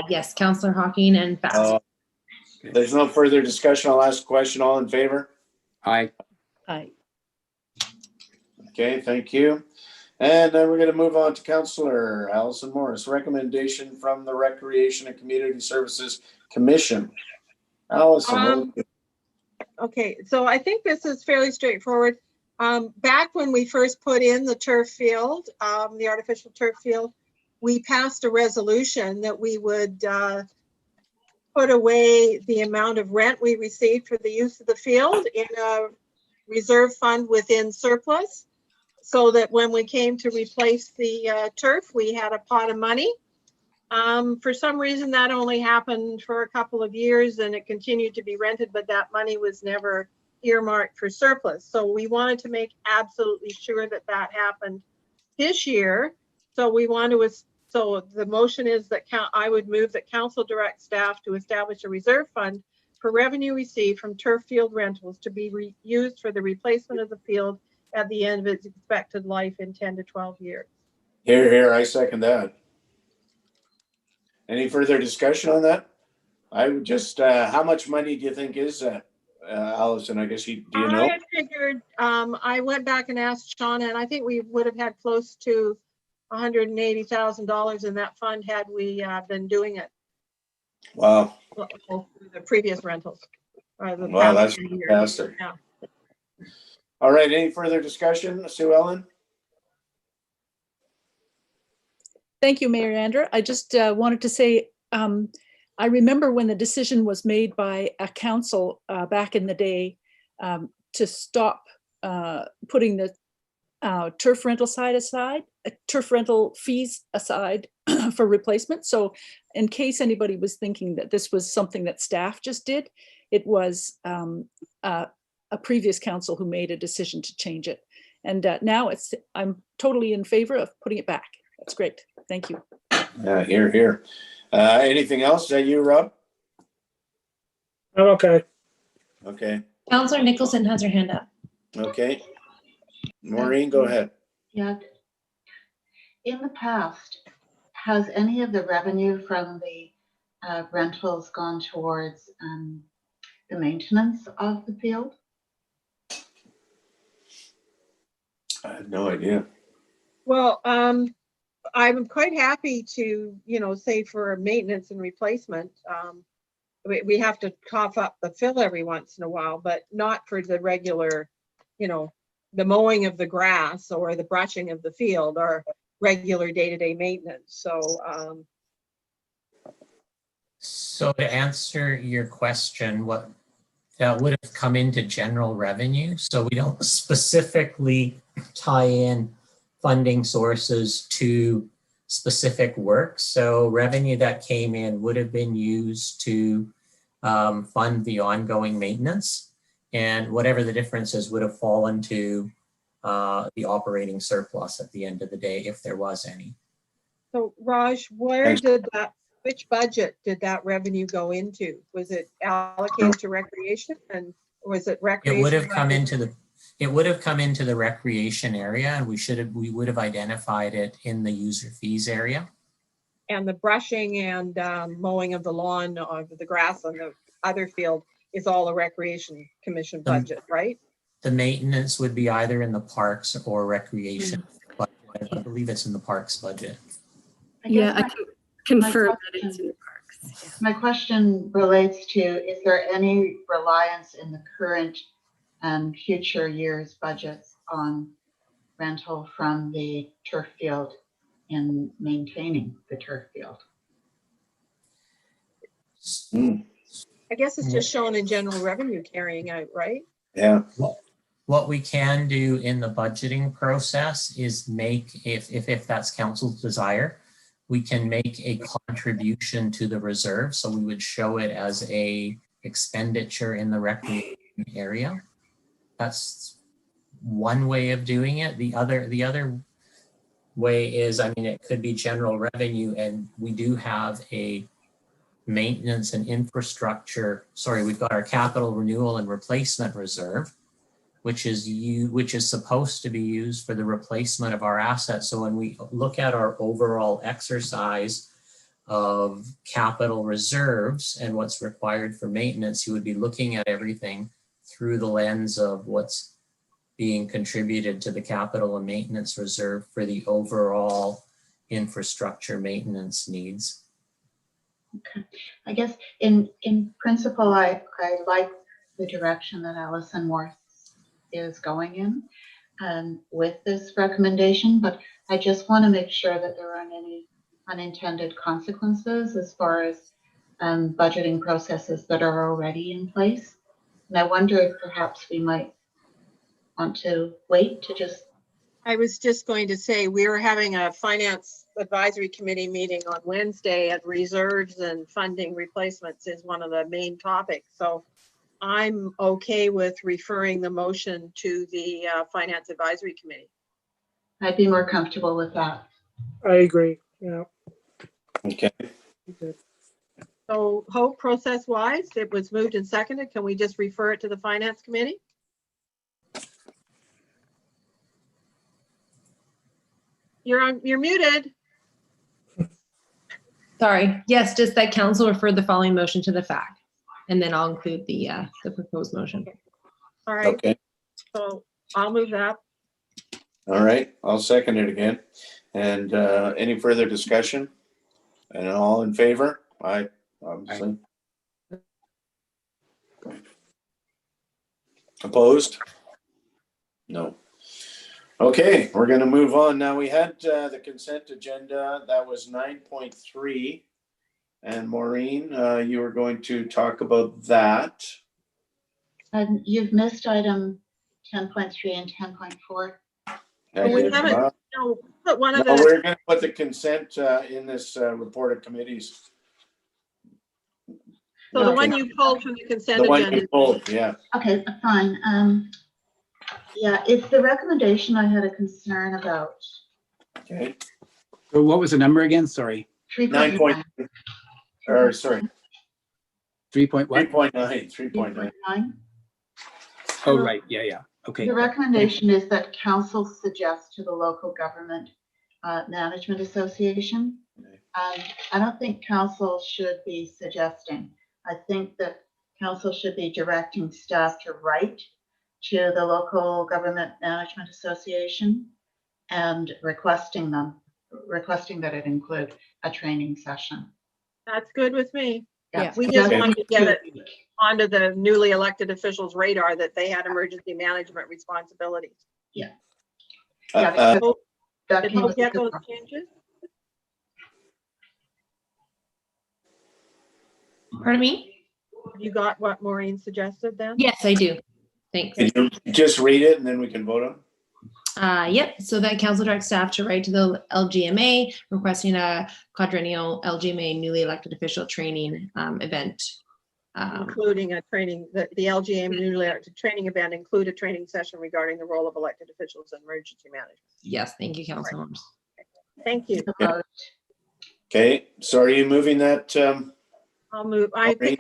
Yes, Councillor Hawking and Fast. There's no further discussion. I'll ask a question. All in favor? Aye. Aye. Okay, thank you. And then we're going to move on to Councillor Allison Morris, recommendation from the Recreation and Community Services Commission. Allison. Okay, so I think this is fairly straightforward. Back when we first put in the turf field, the artificial turf field, we passed a resolution that we would put away the amount of rent we received for the use of the field in a reserve fund within surplus, so that when we came to replace the turf, we had a pot of money. For some reason, that only happened for a couple of years and it continued to be rented, but that money was never earmarked for surplus. So we wanted to make absolutely sure that that happened this year. So we want to, so the motion is that I would move that council direct staff to establish a reserve fund for revenue received from turf field rentals to be used for the replacement of the field at the end of its expected life in 10 to 12 years. Here, here, I second that. Any further discussion on that? I would just, how much money do you think is that, Allison? I guess do you know? I had figured, I went back and asked Shauna, and I think we would have had close to $180,000 in that fund had we been doing it. Wow. The previous rentals. Wow, that's fantastic. Yeah. All right, any further discussion, Sue Ellen? Thank you, Mayor Andrew. I just wanted to say, I remember when the decision was made by a council back in the day to stop putting the turf rental fees aside for replacement. So in case anybody was thinking that this was something that staff just did, it was a previous council who made a decision to change it. And now I'm totally in favor of putting it back. That's great. Thank you. Here, here. Anything else? Is that you, Rob? I'm okay. Okay. Councillor Nicholson has her hand up. Okay. Maureen, go ahead. Yeah. In the past, has any of the revenue from the rentals gone towards the maintenance of the field? I have no idea. Well, I'm quite happy to, say for maintenance and replacement, we have to cough up the fill every once in a while, but not for the regular, the mowing of the grass or the brushing of the field or regular day-to-day maintenance. So to answer your question, what that would have come into general revenue. So we don't specifically tie in funding sources to specific work. So revenue that came in would have been used to fund the ongoing maintenance, and whatever the differences would have fallen to the operating surplus at the end of the day, if there was any. So Raj, which budget did that revenue go into? Was it allocated to recreation, and was it recreation? It would have come into the recreation area, and we would have identified it in the user fees area. And the brushing and mowing of the lawn or the grass on the other field is all a recreation commission budget, right? The maintenance would be either in the parks or recreation, but I believe it's in the parks budget. I can confirm that it's in the parks. My question relates to, is there any reliance in the current and future years' budgets on rental from the turf field in maintaining the turf field? I guess it's just shown in general revenue carrying out, right? Yeah. What we can do in the budgeting process is make, if that's council's desire, we can make a contribution to the reserve. So we would show it as a expenditure in the recreation area. That's one way of doing it. The other way is, it could be general revenue, and we do have a maintenance and infrastructure. Sorry, we've got our capital renewal and replacement reserve, which is supposed to be used for the replacement of our assets. So when we look at our overall exercise of capital reserves and what's required for maintenance, you would be looking at everything through the lens of what's being contributed to the capital and maintenance reserve for the overall infrastructure maintenance needs. Okay. I guess in principle, I like the direction that Alison Worth is going in with this recommendation, but I just want to make sure that there aren't any unintended consequences as far as budgeting processes that are already in place. And I wonder if perhaps we might want to wait to just... I was just going to say, we are having a finance advisory committee meeting on Wednesday, and reserves and funding replacements is one of the main topics. So I'm okay with referring the motion to the finance advisory committee. I'd be more comfortable with that. I agree. Yeah. Okay. So Hope, process wise, it was moved and seconded. Can we just refer it to the finance committee? You're muted. Sorry. Yes, just that council referred the following motion to the FAC, and then I'll include the proposed motion. All right. Okay. So I'll move that. All right. I'll second it again. And any further discussion? And all in favor? Aye, obviously. Opposed? No. Okay, we're going to move on. Now we had the consent agenda. That was 9.3. And Maureen, you were going to talk about that. You've missed item 10.3 and 10.4. But we haven't, no, put one of No, the, we're going to put the consent in this report of committees. so the one you pulled from the consent The one agenda. you pulled, yeah. Okay, fine. Yeah, it's the recommendation I had a concern about. Okay. So what was the number again? Sorry. 3.9. Or sorry. 3 point what? 3.9. 3.9. Oh, right. Yeah, yeah. Okay. The recommendation is that council suggests to the local government management association. I don't think council should be suggesting. I think that council should be directing staff to write to the local government management association and requesting that it include a training session. That's good with me. Yeah. We just wanted to get it onto the newly elected officials' radar that they had emergency management responsibilities. Yeah. Yeah, did Hope get those changes? Pardon me? You got what Maureen suggested then? Yes, I do. Thanks. Can you just read it and then we can vote on it? Yep. So that council directs staff to write to the LGMA requesting a quadrennial LGMA newly elected official training event. Including a training, the LGMA newly elected training event include a training session regarding the role of elected officials in emergency management. Yes, thank you, council members. Thank you. Okay, so are you moving that? I'll move. I think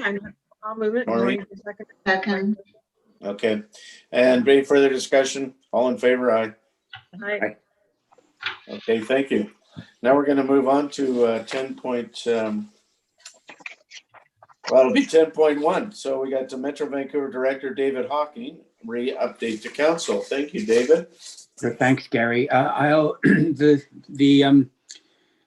I'll move it. Maureen? Second. Okay, and any further discussion? All in favor, aye. Aye. Okay, thank you. Now we're going to move on to 10 point, well, it'll be 10.1. So we got the Metro Vancouver Director, David Hawking, update to council. Thank you, David. Thanks, Gary.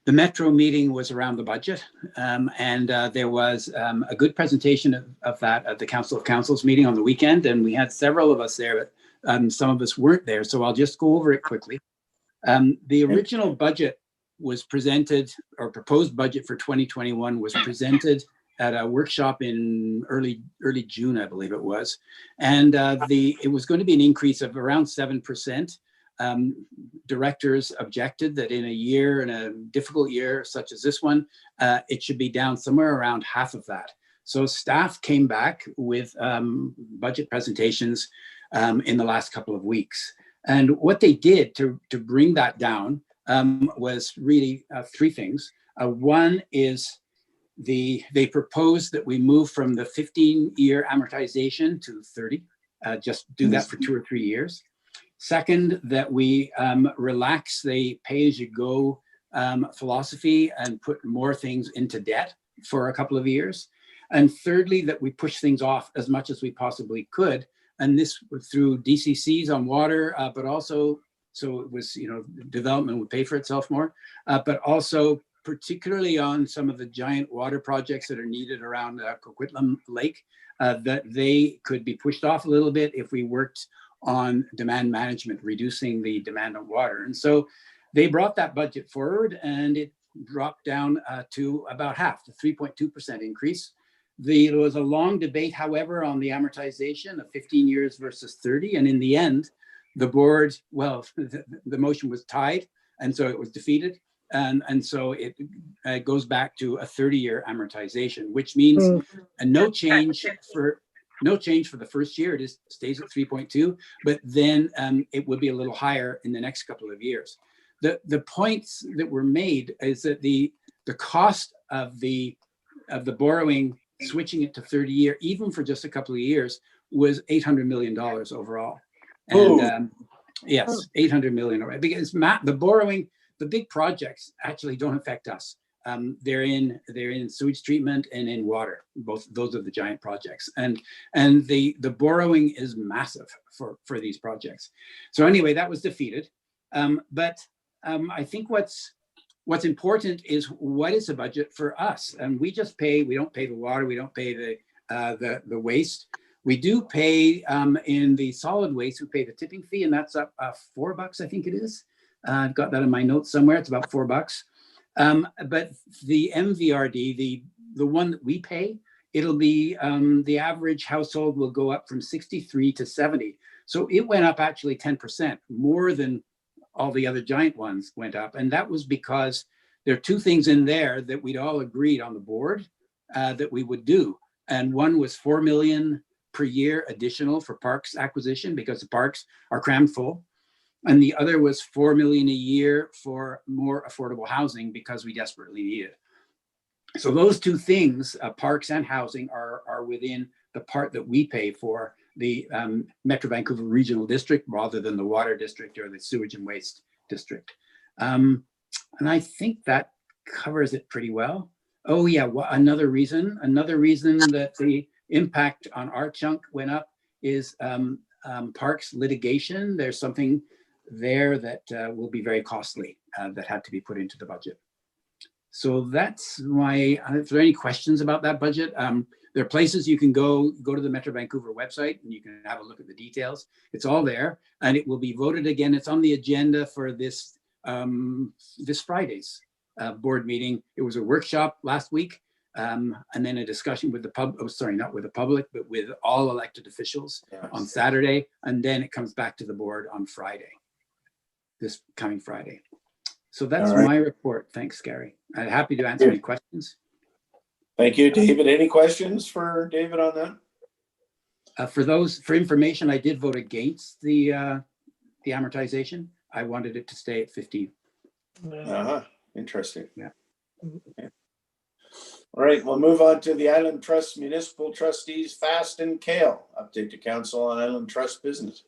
The Metro meeting was around the budget, and there was a good presentation of that at the Council of Councils meeting on the weekend, and we had several of us there, but some of us weren't there, so I'll just go over it quickly. The original budget was presented, or proposed budget for 2021 was presented at a workshop in early June, I believe it was, and it was going to be an increase of around 7%. Directors objected that in a difficult year such as this one, it should be down somewhere around half of that. So staff came back with budget presentations in the last couple of weeks. And what they did to bring that down was really three things. One is they proposed that we move from the 15-year amortization to 30, just do that for 2 or 3 years. Second, that we relax the pay-as-you-go philosophy and put more things into debt for a couple of years. And thirdly, that we push things off as much as we possibly could. And this through DCCs on water, but also, so it was, development would pay for itself more, but also particularly on some of the giant water projects that are needed around Coquitlam Lake, that they could be pushed off a little bit if we worked on demand management, reducing the demand on water. And so they brought that budget forward and it dropped down to about half, the 3.2% increase. There was a long debate, however, on the amortization of 15 years versus 30. And in the end, the board, the motion was tied, and so it was defeated. And so it goes back to a 30-year amortization, which means no change for the first year. It stays at 3.2, but then it would be a little higher in the next couple of years. The points that were made is that the cost of the borrowing, switching it to 30-year, even for just a couple of years, was $800 million overall. And yes, 800 million, right? Because the borrowing, the big projects actually don't affect us. They're in sewage treatment and in water. Both those are the giant projects, and the borrowing is massive for these projects. So anyway, that was defeated. But I think what's important is what is the budget for us, and we just pay. We don't pay the water. We don't pay the waste. We do pay in the solid waste, we pay the tipping fee, and that's up $4, I think it is. I've got that in my notes somewhere. It's about $4. But the MVRD, the one that we pay, it'll be the average household will go up from 63 to 70. So it went up actually 10%, more than all the other giant ones went up. And that was because there are two things in there that we'd all agreed on the board that we would do. And one was 4 million per year additional for parks acquisition because the parks are crammed full. And the other was 4 million a year for more affordable housing because we desperately need it. So those two things, parks and housing, are within the part that we pay for the Metro Vancouver Regional District rather than the Water District or the Sewage and Waste District. And I think that covers it pretty well. Oh yeah, another reason that the impact on our chunk went up is parks litigation. There's something there that will be very costly that had to be put into the budget. So that's my, if there are any questions about that budget, there are places you can go to the Metro Vancouver website and you can have a look at the details. It's all there and it will be voted again. It's on the agenda for this this Friday's board meeting. It was a workshop last week and then a discussion with the public, oh, sorry, not with the public, but with all elected officials on Saturday. And then it comes back to the board on Friday, this coming Friday. So that's my report. Thanks, Gary. I'm happy to answer any questions. Thank you, David. Any questions for David on that? For information, I did vote against the amortization. I wanted it to stay at 15. Interesting. Yeah. Okay. All right, we'll move on to the Island Trust Municipal Trustees, Fast and Kale. Update to Council on Island Trust business.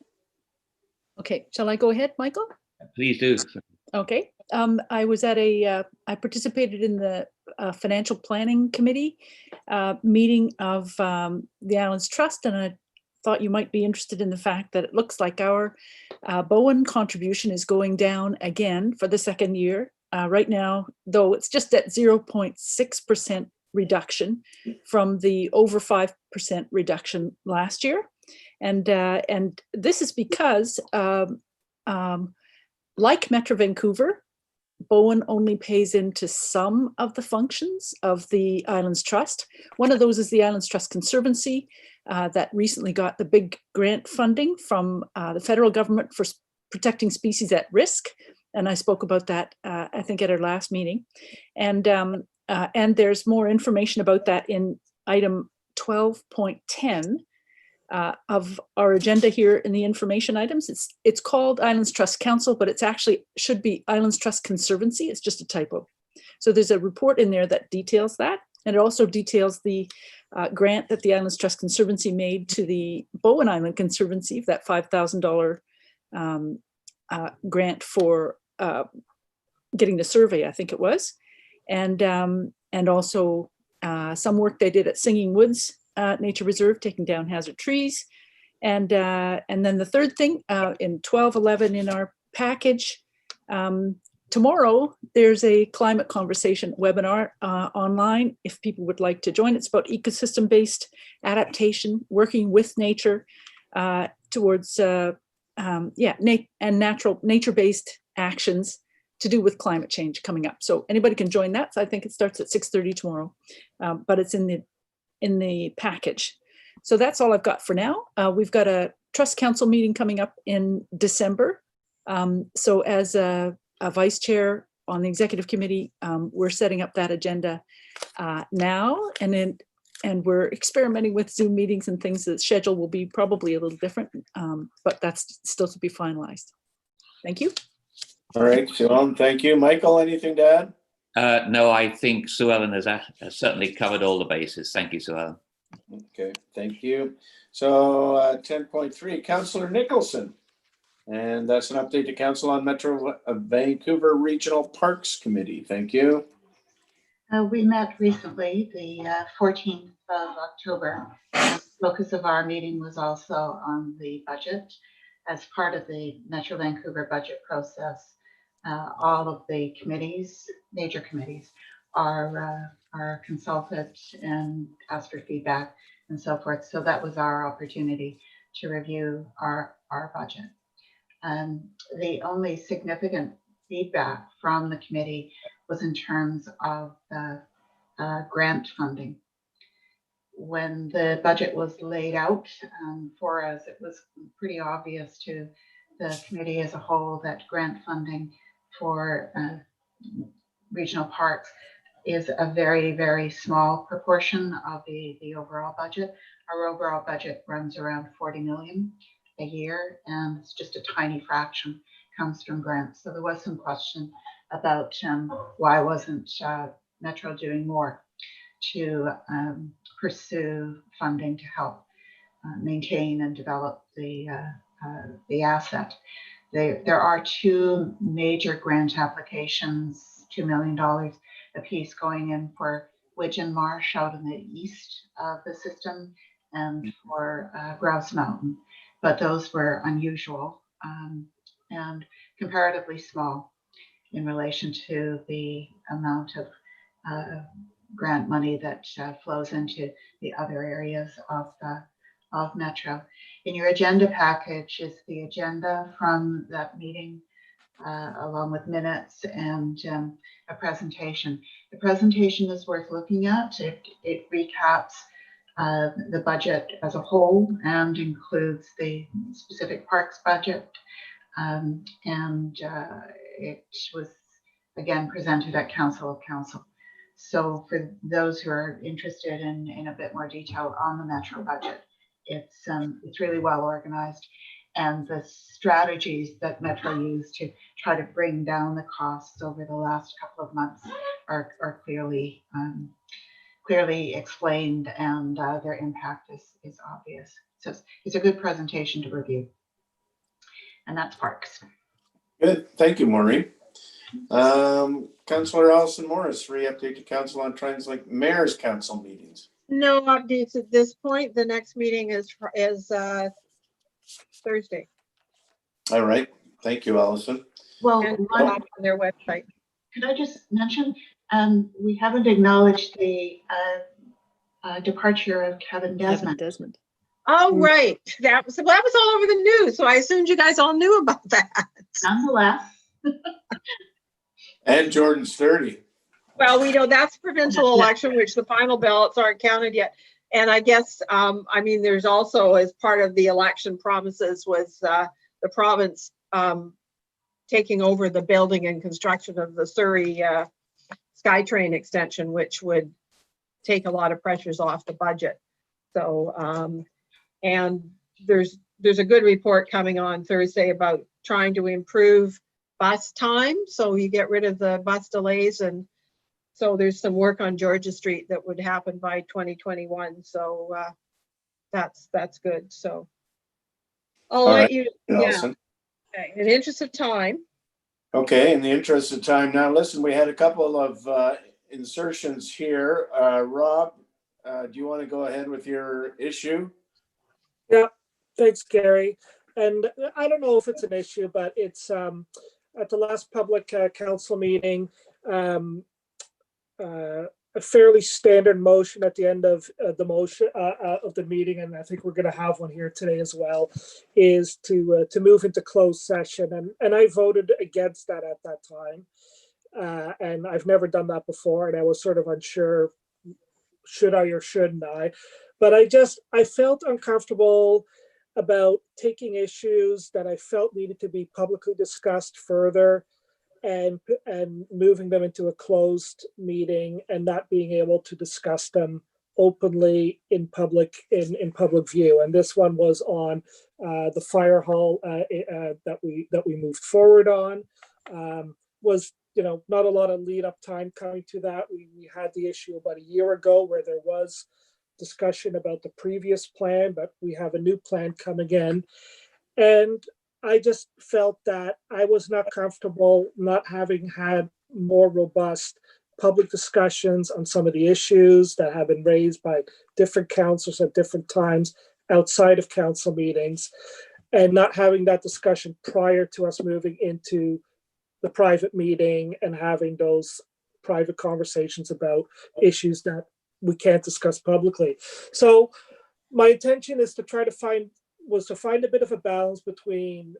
Okay, shall I go ahead, Michael? Please do. Okay. I was at I participated in the Financial Planning Committee meeting of the Islands Trust, and I thought you might be interested in the fact that it looks like our Bowen contribution is going down again for the second year. Right now, though, it's just at 0.6% reduction from the over 5% reduction last year. And this is because like Metro Vancouver, Bowen only pays into some of the functions of the Islands Trust. One of those is the Islands Trust Conservancy that recently got the big grant funding from the federal government for protecting species at risk. And I spoke about that, I think, at our last meeting. And there's more information about that in item 12.10 of our agenda here in the information items. It's called Islands Trust Council, but it's actually should be Islands Trust Conservancy. It's just a typo. So there's a report in there that details that. And it also details the grant that the Islands Trust Conservancy made to the Bowen Island Conservancy, that $5,000 grant for getting the survey, I think it was. And also some work they did at Singing Woods Nature Reserve, taking down hazard trees. And then the third thing in 12.11 in our package, tomorrow there's a climate conversation webinar online if people would like to join. It's about ecosystem-based adaptation, working with nature towards nature-based actions to do with climate change coming up. So anybody can join that. So I think it starts at 6:30 tomorrow, but it's in the package. So that's all I've got for now. We've got a trust council meeting coming up in December. So as a vice chair on the executive committee, we're setting up that agenda now, and we're experimenting with Zoom meetings and things. The schedule will be probably a little different, but that's still to be finalized. Thank you. All right, Sue Ellen, thank you. Michael, anything to add? No, I think Sue Ellen has certainly covered all the bases. Thank you, Sue Ellen. Okay, thank you. So 10.3, Councillor Nicholson. And that's an update to Council on Metro Vancouver Regional Parks Committee. Thank you. We met recently, the 14th of October. The focus of our meeting was also on the budget. As part of the Metro Vancouver budget process, all of the committees, major committees, are consulted and asked for feedback and so forth. So that was our opportunity to review our budget. The only significant feedback from the committee was in terms of the grant funding. When the budget was laid out for us, it was pretty obvious to the committee as a whole that grant funding for regional parks is a very, very small proportion of the overall budget. Our overall budget runs around 40 million a year, and it's just a tiny fraction comes from grants. So there was some question about why wasn't Metro doing more to pursue funding to help maintain and develop the asset. There are two major grant applications, $2 million a piece, going in for Widgeon Marsh out in the east of the system and for Grouse Mountain, but those were unusual and comparatively small in relation to the amount of grant money that flows into the other areas of Metro. In your agenda package is the agenda from that meeting, along with minutes and a presentation. The presentation is worth looking at. It recaps the budget as a whole and includes the specific parks budget. It was again presented at Council of Council. So for those who are interested in a bit more detail on the Metro budget, it's really well organized, and the strategies that Metro used to try to bring down the costs over the last couple of months are clearly explained, and their impact is obvious. So it's a good presentation to review, and that's parks. Good, thank you, Maureen. Councillor Alison Morris, update to council on TransLink Mayor's Council meetings. No updates at this point. The next meeting is Thursday. All right, thank you, Alison. Well, and on their website. Could I just mention, we haven't acknowledged the departure of Kevin Desmond. Oh, right. That was all over the news. So I assumed you guys all knew about that. Nonetheless. And Jordan Sturdy. Well, we know that's provincial election, which the final ballots aren't counted yet. And I guess, I mean, there's also, as part of the election promises, was the province taking over the building and construction of the Surrey SkyTrain extension, which would take a lot of pressures off the budget. So, and there's a good report coming on Thursday about trying to improve bus time, so you get rid of the bus delays, and so there's some work on Georgia Street that would happen by 2021. So that's good. So I'll let you. Yeah. Okay. In the interest of time. Okay, in the interest of time. Now, listen, we had a couple of insertions here. Rob, do you want to go ahead with your issue? Yeah, thanks, Gary. And I don't know if it's an issue, but it's at the last public council meeting, a fairly standard motion at the end of the motion of the meeting, and I think we're going to have one here today as well, is to move into closed session, and I voted against that at that time, and I've never done that before, and I was sort of unsure, should I or shouldn't I? But I felt uncomfortable about taking issues that I felt needed to be publicly discussed further and moving them into a closed meeting and not being able to discuss them openly in public view. And this one was on the fire hall that we moved forward on. Was not a lot of lead up time coming to that. We had the issue about a year ago where there was discussion about the previous plan, but we have a new plan coming in. And I just felt that I was not comfortable not having had more robust public discussions on some of the issues that have been raised by different councils at different times outside of council meetings, and not having that discussion prior to us moving into the private meeting and having those private conversations about issues that we can't discuss publicly. So my intention is to try to find a bit of a balance between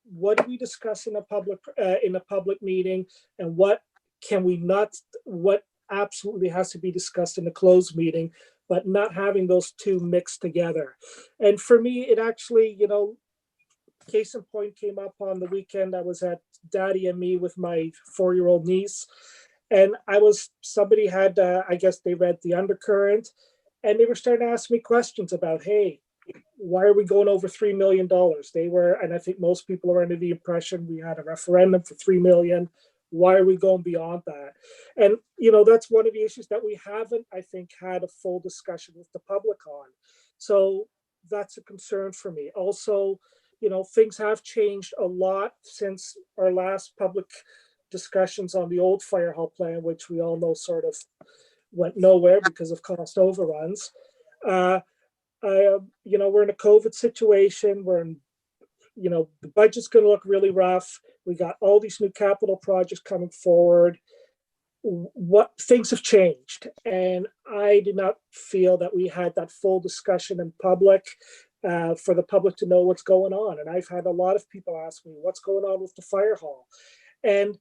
what do we discuss in a public meeting and what can we not, what absolutely has to be discussed in a closed meeting, but not having those two mixed together. And for me, it actually, you know, case in point came up on the weekend. I was at Daddy and Me with my 4-year-old niece, and somebody had, I guess they read The Undercurrent, and they were starting to ask me questions about, hey, why are we going over $3 million? They were, and I think most people are under the impression we had a referendum for $3 million. Why are we going beyond that? And, you know, that's one of the issues that we haven't, I think, had a full discussion with the public on. So that's a concern for me. Also, you know, things have changed a lot since our last public discussions on the old fire hall plan, which we all know sort of went nowhere because of cost overruns. You know, we're in a COVID situation. You know, the budget's going to look really rough. We got all these new capital projects coming forward. What things have changed, and I did not feel that we had that full discussion in public for the public to know what's going on. And I've had a lot of people ask me what's going on with the fire hall, and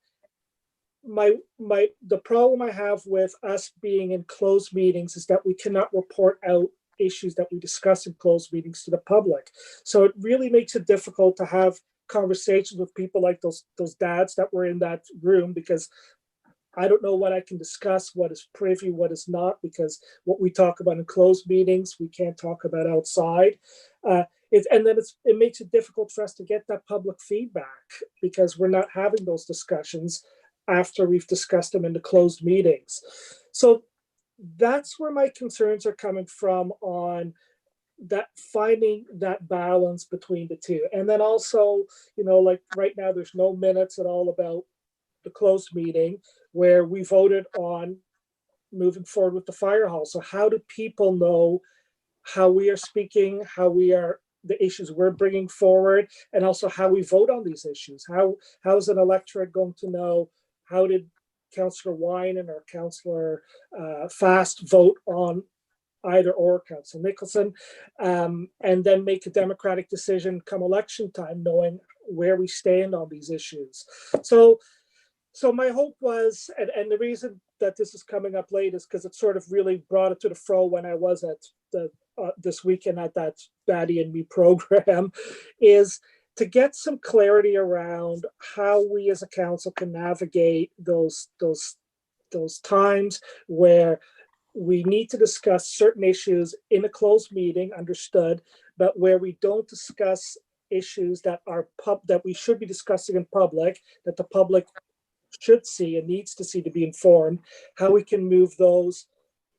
the problem I have with us being in closed meetings is that we cannot report out issues that we discuss in closed meetings to the public. So it really makes it difficult to have conversations with people like those dads that were in that room, because I don't know what I can discuss, what is privy, what is not, because what we talk about in closed meetings, we can't talk about outside. It makes it difficult for us to get that public feedback because we're not having those discussions after we've discussed them in the closed meetings. So that's where my concerns are coming from on that, finding that balance between the two. And then also, you know, like right now, there's no minutes at all about the closed meeting where we voted on moving forward with the fire hall. So how do people know how we are speaking, the issues we're bringing forward, and also how we vote on these issues? How is an electorate going to know how did Councillor Wynan or Councillor Fast vote on either or, Councillor Nicholson, and then make a democratic decision come election time, knowing where we stand on these issues. So my hope was, and the reason that this is coming up late is because it sort of really brought it to the fore when I was at this weekend at that Daddy and Me program, is to get some clarity around how we as a council can navigate those times where we need to discuss certain issues in a closed meeting, understood, but where we don't discuss issues that that we should be discussing in public, that the public should see and needs to see to be informed, how we can move those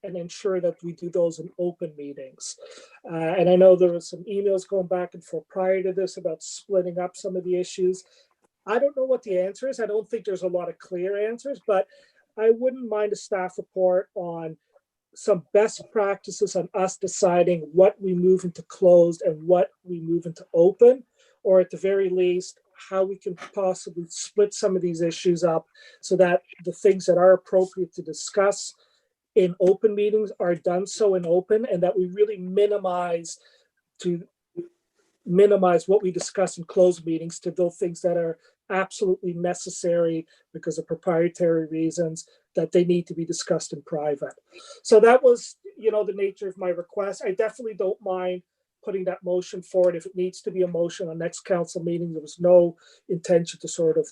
and ensure that we do those in open meetings. And I know there was some emails going back and forth prior to this about splitting up some of the issues. I don't know what the answer is. I don't think there's a lot of clear answers, but I wouldn't mind a staff report on some best practices on us deciding what we move into closed and what we move into open, or at the very least, how we can possibly split some of these issues up so that the things that are appropriate to discuss in open meetings are done so in open, and that we really minimize what we discuss in closed meetings to those things that are absolutely necessary because of proprietary reasons that they need to be discussed in private. So that was, you know, the nature of my request. I definitely don't mind putting that motion forward if it needs to be a motion on next council meeting. There was no intention to sort of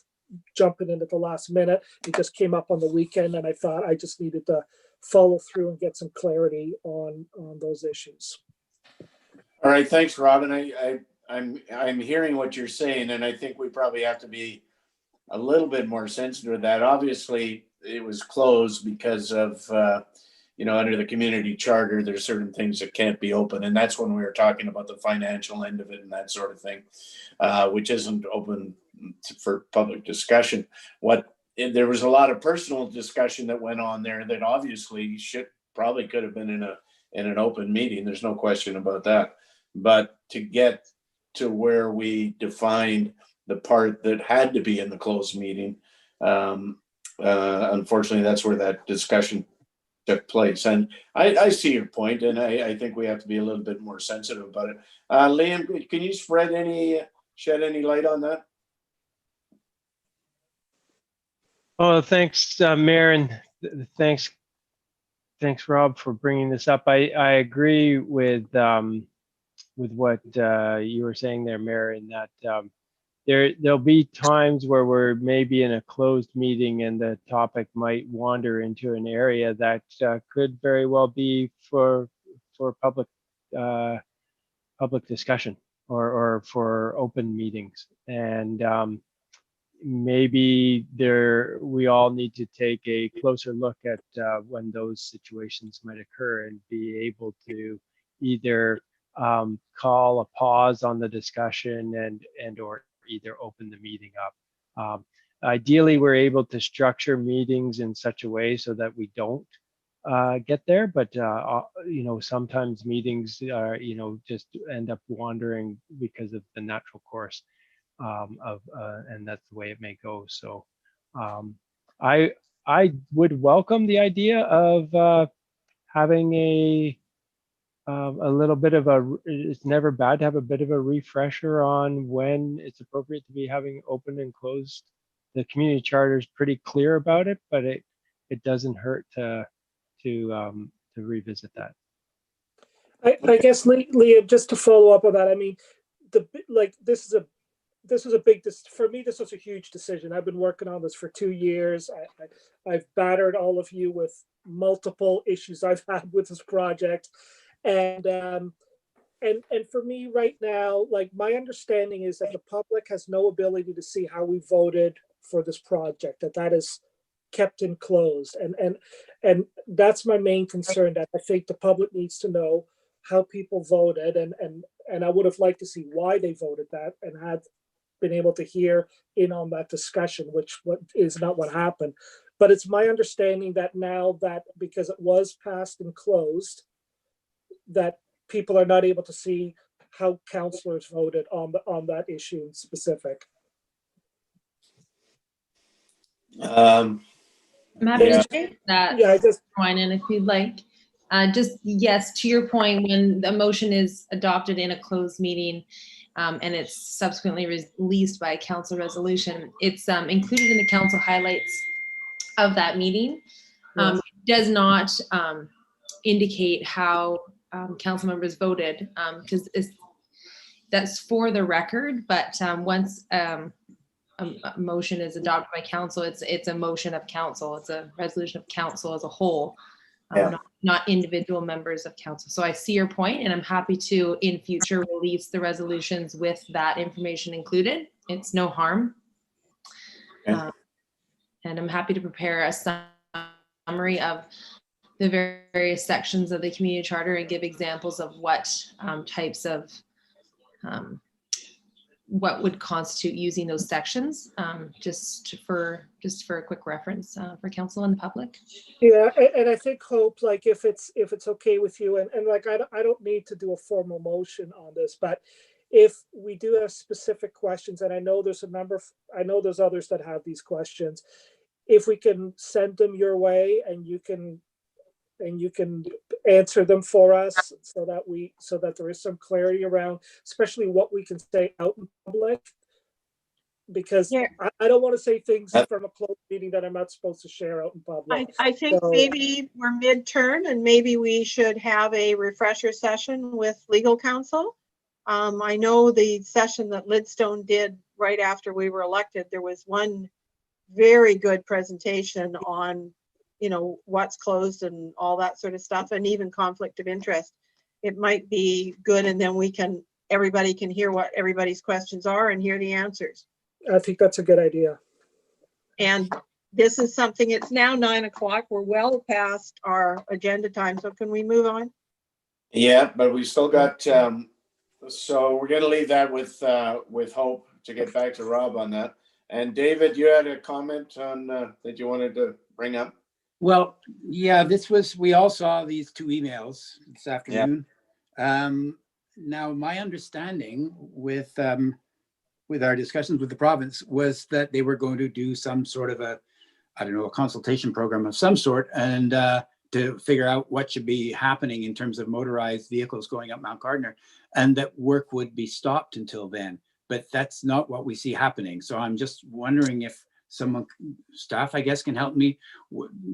jump in at the last minute. It just came up on the weekend, and I thought I just needed to follow through and get some clarity on those issues. All right, thanks, Robin. I'm hearing what you're saying, and I think we probably have to be a little bit more sensitive to that. Obviously, it was closed because of you know, under the community charter, there's certain things that can't be open, and that's when we were talking about the financial end of it and that sort of thing, which isn't open for public discussion. There was a lot of personal discussion that went on there that obviously probably could have been in an open meeting. There's no question about that. But to get to where we defined the part that had to be in the closed meeting, unfortunately, that's where that discussion took place. And I see your point, and I think we have to be a little bit more sensitive about it. Liam, can you shed any light on that? Oh, thanks, Mayor, and thanks, Rob, for bringing this up. I agree with what you were saying there, Mayor, in that there'll be times where we're maybe in a closed meeting and the topic might wander into an area that could very well be for public discussion or for open meetings. And maybe we all need to take a closer look at when those situations might occur and be able to either call a pause on the discussion and or either open the meeting up. Ideally, we're able to structure meetings in such a way so that we don't get there, but you know, sometimes meetings are, you know, just end up wandering because of the natural course and that's the way it may go. So I would welcome the idea of having a little bit of it's never bad to have a bit of a refresher on when it's appropriate to be having open and closed. The community charter is pretty clear about it, but it doesn't hurt to revisit that. I guess, Leah, just to follow up on that, I mean, this was a big, for me, this was a huge decision. I've been working on this for 2 years. I've battered all of you with multiple issues I've had with this project. And for me right now, like, my understanding is that the public has no ability to see how we voted for this project, that is kept enclosed. And that's my main concern, that I think the public needs to know how people voted, and I would have liked to see why they voted that and had been able to hear in on that discussion, which is not what happened. But it's my understanding that now that because it was passed and closed, that people are not able to see how councillors voted on that issue in specific. I'm happy to take that. Yeah, I just join in if you'd like. Just yes, to your point, when the motion is adopted in a closed meeting and it's subsequently released by a council resolution, it's included in the council highlights of that meeting. It does not indicate how council members voted because that's for the record. But once a motion is adopted by council, it's a motion of council. It's a resolution of council as a whole. Not individual members of council. So I see your point, and I'm happy to in future release the resolutions with that information included. It's no harm. And I'm happy to prepare a summary of the various sections of the community charter and give examples of what types of what would constitute using those sections, just for a quick reference for council and the public. Yeah, and I think, Hope, like, if it's okay with you, and like, I don't need to do a formal motion on this, but if we do have specific questions, and I know there's there's others that have these questions, if we can send them your way and you can answer them for us so that there is some clarity around, especially what we can say out in public, because I don't want to say things from a closed meeting that I'm not supposed to share out in public. I think maybe we're mid-term and maybe we should have a refresher session with legal counsel. I know the session that Lidstone did right after we were elected, there was one very good presentation on, you know, what's closed and all that sort of stuff, and even conflict of interest. It might be good, and then everybody can hear what everybody's questions are and hear the answers. I think that's a good idea. And this is something, it's now 9 o'clock. We're well past our agenda time. So can we move on? Yeah, but we still got, so we're going to leave that with Hope to get back to Rob on that. And David, you had a comment on that you wanted to bring up? Well, yeah, we all saw these 2 emails this afternoon. Now, my understanding with our discussions with the province was that they were going to do some sort of a consultation program of some sort and to figure out what should be happening in terms of motorized vehicles going up Mount Gardner, and that work would be stopped until then. But that's not what we see happening. So I'm just wondering if someone, staff, I guess, can help me.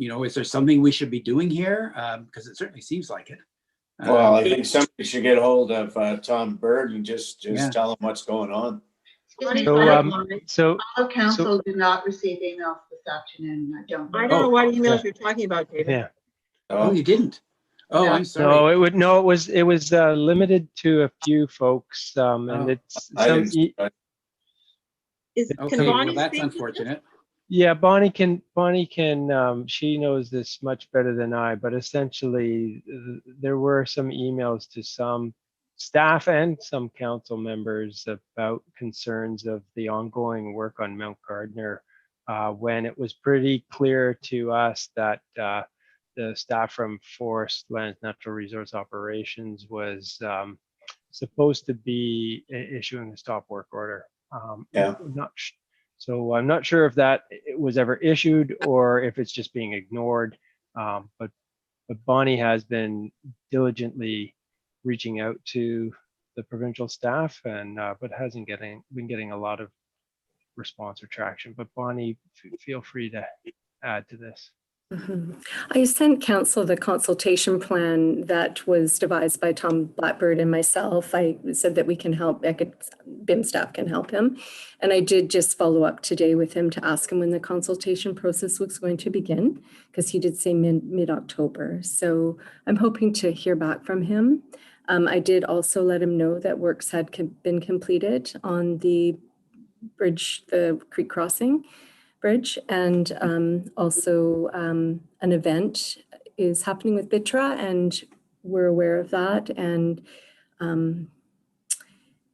Is there something we should be doing here? Because it certainly seems like it. Well, I think somebody should get hold of Tom Bird and just Yeah. tell him what's going on. Follow council did not receive emails this afternoon. I don't know what emails you're talking about, David. Yeah. Oh, you didn't? Oh, No. I'm sorry. No, it was limited to a few folks, and it's I some. didn't. Okay, well, that's unfortunate. Yeah, Bonnie can, she knows this much better than I, but essentially there were some emails to some staff and some council members about concerns of the ongoing work on Mount Gardner, when it was pretty clear to us that the staff from Forest Lands Natural Resource Operations was supposed to be issuing a stop work order. Yeah. So I'm not sure if that was ever issued or if it's just being ignored. But Bonnie has been diligently reaching out to the provincial staff, and but hasn't been getting a lot of response or traction. But Bonnie, feel free to add to this. I sent council the consultation plan that was devised by Tom Blackbird and myself. I said that we can help, BIM staff can help him. And I did just follow up today with him to ask him when the consultation process was going to begin, because he did say mid-October. So I'm hoping to hear back from him. I did also let him know that works had been completed on the bridge, the creek crossing bridge, and also an event is happening with Bitra, and we're aware of that, and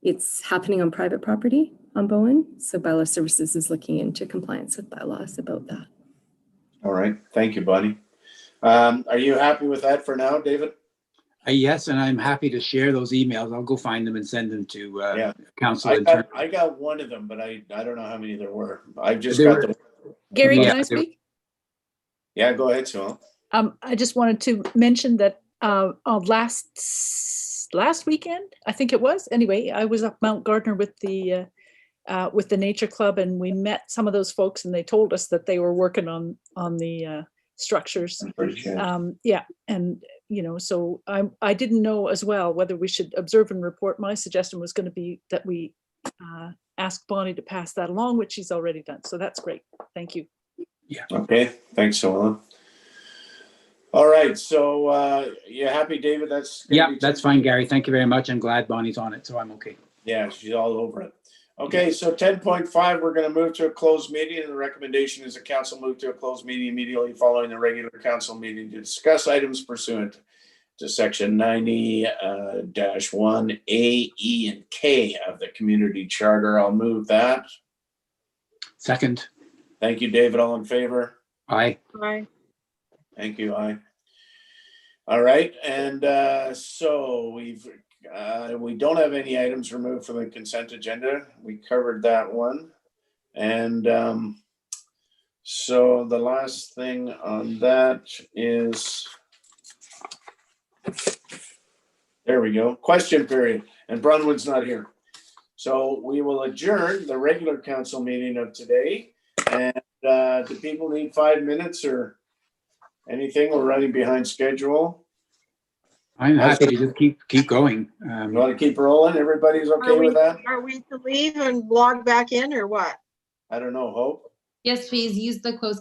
it's happening on private property on Bowen, so BYLAWS Services is looking into compliance with BYLAWS about that. All right, thank you, Bonnie. Are you happy with that for now, David? Yes, and I'm happy to share those emails. I'll go find them and send them to council. I got one of them, but I don't know how many there were. I've just There got were- the. Gary, can I speak? Yeah, go ahead, Sue. I just wanted to mention that last weekend, I think it was. Anyway, I was up Mount Gardner with the Nature Club, and we met some of those folks, and they told us that they were working on the structures. Yeah, and so I didn't know as well whether we should observe and report. My suggestion was going to be that we ask Bonnie to pass that along, which she's already done. So that's great. Thank you. Yeah. Okay. Thanks, Solon. All right. So you happy, David? That's fine, Gary. Thank you very much. I'm glad Bonnie's on it, so I'm okay. Yeah, she's all over it. Okay, so 10.5, we're going to move to a closed meeting, and the recommendation is the council move to a closed meeting immediately following the regular council meeting to discuss items pursuant to section 90-1A, E, and K of the community charter. I'll move that. Second. Thank you, David. All in favor? Aye. Aye. Thank you. Aye. All right, and so we don't have any items removed from the consent agenda. We covered that one. And so the last thing on that is, there we go, question period. And Bronwyn's not here. So we will adjourn the regular council meeting of today. And do people need 5 minutes or anything? We're running behind schedule. I'm happy to just keep going. You want to keep rolling? Everybody's okay with that? Are we to leave and log back in or what? I don't know, Hope. Yes, please use the closed